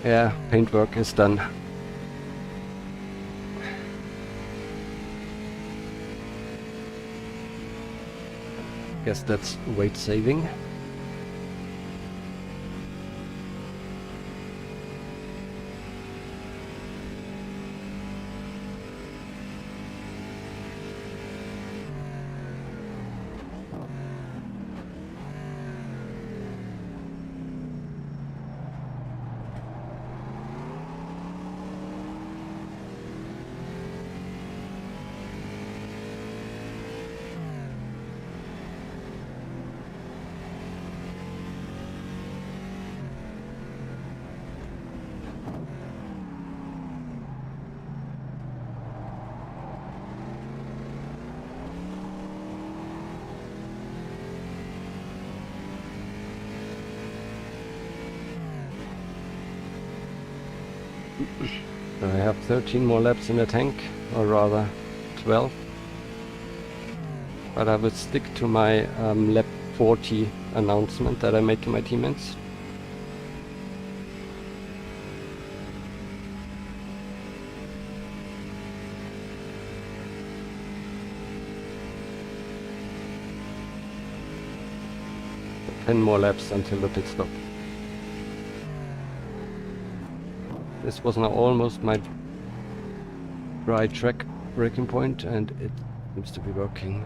Yeah, paintwork is done. Guess that's weight saving. I have 13 more laps in the tank, or rather 12. But I will stick to my lap 40 announcement that I made to my teammates. So 10 more laps until the pit stop. This was now almost my dry track braking point, and it seems to be working.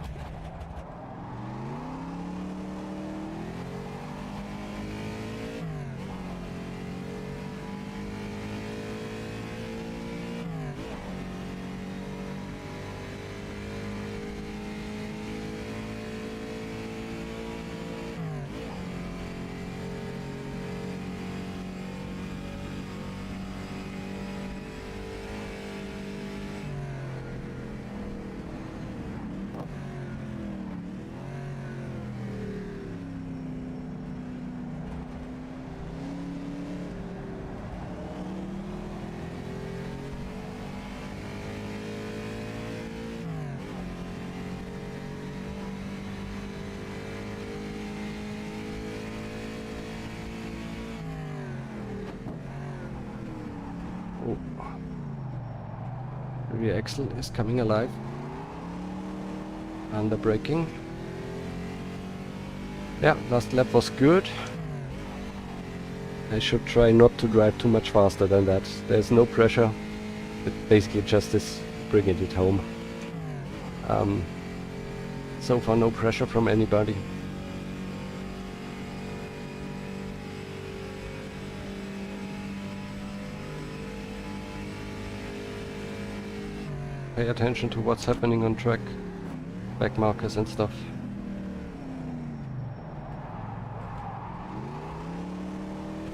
Oh. The rear axle is coming alive. Under braking. Yeah, last lap was good. I should try not to drive too much faster than that. There's no pressure. It basically just is bringing it home. So far no pressure from anybody. Pay attention to what's happening on track. Back markers and stuff.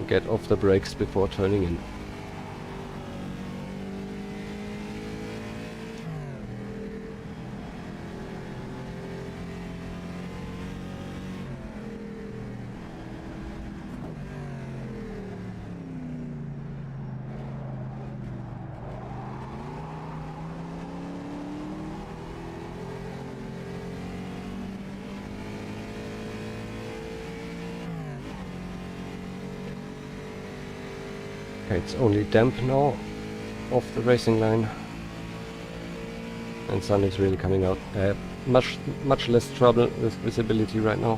Get off the brakes before turning in. Okay, it's only damp now off the racing line, and sun is really coming out. Much less trouble with visibility right now.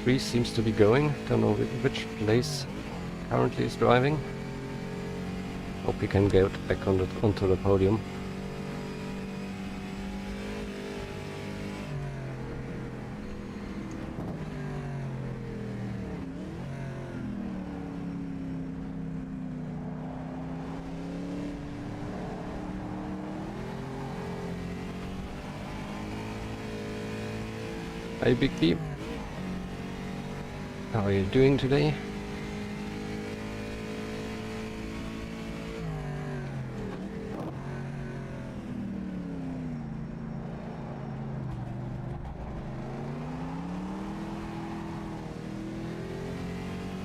Three seems to be going. Don't know which place currently is driving. Hope we can get back onto the podium. Hey Bigby. How are you doing today?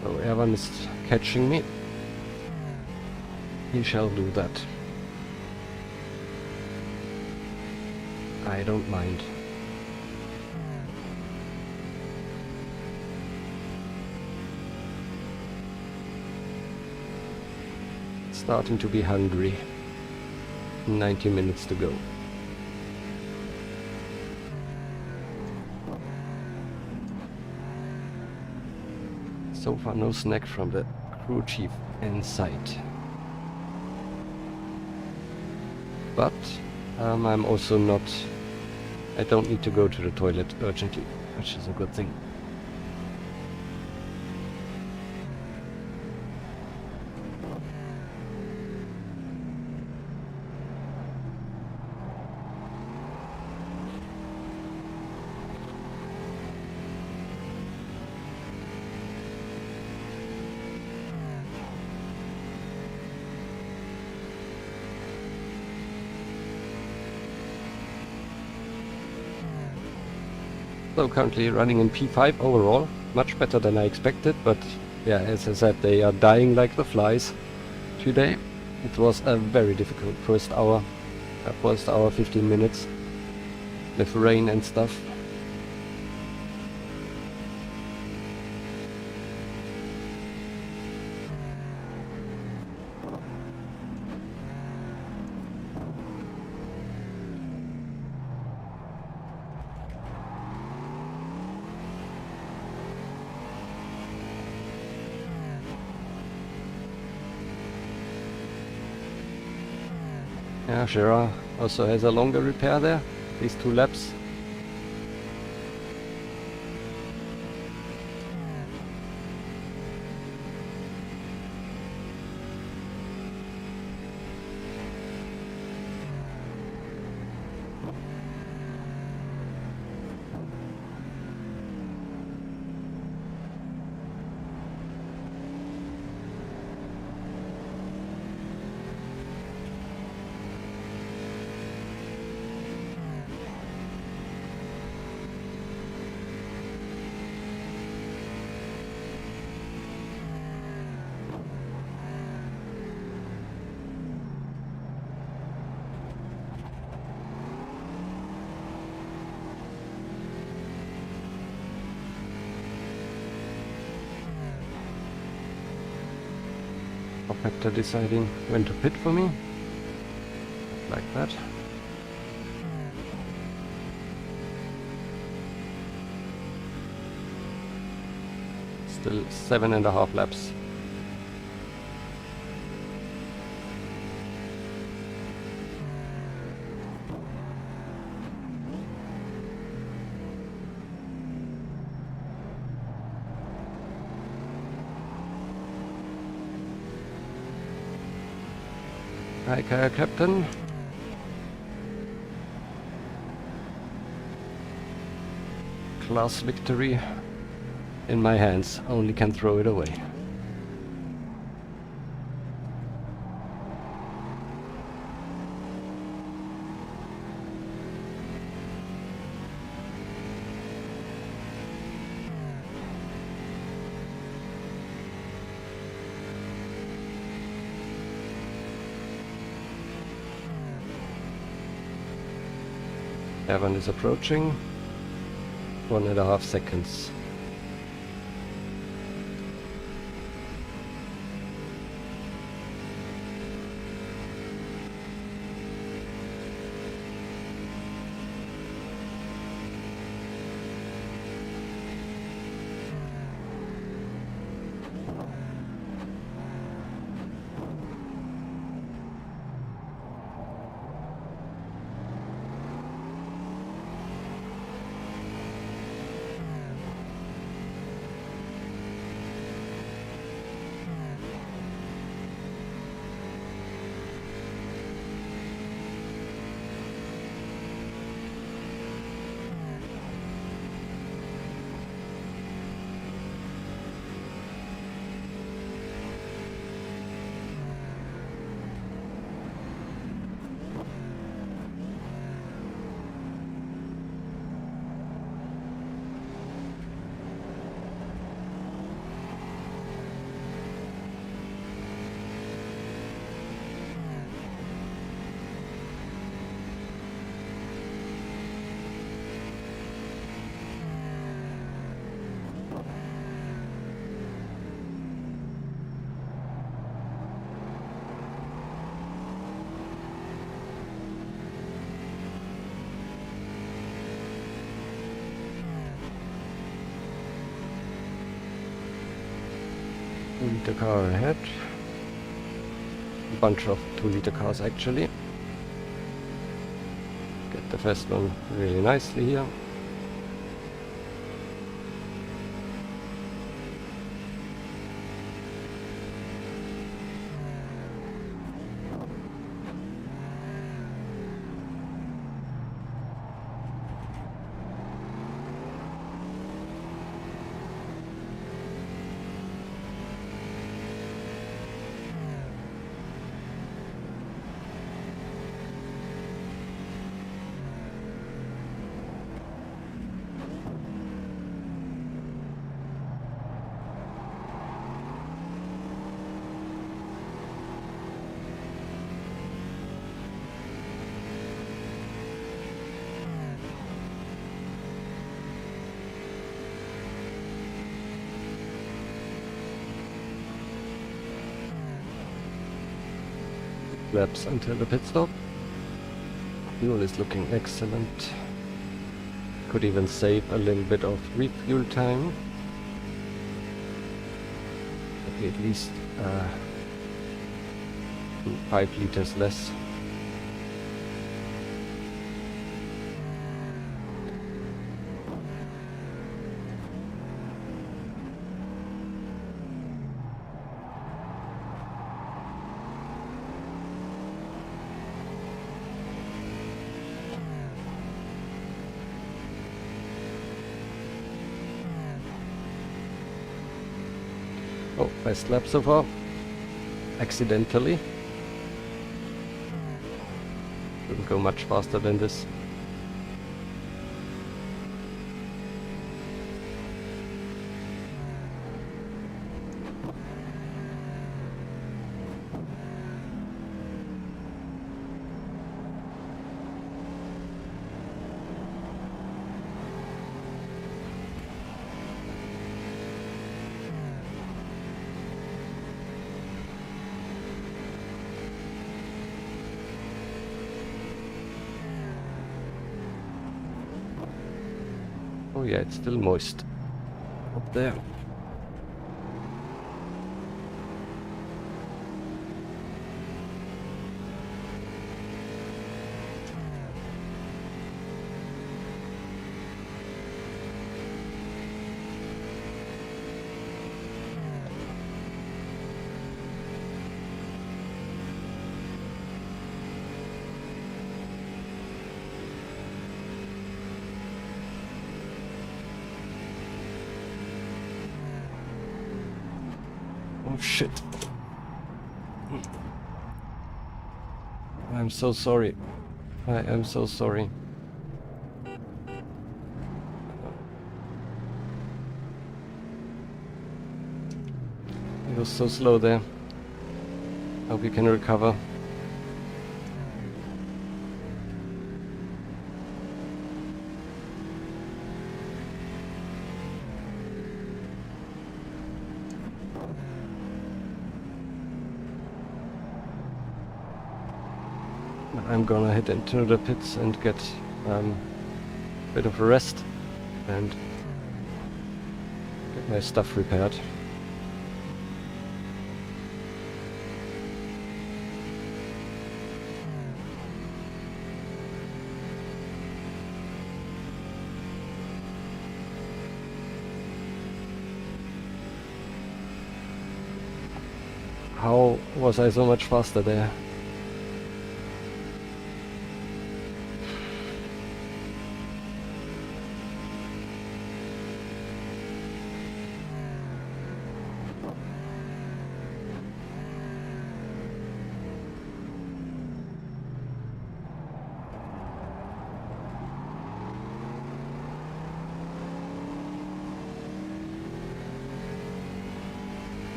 So Erwann is catching me. He shall do that. I don't mind. Starting to be hungry. 90 minutes to go. So far no snack from the crew chief in sight. But I'm also not... I don't need to go to the toilet urgently, which is a good thing. So currently running in P5 overall, much better than I expected, but yeah, as I said, they are dying like the flies today. It was a very difficult first hour 15 minutes with rain and stuff. Yeah, Carrera also has a longer repair there, these 2 laps. rFactor deciding when to pit for me. Like that. Still 7.5 laps. Hi, Captain. Class victory in my hands. Only can throw it away. Erwann is approaching. 1.5 seconds. 2-liter car ahead. A bunch of 2-liter cars actually. Get the first one really nicely here. Laps until the pit stop. Fuel is looking excellent. Could even save a little bit of refuel time. Maybe at least 5 liters less. Oh, fast lap so far. Accidentally. Shouldn't go much faster than this. Oh yeah, it's still moist up there. Oh shit. I'm so sorry. I am so sorry. It was so slow there. Hope you can recover. I'm gonna head into the pits and get a bit of a rest and get my stuff repaired. How was I so much faster there?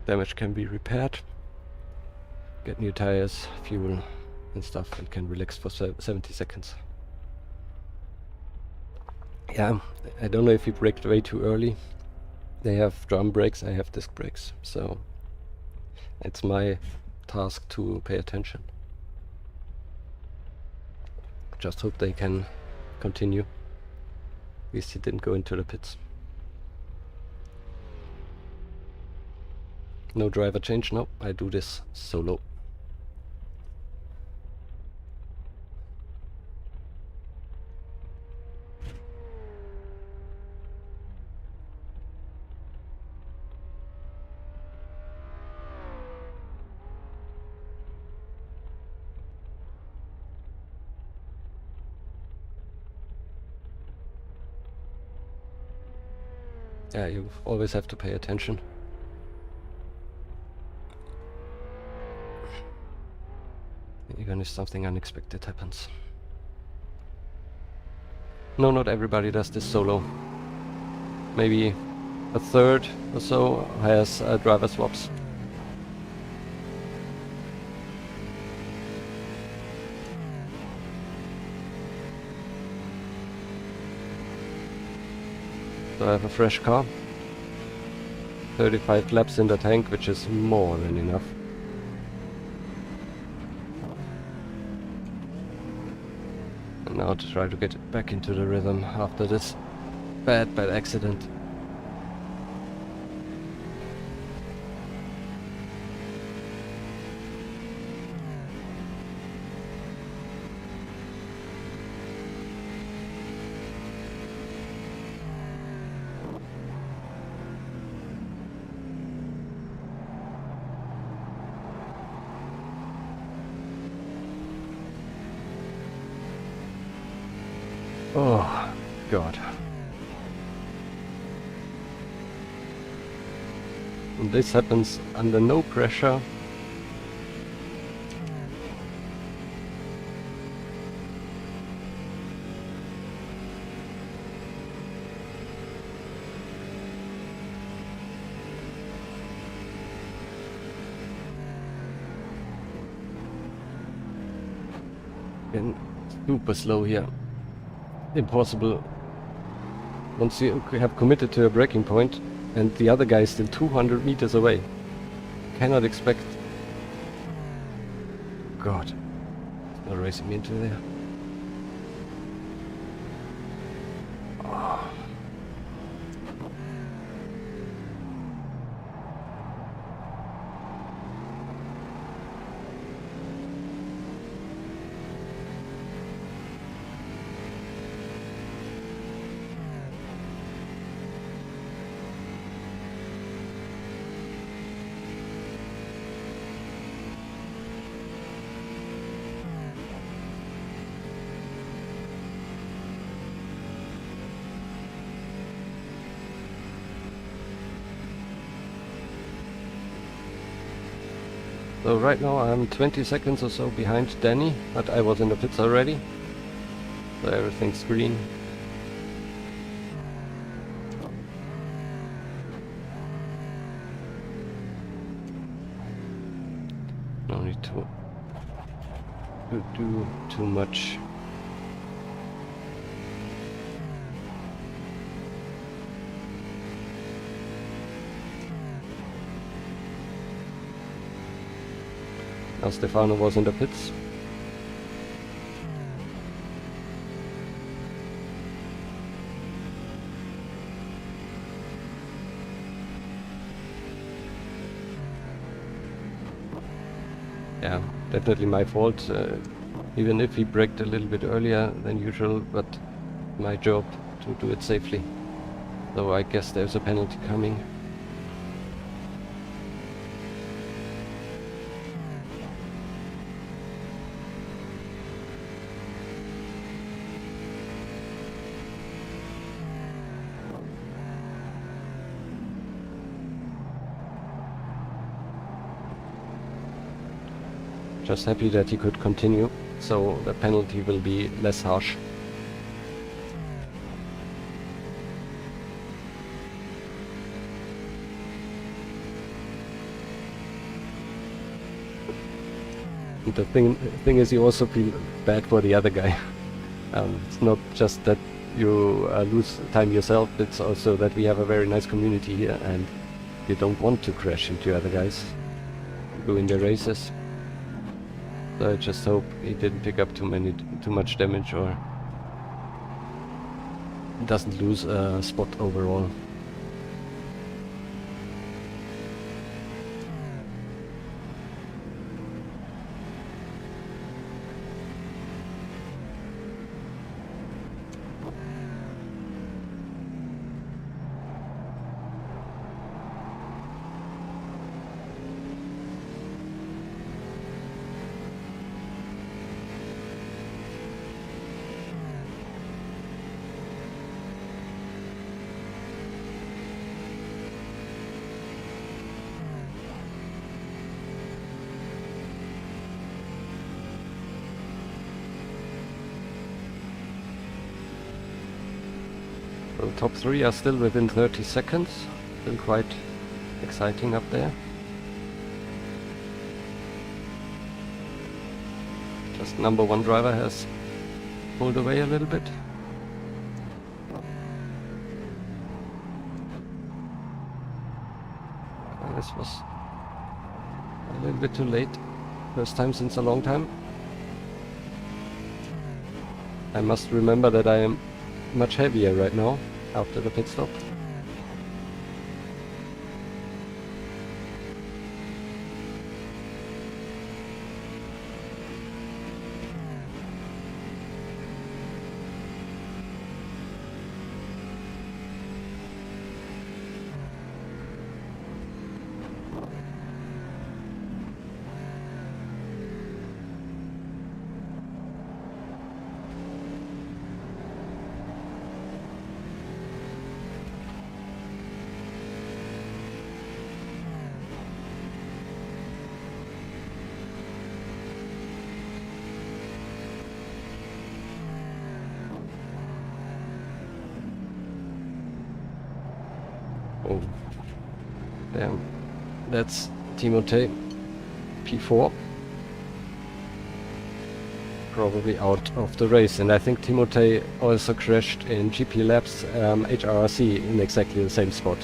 Damage can be repaired. Get new tires, fuel and stuff, and can relax for 70 seconds. Yeah, I don't know if you braked way too early. They have drum brakes, I have disc brakes, so it's my task to pay attention. just hope they can continue. At least he didn't go into the pits. No driver change, no, I do this solo. Yeah, you always have to pay attention. Even if something unexpected happens. No, not everybody does this solo. Maybe a third or so has driver swaps. So I have a fresh car. 35 laps in the tank, which is more than enough. And now to try to get it back into the rhythm after this bad accident. Oh, God. And this happens under no pressure. Getting super slow here. Impossible. Once you have committed to a braking point and the other guy is still 200 meters away. Cannot expect... God. It's not racing me into there. Oh. So right now I'm 20 seconds or so behind Danny, but I was in the pits already. So everything's green. No need to do too much. Now Stefano was in the pits. Yeah, definitely my fault. Even if he braked a little bit earlier than usual, but my job to do it safely. So I guess there's a penalty coming. Just happy that he could continue, so the penalty will be less harsh. And the thing is, you also feel bad for the other guy. It's not just that you lose time yourself, it's also that we have a very nice community here and you don't want to crash into other guys doing the races. So I just hope he didn't pick up too much damage or doesn't lose a spot overall. The top 3 are still within 30 seconds, still quite exciting up there. Just number 1 driver has pulled away a little bit. This was a little bit too late, first time since a long time. I must remember that I am much heavier right now after the pit stop. Oh, damn. That's Timothée, P4. Probably out of the race, and I think Timothée also crashed in GP Labs HRC in exactly the same spot.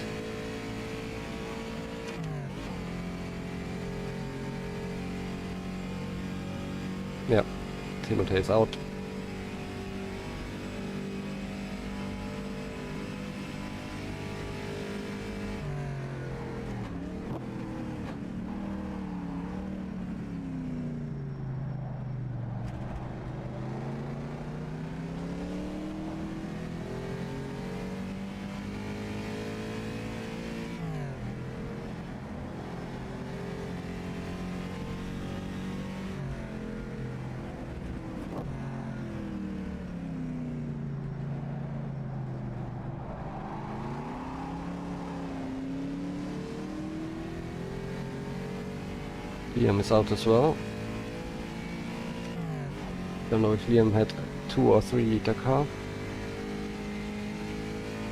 Yeah, Timothée is out. Liam is out as well. Don't know if Liam had 2 or 3 liter car.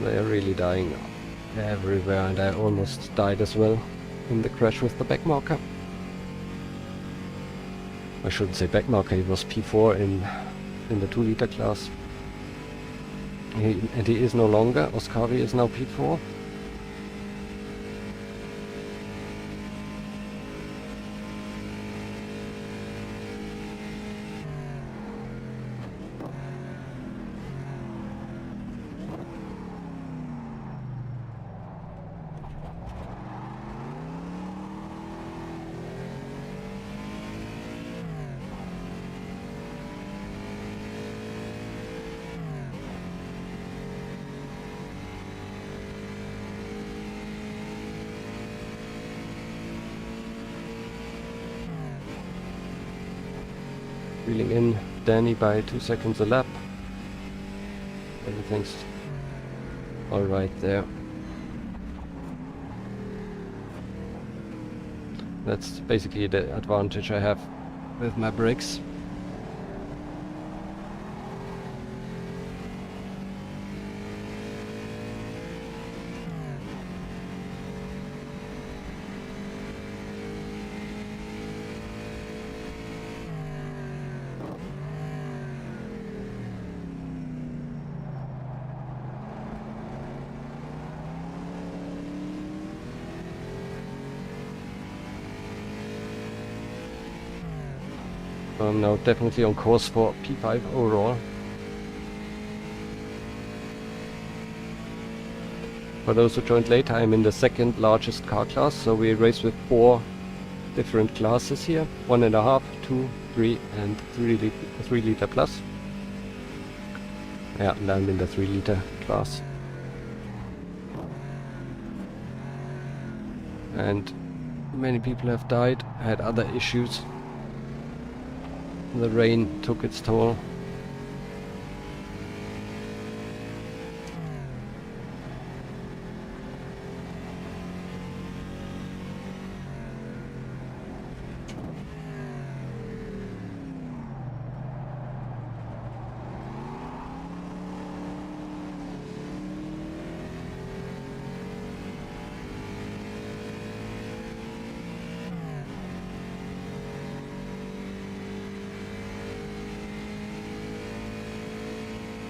They are really dying everywhere, and I almost died as well in the crash with the backmarker. I shouldn't say backmarker, he was P4 in the 2 liter class. And he is no longer. Oskari is now P4. Reeling in Danny by 2 seconds a lap. Everything's alright there. That's basically the advantage I have with my brakes. So I'm now definitely on course for P5 overall. For those who joined late, I'm in the second largest car class, so we race with 4 different classes here. 1.5, 2, 3 and 3 liter plus. Yeah, and I'm in the 3 liter class. And many people have died, had other issues. The rain took its toll.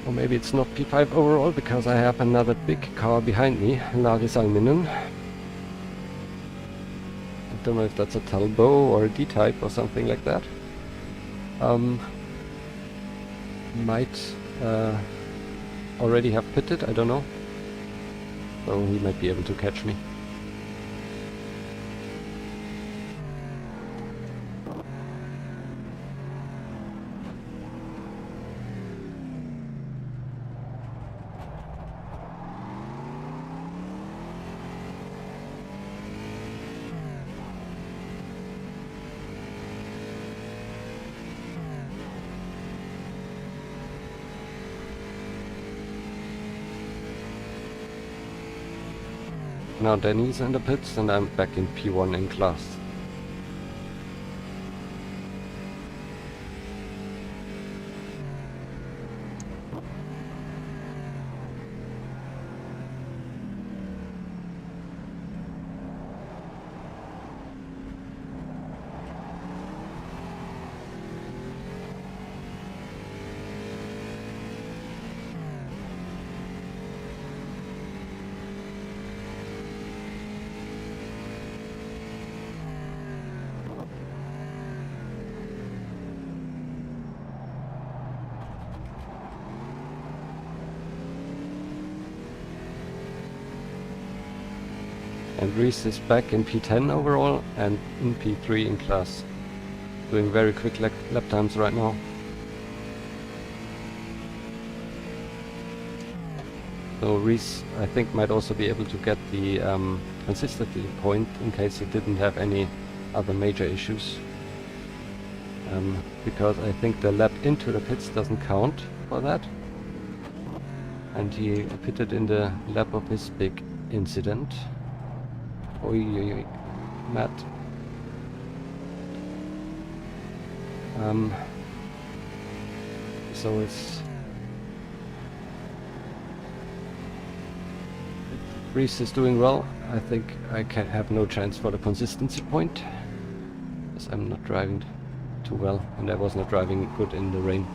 Or maybe it's not P5 overall, because I have another big car behind me, Laggy Lorenzo. I don't know if that's a Talbot or a D-type or something like that. Might already have pitted, I don't know. So he might be able to catch me. Now Danny's in the pits and I'm back in P1 in class. And Reese is back in P10 overall and in P3 in class. Doing very quick lap times right now. So Reese, I think, might also be able to get the consistency point in case he didn't have any other major issues. Because I think the lap into the pits doesn't count for that. And he pitted in the lap of his big incident. Oi, Matt. So it's... Reese is doing well. I think I can have no chance for the consistency point. Because I'm not driving too well and I was not driving good in the rain.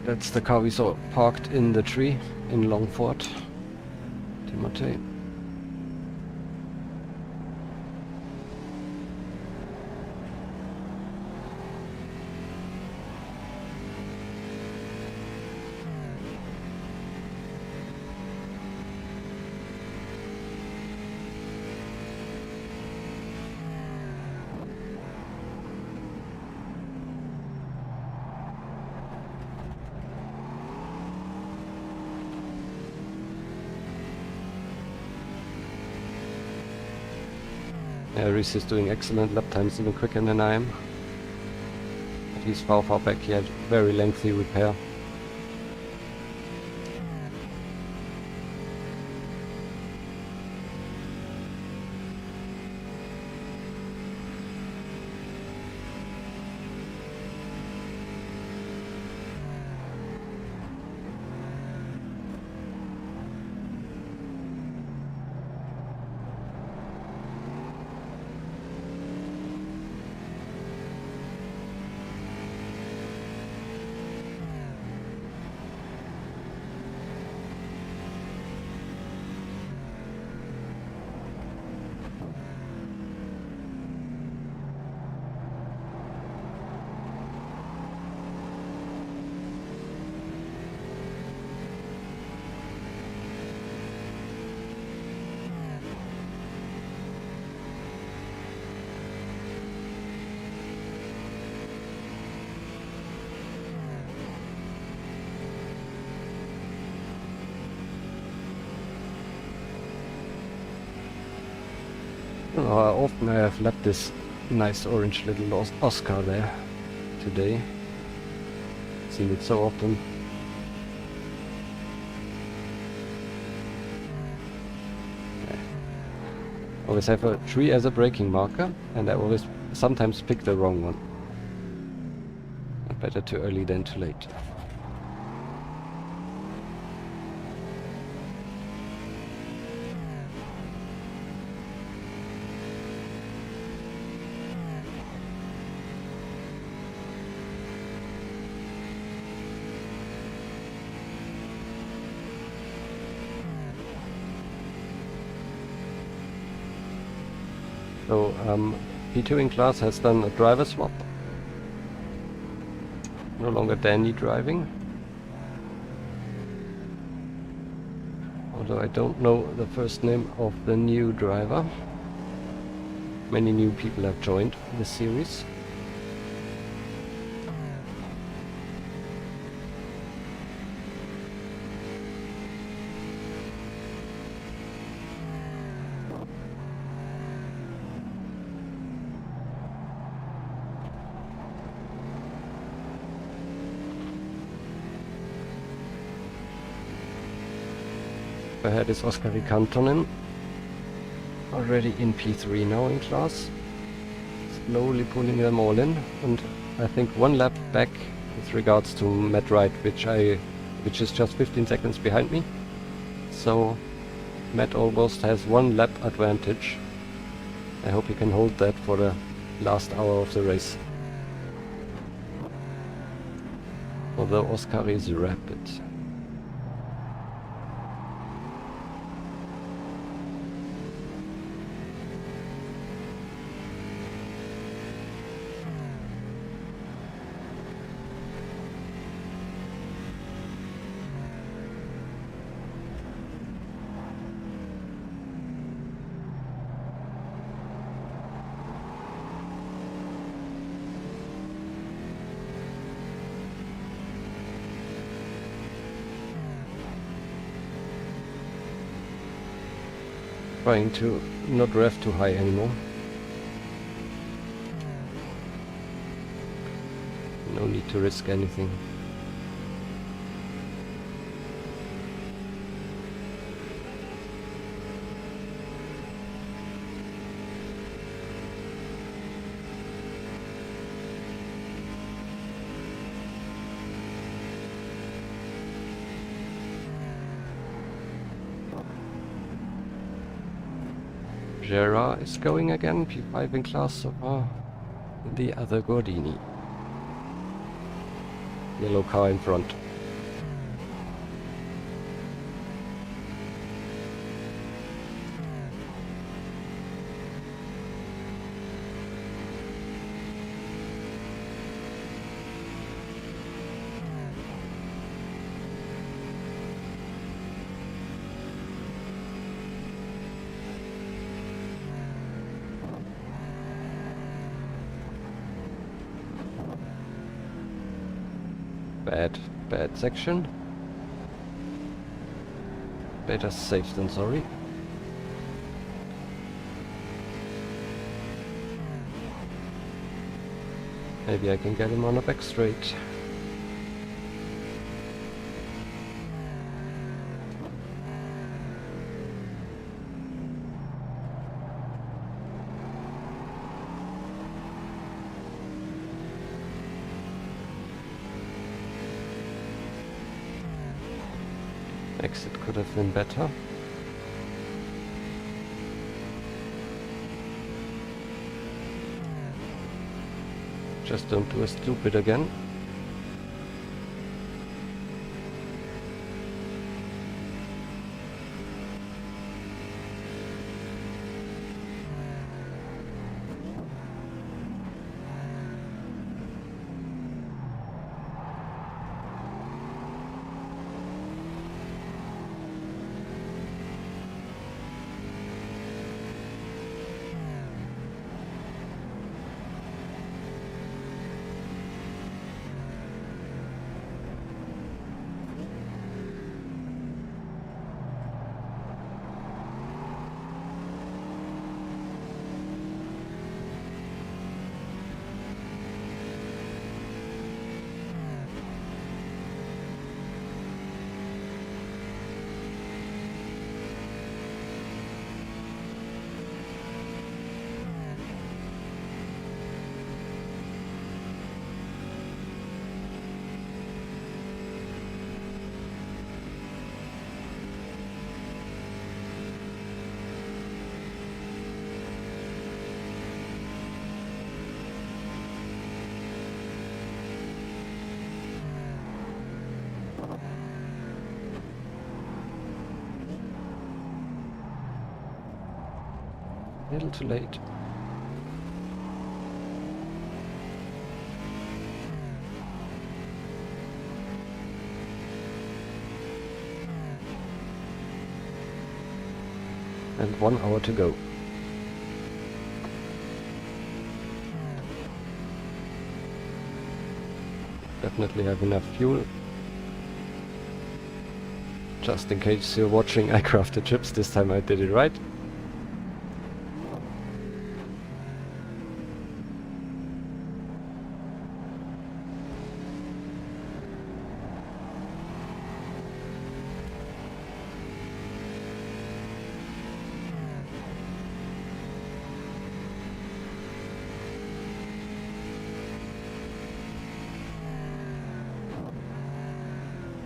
That's the car we saw parked in the tree in Longford. Timothy. Yeah, Reese is doing excellent lap times, even quicker than I am. But he's far back, he had very lengthy repair. Often I have left this nice orange little Oscar there today. Seen it so often. Always have a tree as a braking marker, and I always sometimes pick the wrong one. Better too early than too late. So P2 in class has done a driver swap. No longer Danny driving. Although I don't know the first name of the new driver. Many new people have joined this series. Ahead is Oskari Kantonen, already in P3 now in class, slowly pulling them all in, and I think one lap back with regards to Matt Wright, which is just 15 seconds behind me. So Matt almost has one lap advantage. I hope he can hold that for the last hour of the race. Although Oskari is rapid. Trying to not rev too high anymore. No need to risk anything. Gerard is going again, P5 in class so far. The other Gordini. Yellow car in front. Bad section. Better safe than sorry. Maybe I can get him on a back straight. Exit could have been better. Just don't do a stupid again. A little too late. And 1 hour to go. Definitely have enough fuel. Just in case you're watching, I crafted chips. This time I did it right.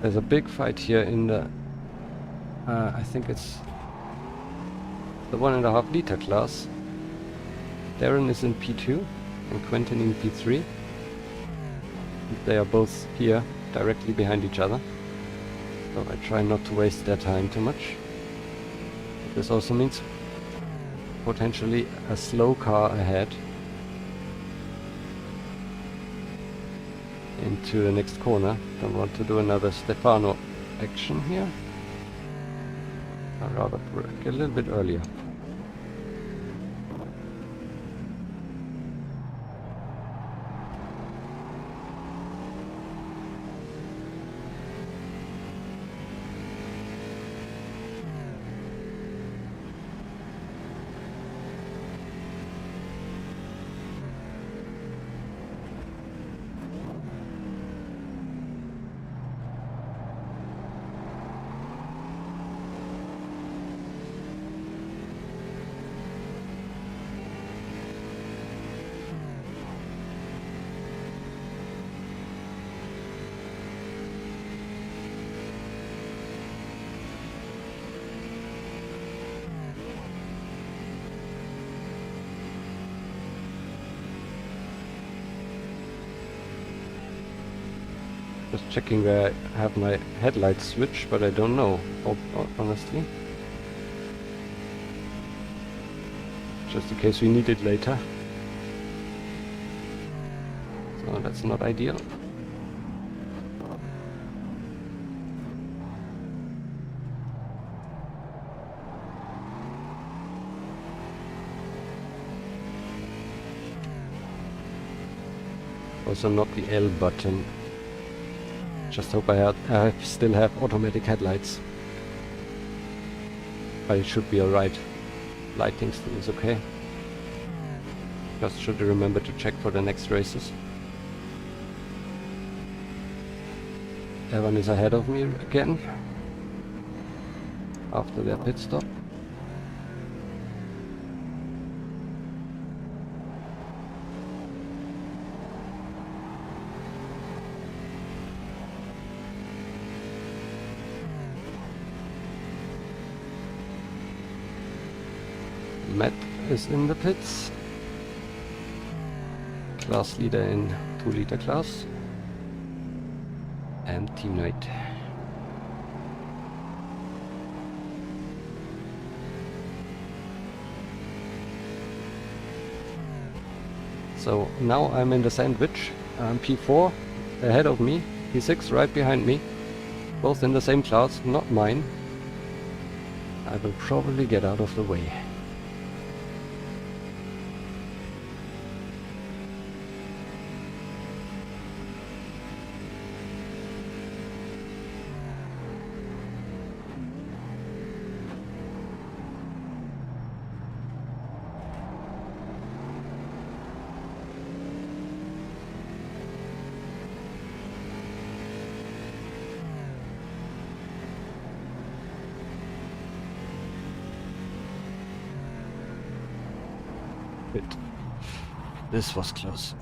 There's a big fight here in the, I think it's the 1.5 liter class. Darren is in P2 and Quentin in P3. They are both here, directly behind each other. So I try not to waste their time too much. But this also means potentially a slow car ahead into the next corner. Don't want to do another Stefano action here. I'd rather brake a little bit earlier. Just checking where I have my headlight switch, but I don't know, honestly. Just in case we need it later. So that's not ideal. Also not the L button. Just hope I still have automatic headlights. But it should be alright. Lighting still is okay. Just should remember to check for the next races. Erwann is ahead of me again after their pit stop. Matt is in the pits. Class leader in 2-liter class. And teammate. So now I'm in the sandwich. P4 ahead of me, P6 right behind me. Both in the same class, not mine. I will probably get out of the way. This was close.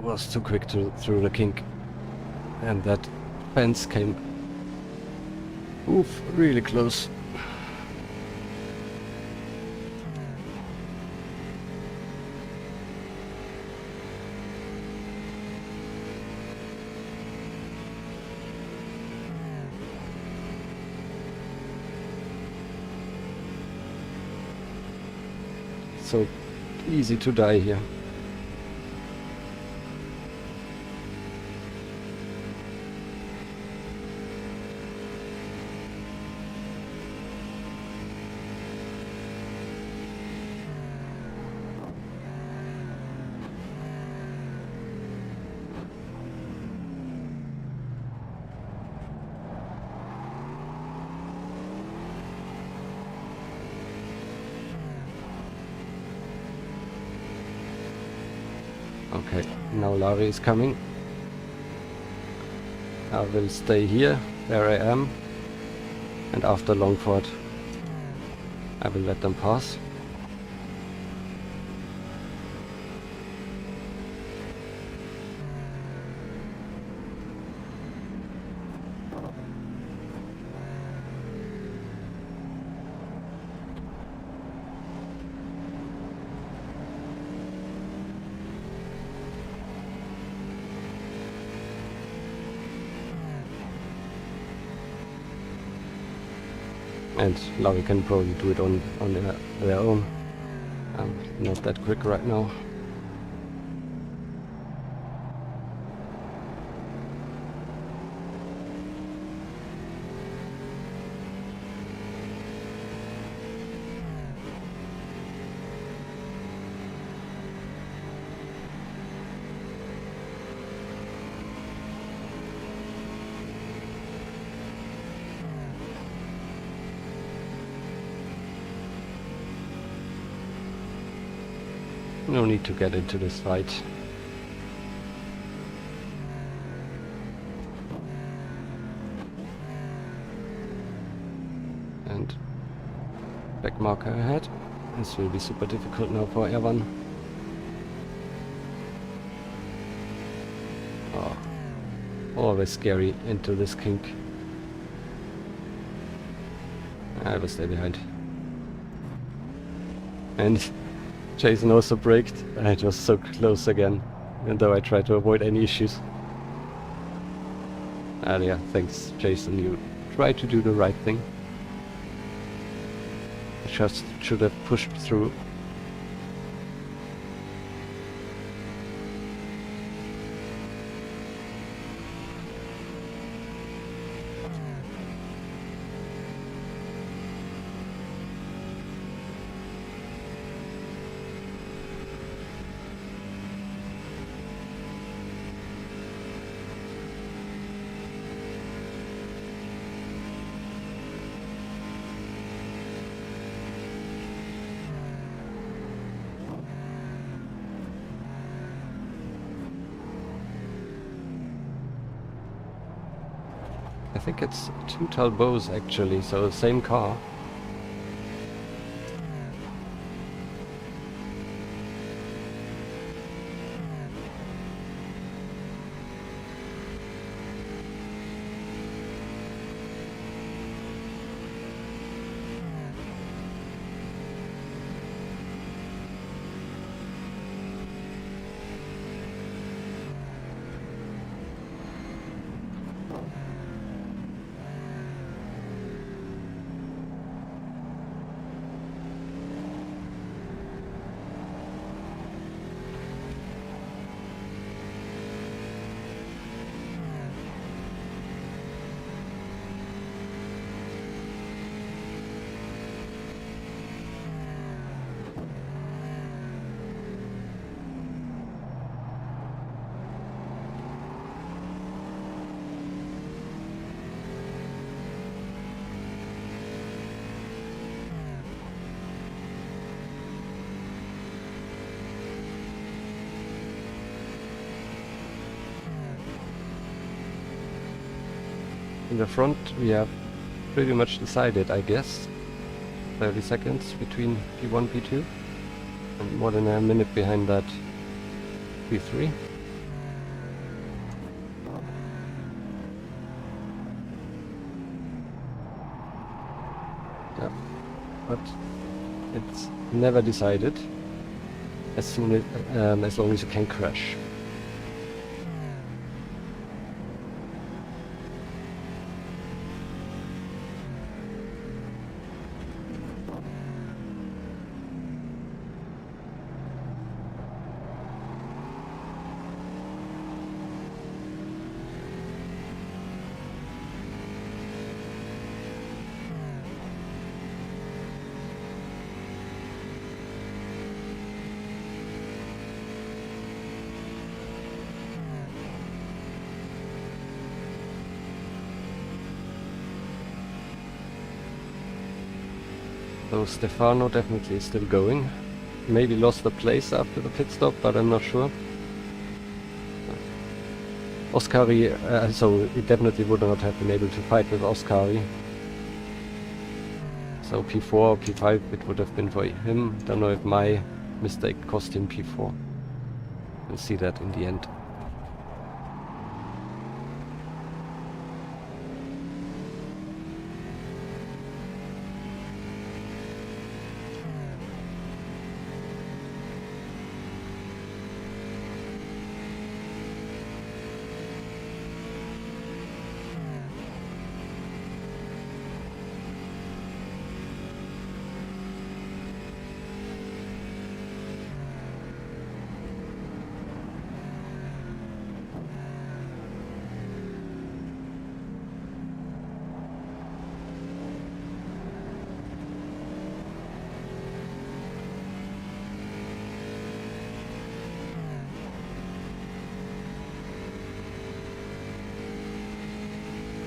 Was too quick through the kink. And that fence came really close. So easy to die here. Okay, now Larry is coming. I will stay here, where I am, and after Longford I will let them pass. And Larry can probably do it on their own. I'm not that quick right now. No need to get into this fight. And back marker ahead. This will be super difficult now for Erwann. Oh, always scary into this kink. I will stay behind. And Jason also braked. It was so close again, even though I tried to avoid any issues. And yeah, thanks Jason, you tried to do the right thing. Just should have pushed through. think it's two Talbots actually, so the same car. In the front we have pretty much decided, I guess. 30 seconds between P1, P2, and more than a minute behind that P3. Yeah, but it's never decided as long as you can crash. So Stefano definitely is still going. Maybe lost the place after the pit stop, but I'm not sure. Oskari, so he definitely would not have been able to fight with Oskari. So P4 or P5 it would have been for him. Don't know if my mistake cost him P4. We'll see that in the end.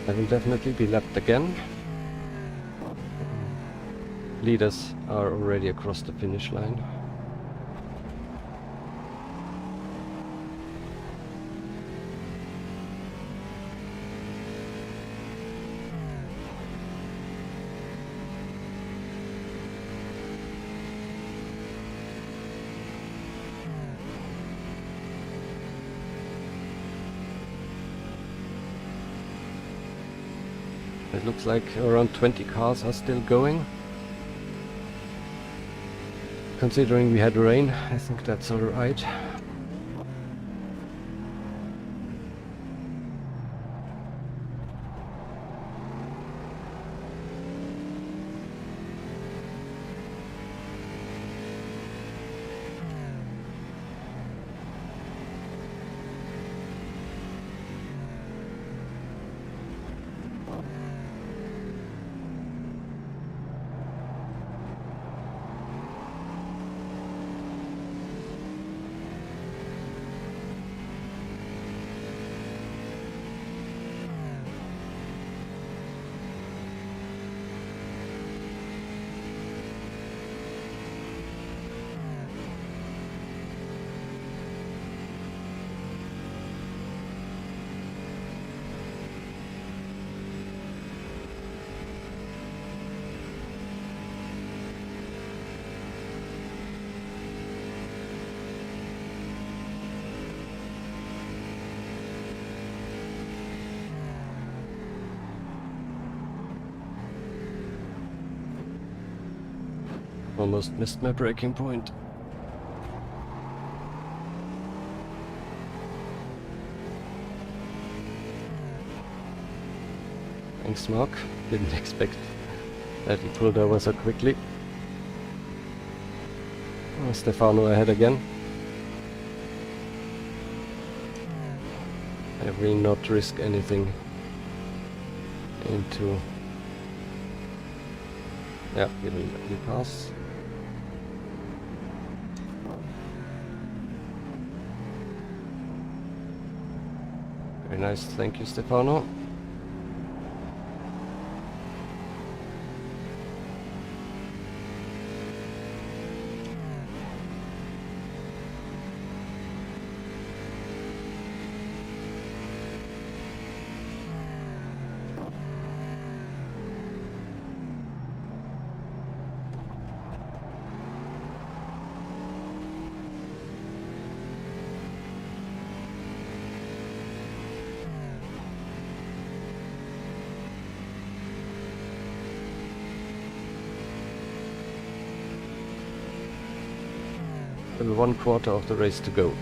I will definitely be lapped again. Leaders are already across the finish line. It looks like around 20 cars are still going. Considering we had rain, I think that's alright. Almost missed my braking point. Thanks, Mark. Didn't expect that he pulled over so quickly. Oh, Stefano ahead again. I will not risk anything into... Yeah, he will let me pass. Very nice, thank you, Stefano. Still 1/4 of the race to go.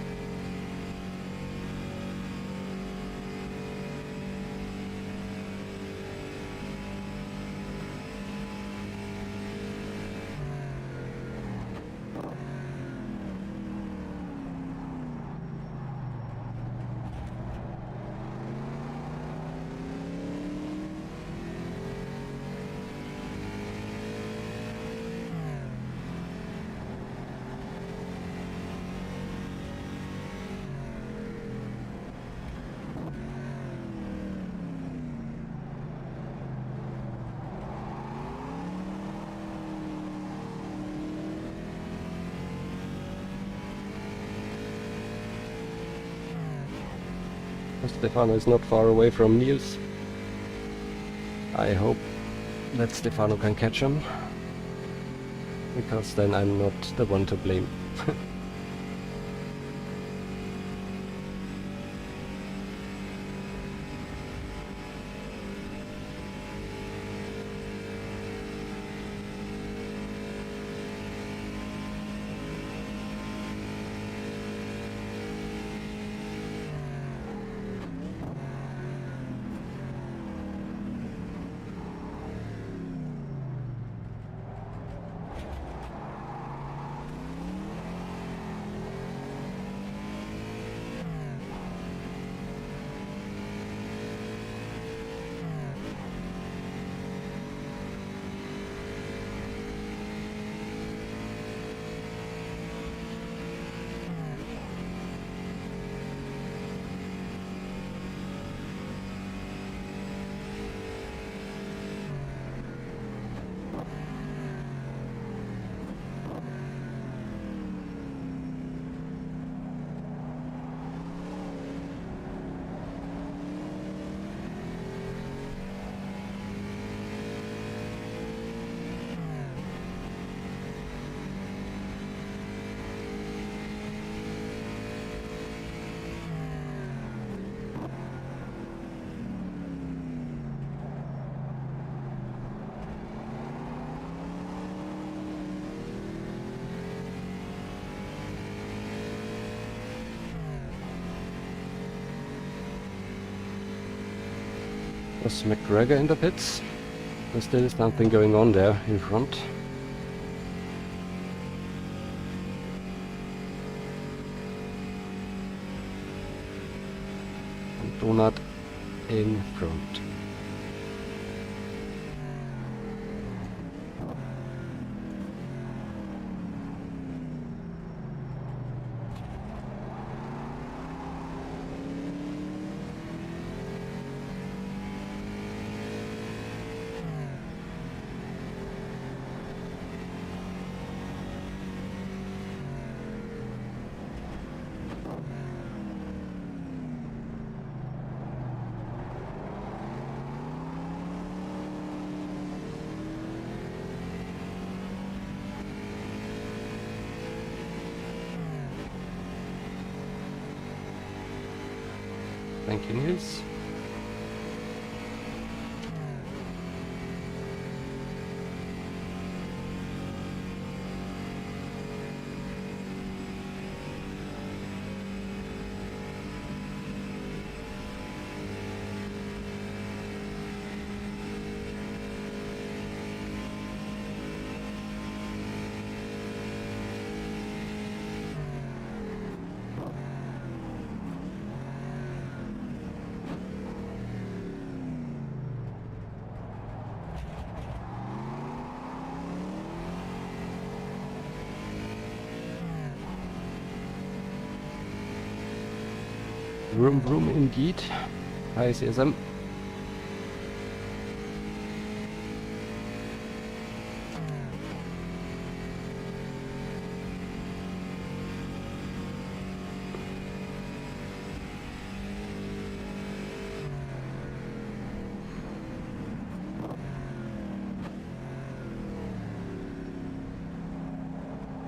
Stefano is not far away from Niels. I hope that Stefano can catch him, because then I'm not the one to blame. Was McGregor in the pits? There's still something going on there in front. And Donut in front. Thank you, Niels. Vroom vroom indeed. Hi CSM.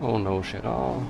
Oh no, Gerard.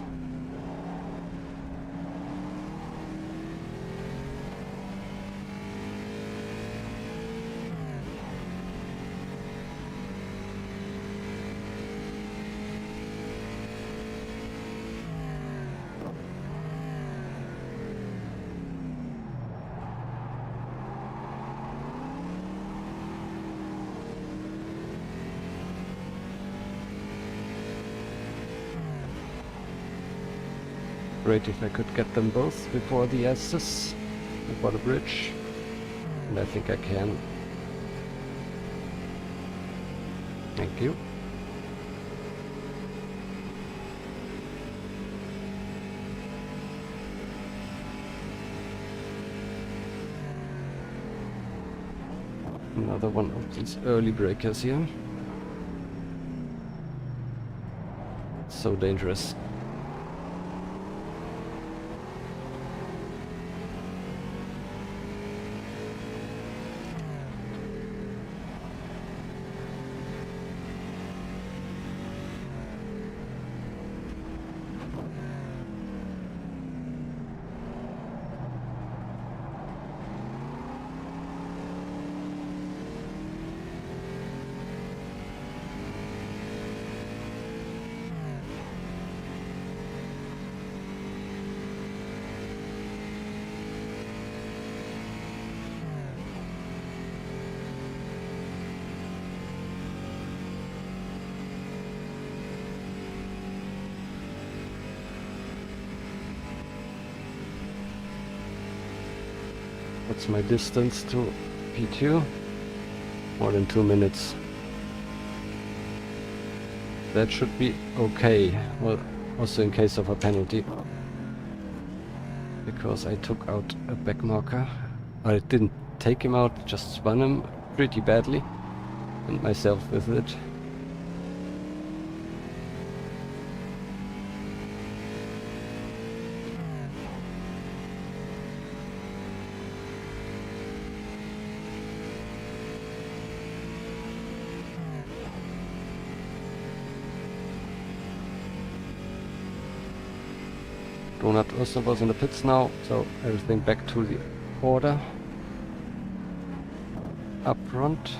Great if I could get them both before the S's, before the bridge, and I think I can. Thank you. Another one of these early breakers here. So dangerous. What's my distance to P2? More than 2 minutes. That should be okay. Well, also in case of a penalty. Because I took out a back marker. I didn't take him out, just spun him pretty badly. And myself with it. Donut also was in the pits now, so everything back to the order. Up front.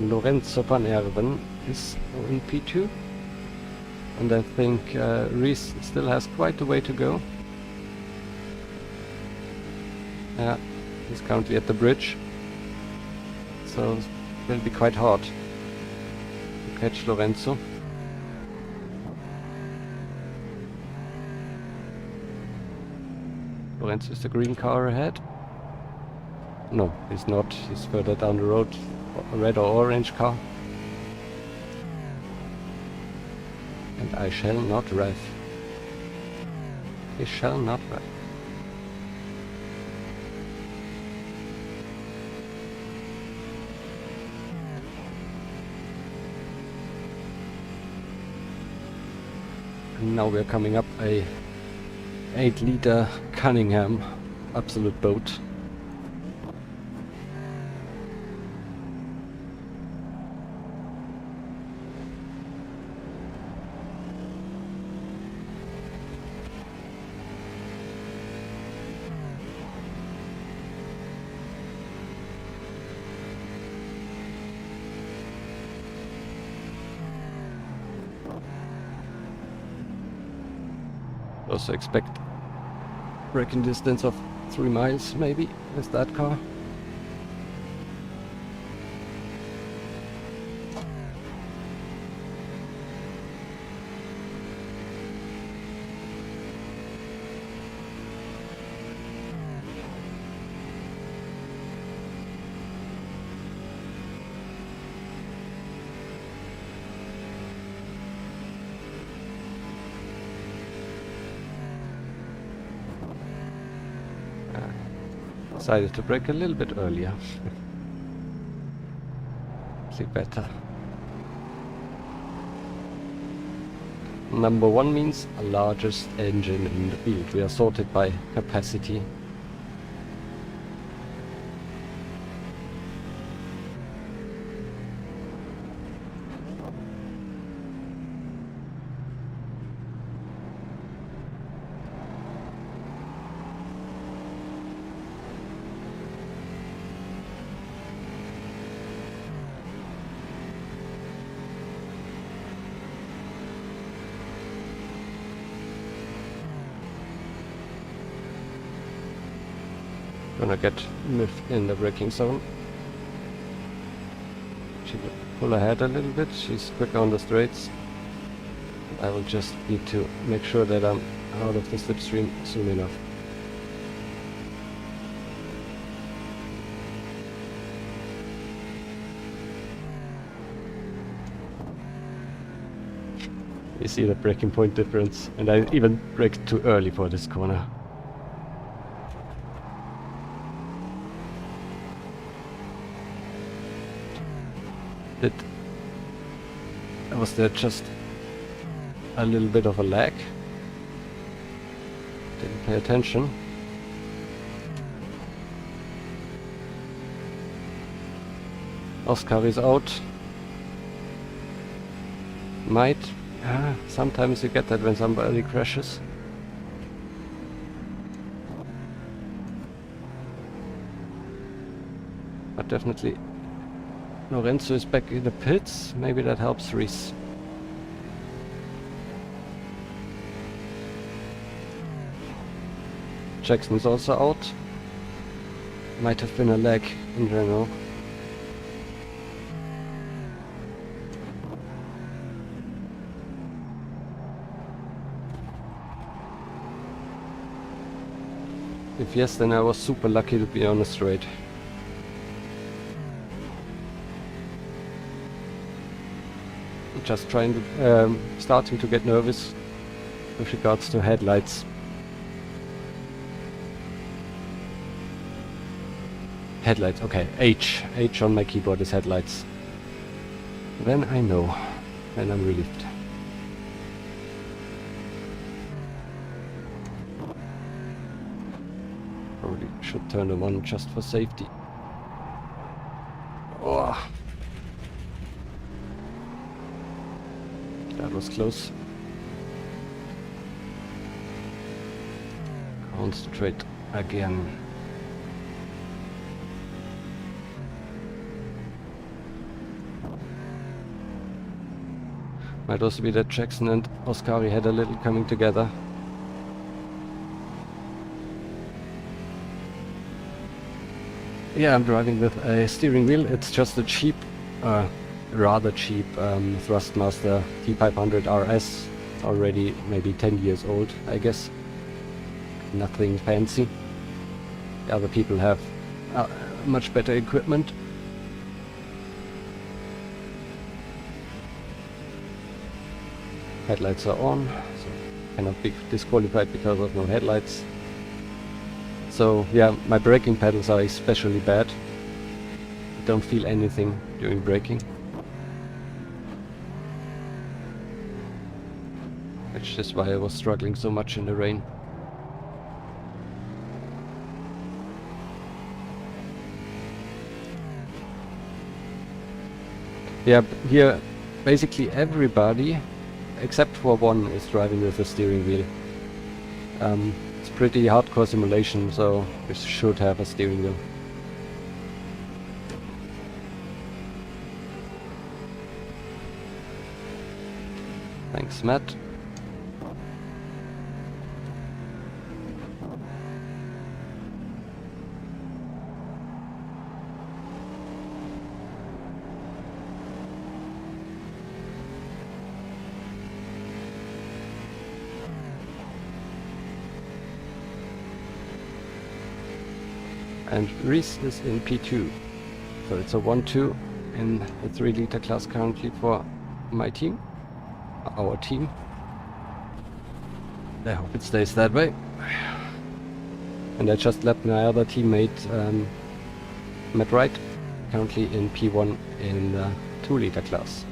Lorenzo van Erwann is in P2, and I think Reese still has quite a way to go. Yeah, He's currently at the bridge, so it will be quite hard to catch Lorenzo. Lorenzo is the green car ahead. No, he's not. He's further down the road. A red or orange car. And I shall not rev. I shall not rev. And now we're coming up a 8-liter Cunningham absolute boat. Also expect braking distance of 3 miles maybe with that car. Decided to brake a little bit earlier. See better. Number 1 means largest engine in the field. We are sorted by capacity. Gonna get Miff in the braking zone. She will pull ahead a little bit. She's quicker on the straights. I will just need to make sure that I'm out of the slipstream soon enough. You see the braking point difference, and I even braked too early for this corner. Was there just a little bit of a lag? Didn't pay attention. Oscar is out. Might. Sometimes you get that when somebody crashes. But definitely Lorenzo is back in the pits. Maybe that helps Reese. Jackson is also out. Might have been a lag in general. If yes, then I was super lucky to be on a straight. Just trying to, starting to get nervous with regards to headlights. Headlights, okay, H on my keyboard is headlights. Then I know, and I'm relieved. Probably should turn them on just for safety. Oh. That was close. Concentrate again. Might also be that Jackson and Oscari had a little coming together. yeah, I'm driving with a steering wheel. It's just a cheap, rather cheap Thrustmaster T500 RS. Already maybe 10 years old, I guess. Nothing fancy. The other people have much better equipment. Headlights are on, so cannot be disqualified because of no headlights. So yeah, my braking pedals are especially bad. I don't feel anything during braking. Which is why I was struggling so much in the rain. Yeah, here basically everybody except for one is driving with a steering wheel. It's pretty hardcore simulation, so we should have a steering wheel. Thanks, Matt. And Reese is in P2. So it's a 1-2 in the 3 liter class currently for my team. Our team. I hope it stays that way. And I just left my other teammate, Matt Wright, currently in P1 in the 2 liter class.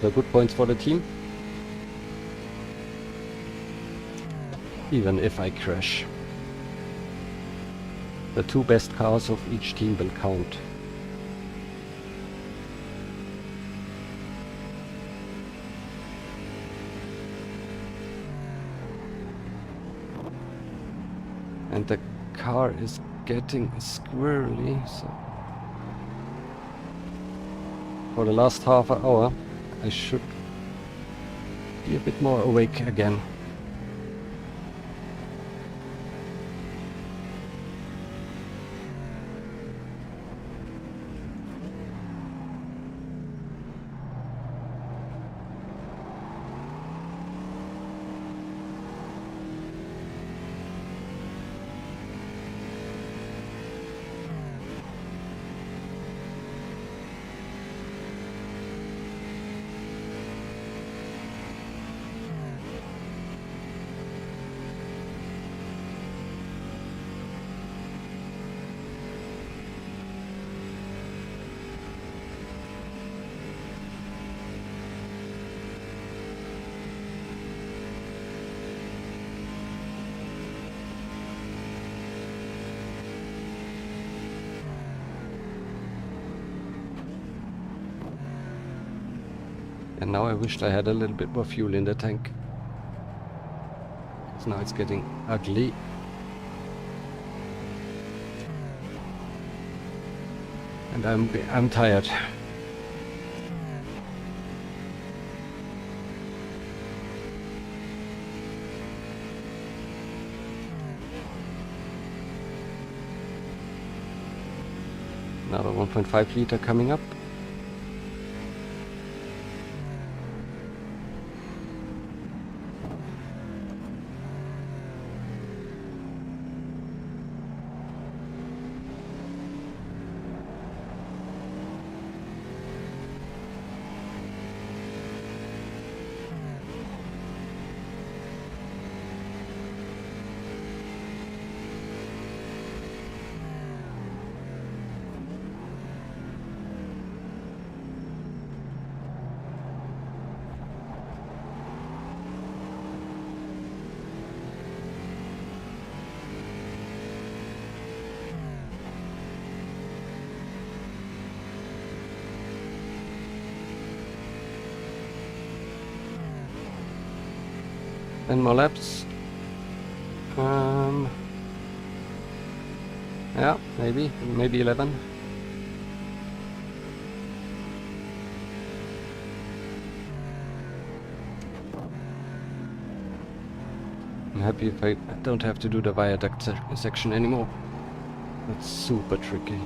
So good points for the team. Even if I crash. The 2 best cars of each team will count. And the car is getting squirrely, so for the last half hour I should be a bit more awake again. And now I wished I had a little bit more fuel in the tank. Because now it's getting ugly. And I'm tired. Another 1.5 liter coming up. And more laps. Yeah, maybe 11. I'm happy if I don't have to do the viaduct section anymore. That's super tricky.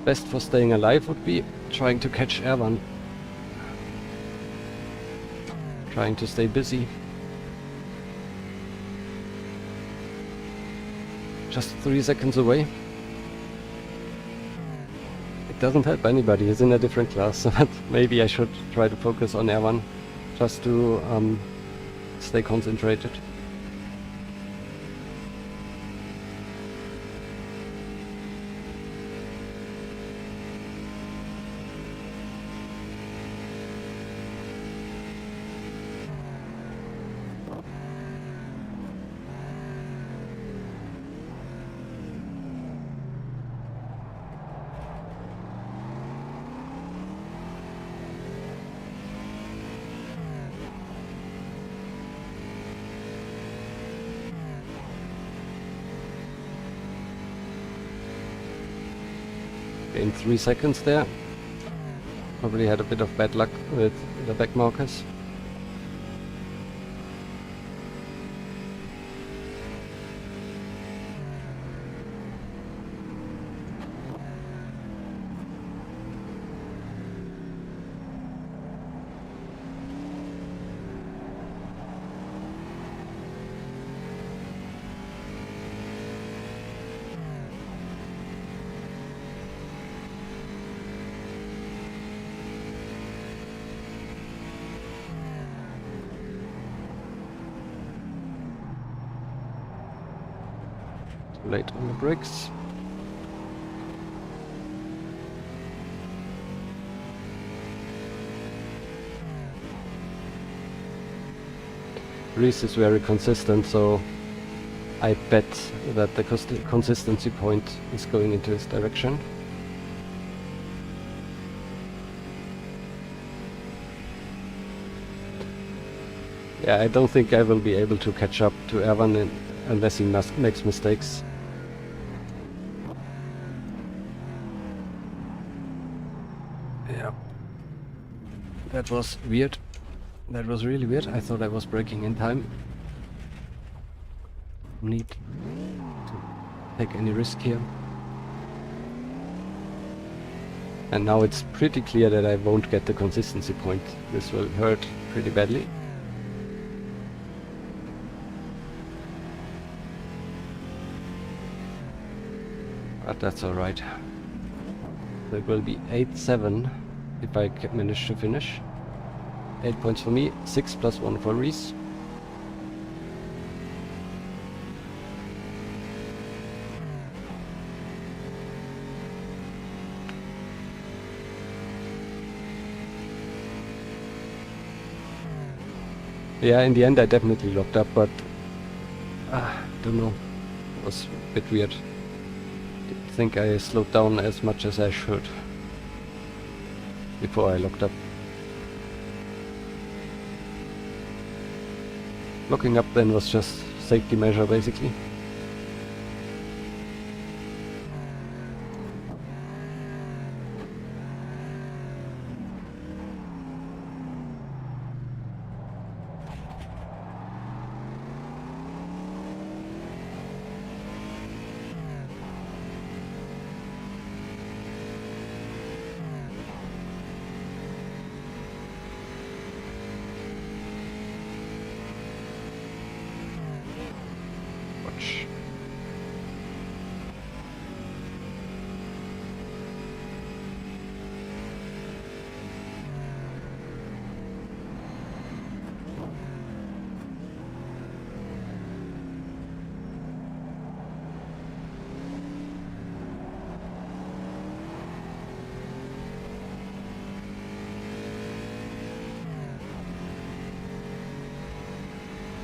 Best for staying alive would be trying to catch Erwann. Trying to stay busy. Just 3 seconds away. It doesn't help anybody, he's in a different class, but maybe I should try to focus on Erwann just to stay concentrated. In 3 seconds there. Probably had a bit of bad luck with the back markers. Late on the brakes. Reese is very consistent, so I bet that the consistency point is going into his direction. Yeah, I don't think I will be able to catch up to Erwann unless he makes mistakes. Yeah. That was weird. That was really weird. I thought I was braking in time. Need to take any risk here. And now it's pretty clear that I won't get the consistency point. This will hurt pretty badly. But that's alright. So it will be 8-7 if I manage to finish. 8 points for me, 6 plus 1 for Reese. Yeah, in the end I definitely locked up, but don't know. It was a bit weird. I think I slowed down as much as I should before I locked up. Locking up then was just safety measure basically.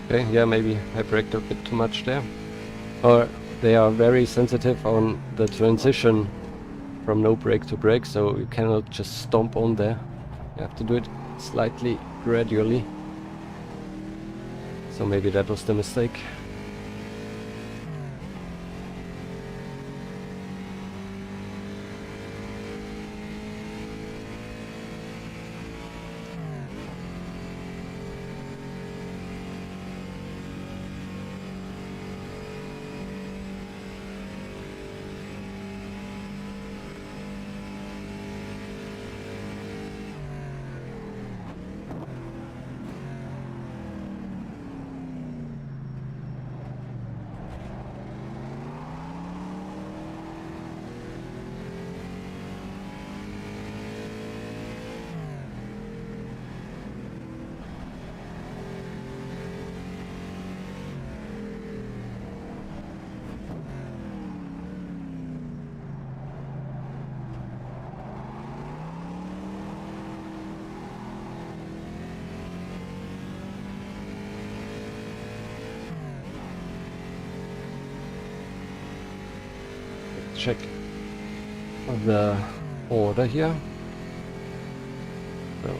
Okay, yeah, maybe I braked a bit too much there. Or they are very sensitive on the transition from no brake to brake, so you cannot just stomp on there. You have to do it slightly gradually. So maybe that was the mistake. Check the order here. So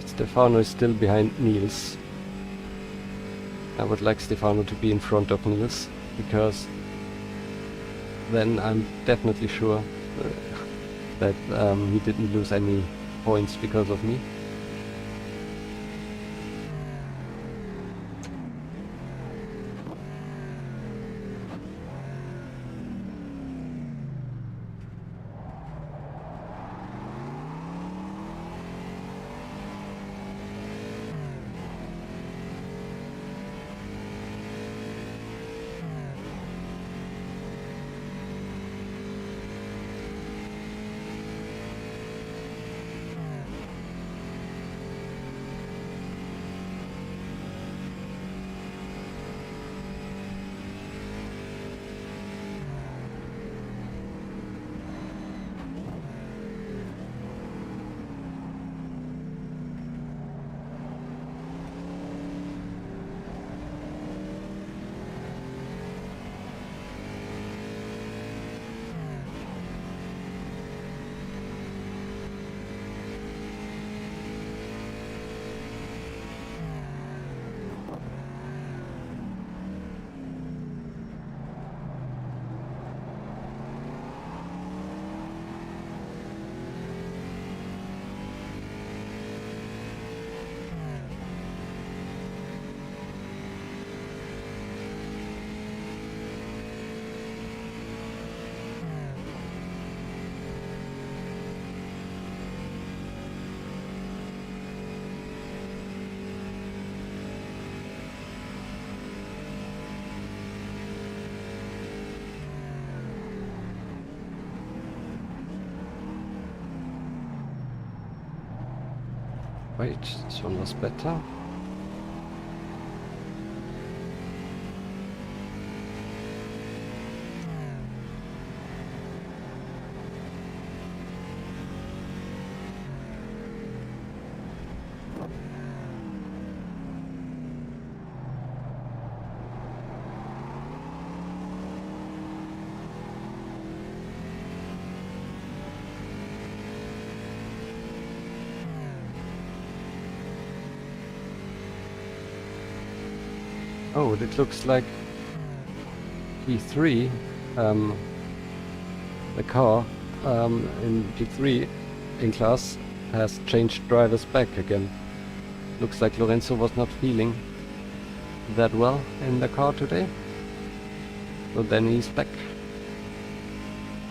Stefano is still behind Niels. I would like Stefano to be in front of Niels, because then I'm definitely sure that he didn't lose any points because of me. Wait, this one was better. Oh, it looks like P3, the car in P3 in class has changed drivers back again. Looks like Lorenzo was not feeling that well in the car today. So then he's back.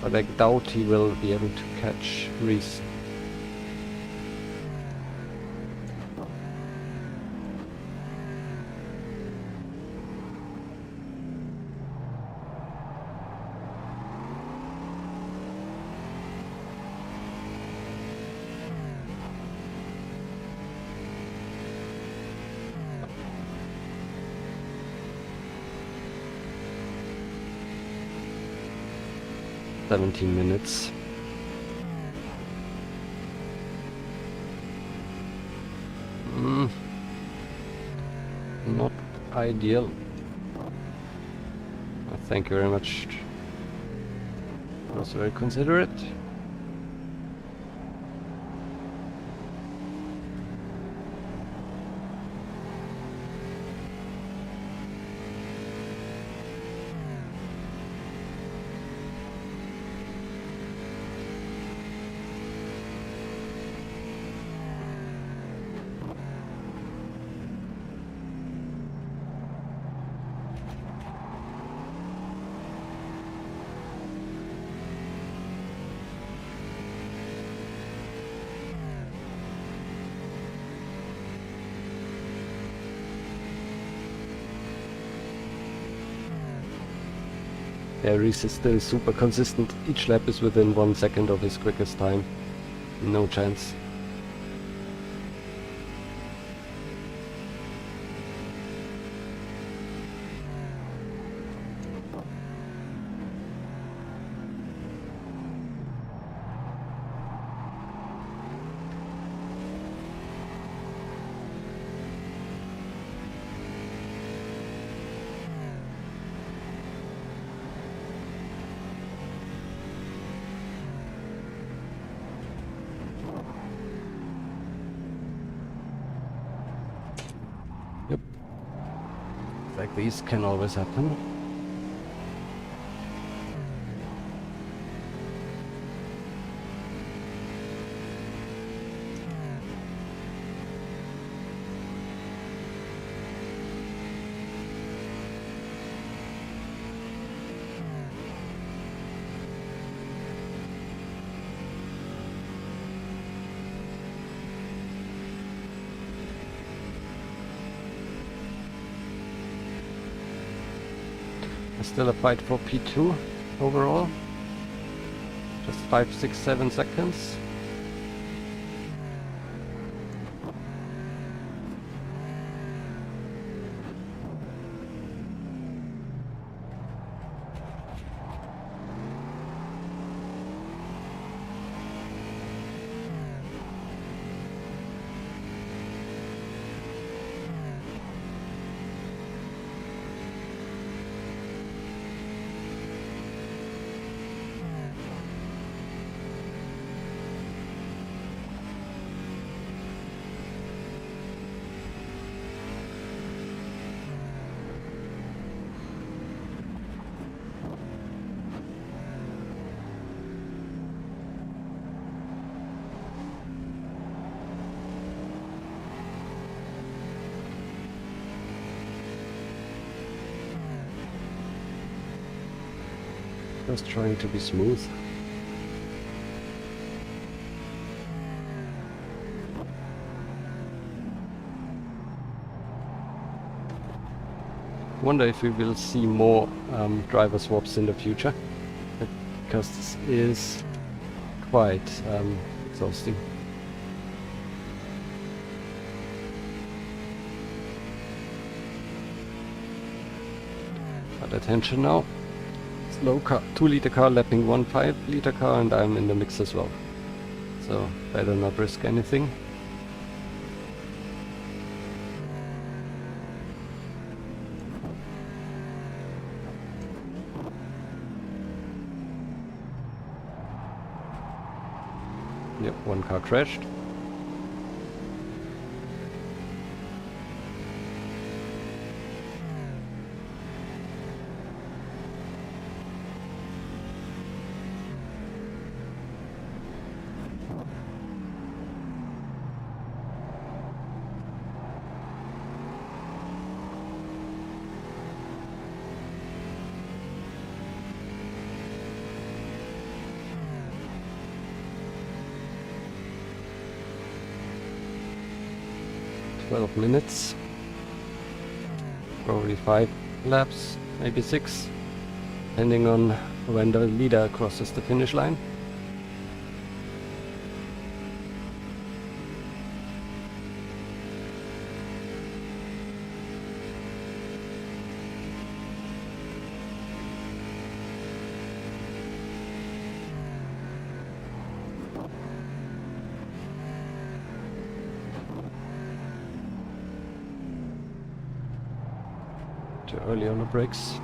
But I doubt he will be able to catch Reese. Minutes. Not ideal. Thank you very much. That was very considerate. Yeah, Reese is still super consistent. Each lap is within 1 second of his quickest time. No chance. Yep. Like these can always happen. Still a fight for P2 overall. Just 5, 6, 7 seconds. Just trying to be smooth. Wonder if we will see more driver swaps in the future, because this is quite exhausting. But attention now. Slow car, 2-liter car lapping 1 5-liter car, and I'm in the mix as well. So better not risk anything. Yep, 1 car crashed. Minutes, probably 5 laps, maybe 6, depending on when the leader crosses the finish line. Too early on the brakes.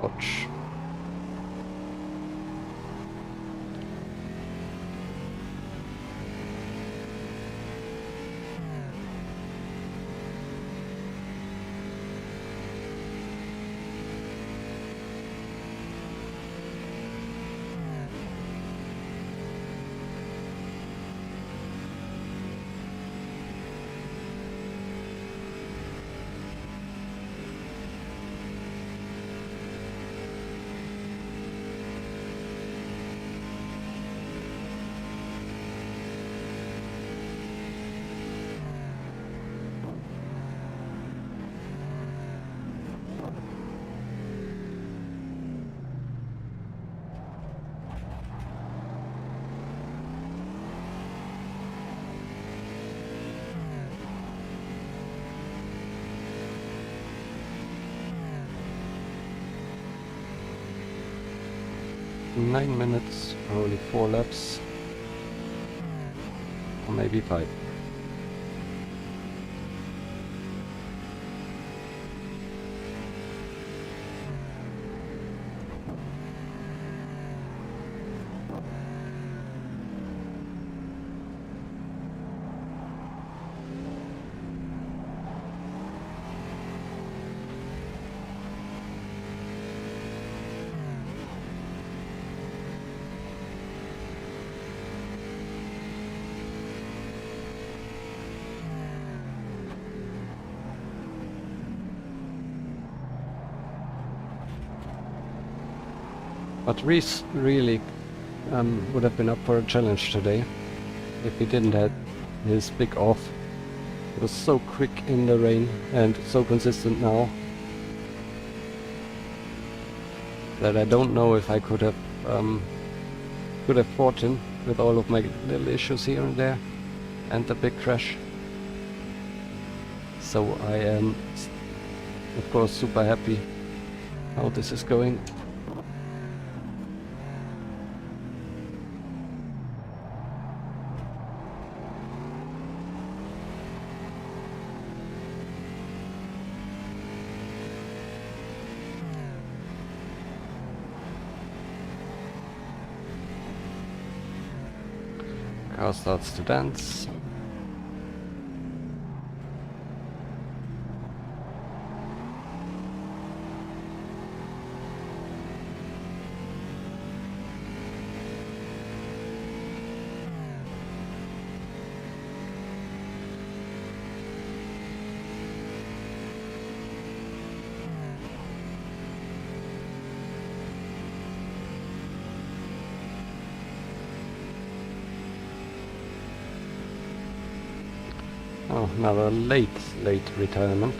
Watch. Nine minutes, only 4 laps, or maybe 5. But Reese really would have been up for a challenge today if he didn't have his big off. He was so quick in the rain and so consistent now that I don't know if I could have fought him with all of my little issues here and there and the big crash. So I am of course super happy how this is going. Car starts to dance. Oh, another late retirement.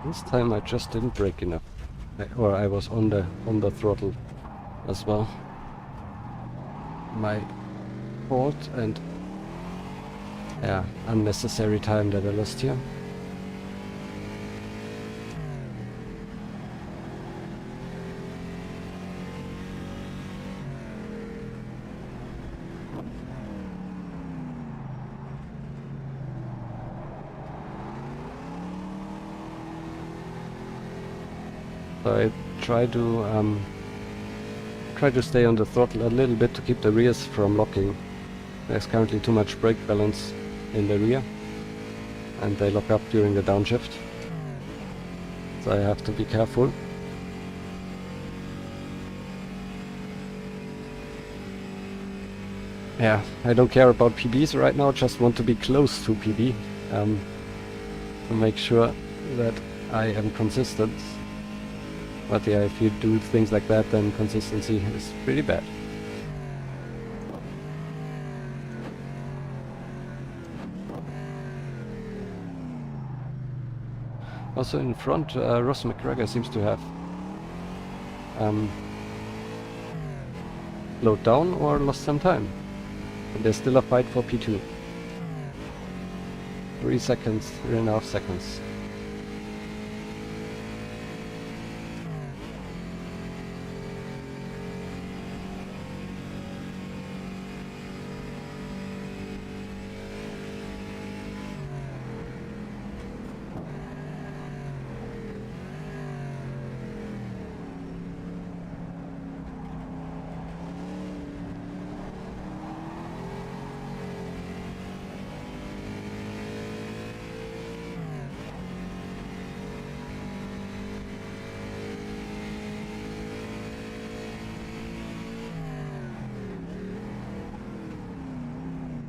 This time I just didn't brake enough. Or I was on the throttle as well. My fault, and yeah, unnecessary time that I lost here. So I try to stay on the throttle a little bit to keep the rears from locking. There's currently too much brake balance in the rear, and they lock up during the downshift. So I have to be careful. Yeah, I don't care about PBs right now, just want to be close to PB to make sure that I am consistent. But yeah, if you do things like that, then consistency is pretty bad. Also in front, Ross McGregor seems to have slowed down or lost some time. But there's still a fight for P2. 3 seconds, 3.5 seconds.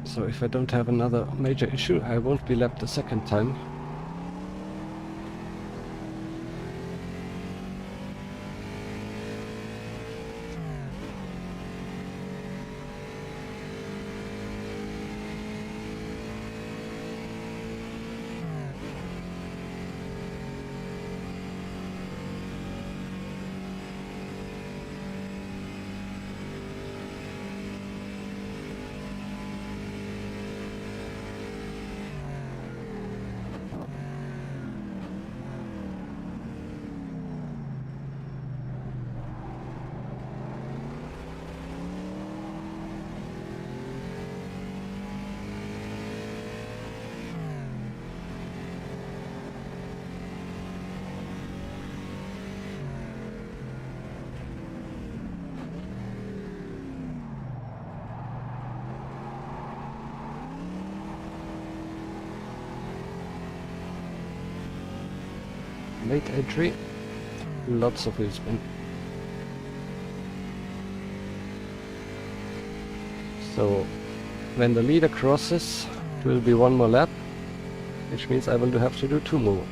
So if I don't have another major issue, I won't be lapped a second time. Late entry, lots of wheel spin. So when the leader crosses, it will be one more lap, which means I will have to do 2 more.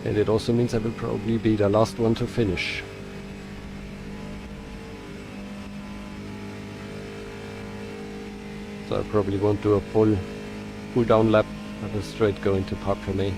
And it also means I will probably be the last one to finish. So I probably won't do a full down lap, but a straight go into park for me.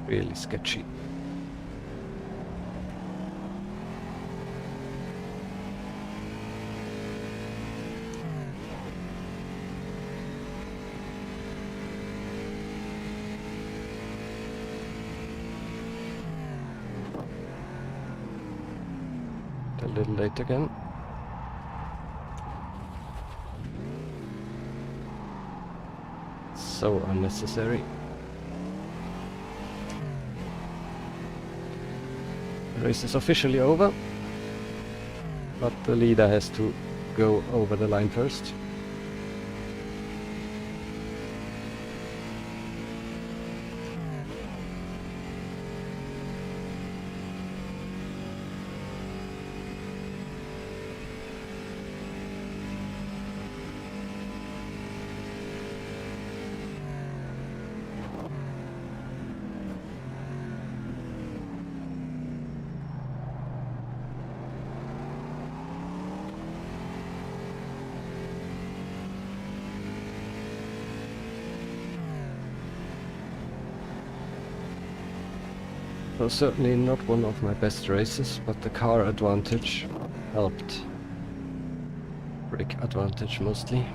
Really sketchy. A little late again. So unnecessary. race is officially over, but the leader has to go over the line first. It was certainly not one of my best races, but the car advantage helped. Brake advantage mostly.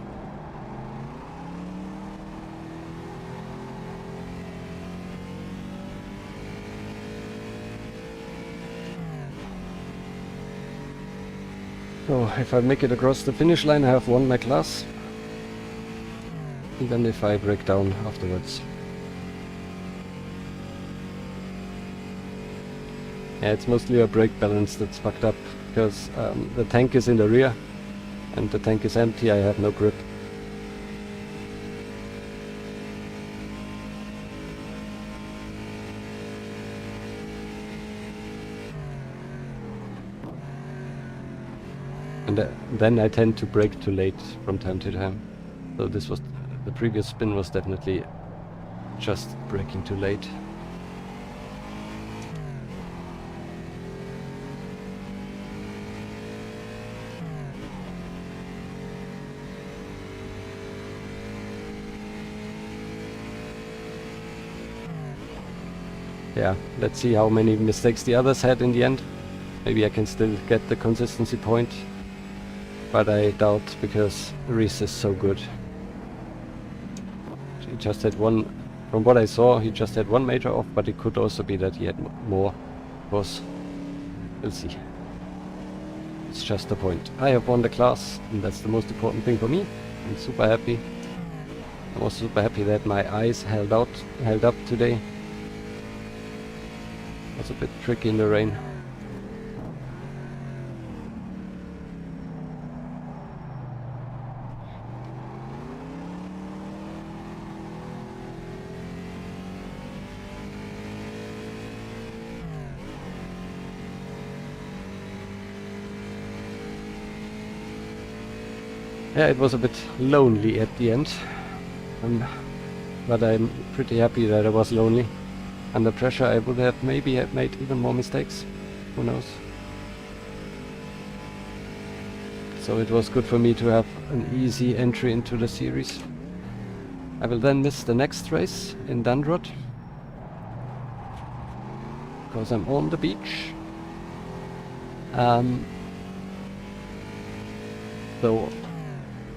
So if I make it across the finish line, I have won my class, even if I break down afterwards. Yeah, it's mostly a brake balance that's fucked up, because the tank is in the rear and the tank is empty. I have no grip. And then I tend to brake too late from time to time. So this was, the previous spin was definitely just braking too late. Yeah, let's see how many mistakes the others had in the end. Maybe I can still get the consistency point, but I doubt, because Reese is so good. He just had one, from what I saw, he just had one major off, but it could also be that he had more. Of course, we'll see. It's just a point. I have won the class, and that's the most important thing for me. I'm super happy. I was super happy that my eyes held up today. It was a bit tricky in the rain. Yeah, it was a bit lonely at the end, but I'm pretty happy that I was lonely. Under pressure I would have maybe have made even more mistakes, who knows. So it was good for me to have an easy entry into the series. I will then miss the next race in Dundrod, because I'm on the beach. So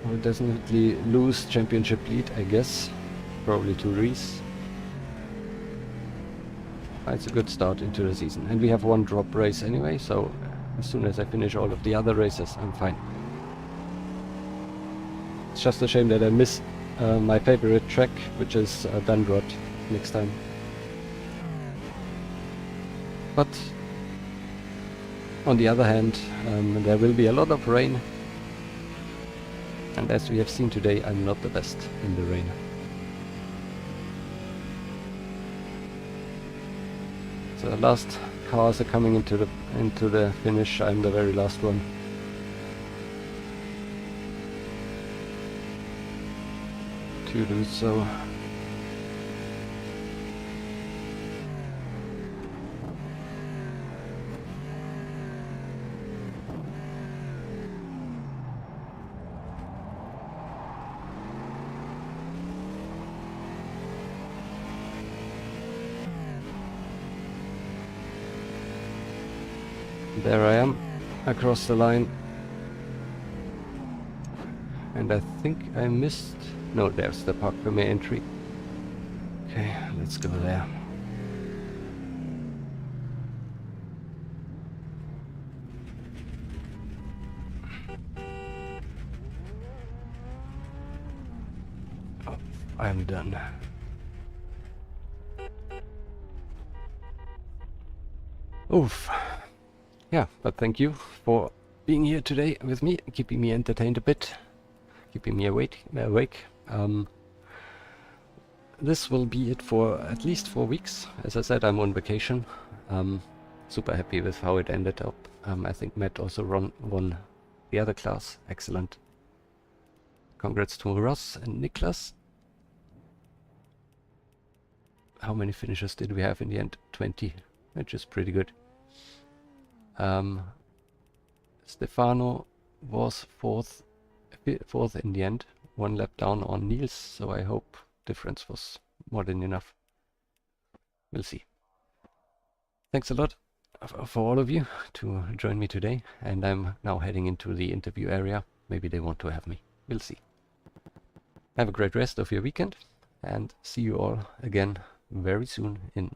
I'll definitely lose championship lead, I guess, probably to Reese. It's a good start into the season, and we have one drop race anyway, so as soon as I finish all of the other races, I'm fine. It's just a shame that I miss my favorite track, which is Dundrod, next time. But on the other hand, there will be a lot of rain, and as we have seen today, I'm not the best in the rain. So the last cars are coming into the finish. I'm the very last one. To do so. There I am, across the line. And I think I missed... No, there's the Park Premier entry. Okay, let's go there. Oh, I'm done. Oof. Yeah, but thank you for being here today with me, keeping me entertained a bit, keeping me awake. This will be it for at least 4 weeks. As I said, I'm on vacation. Super happy with how it ended up. I think Matt also won the other class. Excellent. Congrats to Ross and Niklas. How many finishes did we have in the end? 20, which is pretty good. Stefano was fourth in the end, 1 lap down on Niels, so I hope difference was more than enough. We'll see. Thanks a lot for all of you to join me today, and I'm now heading into the interview area. Maybe they want to have me. We'll see. Have a great rest of your weekend, and see you all again very soon in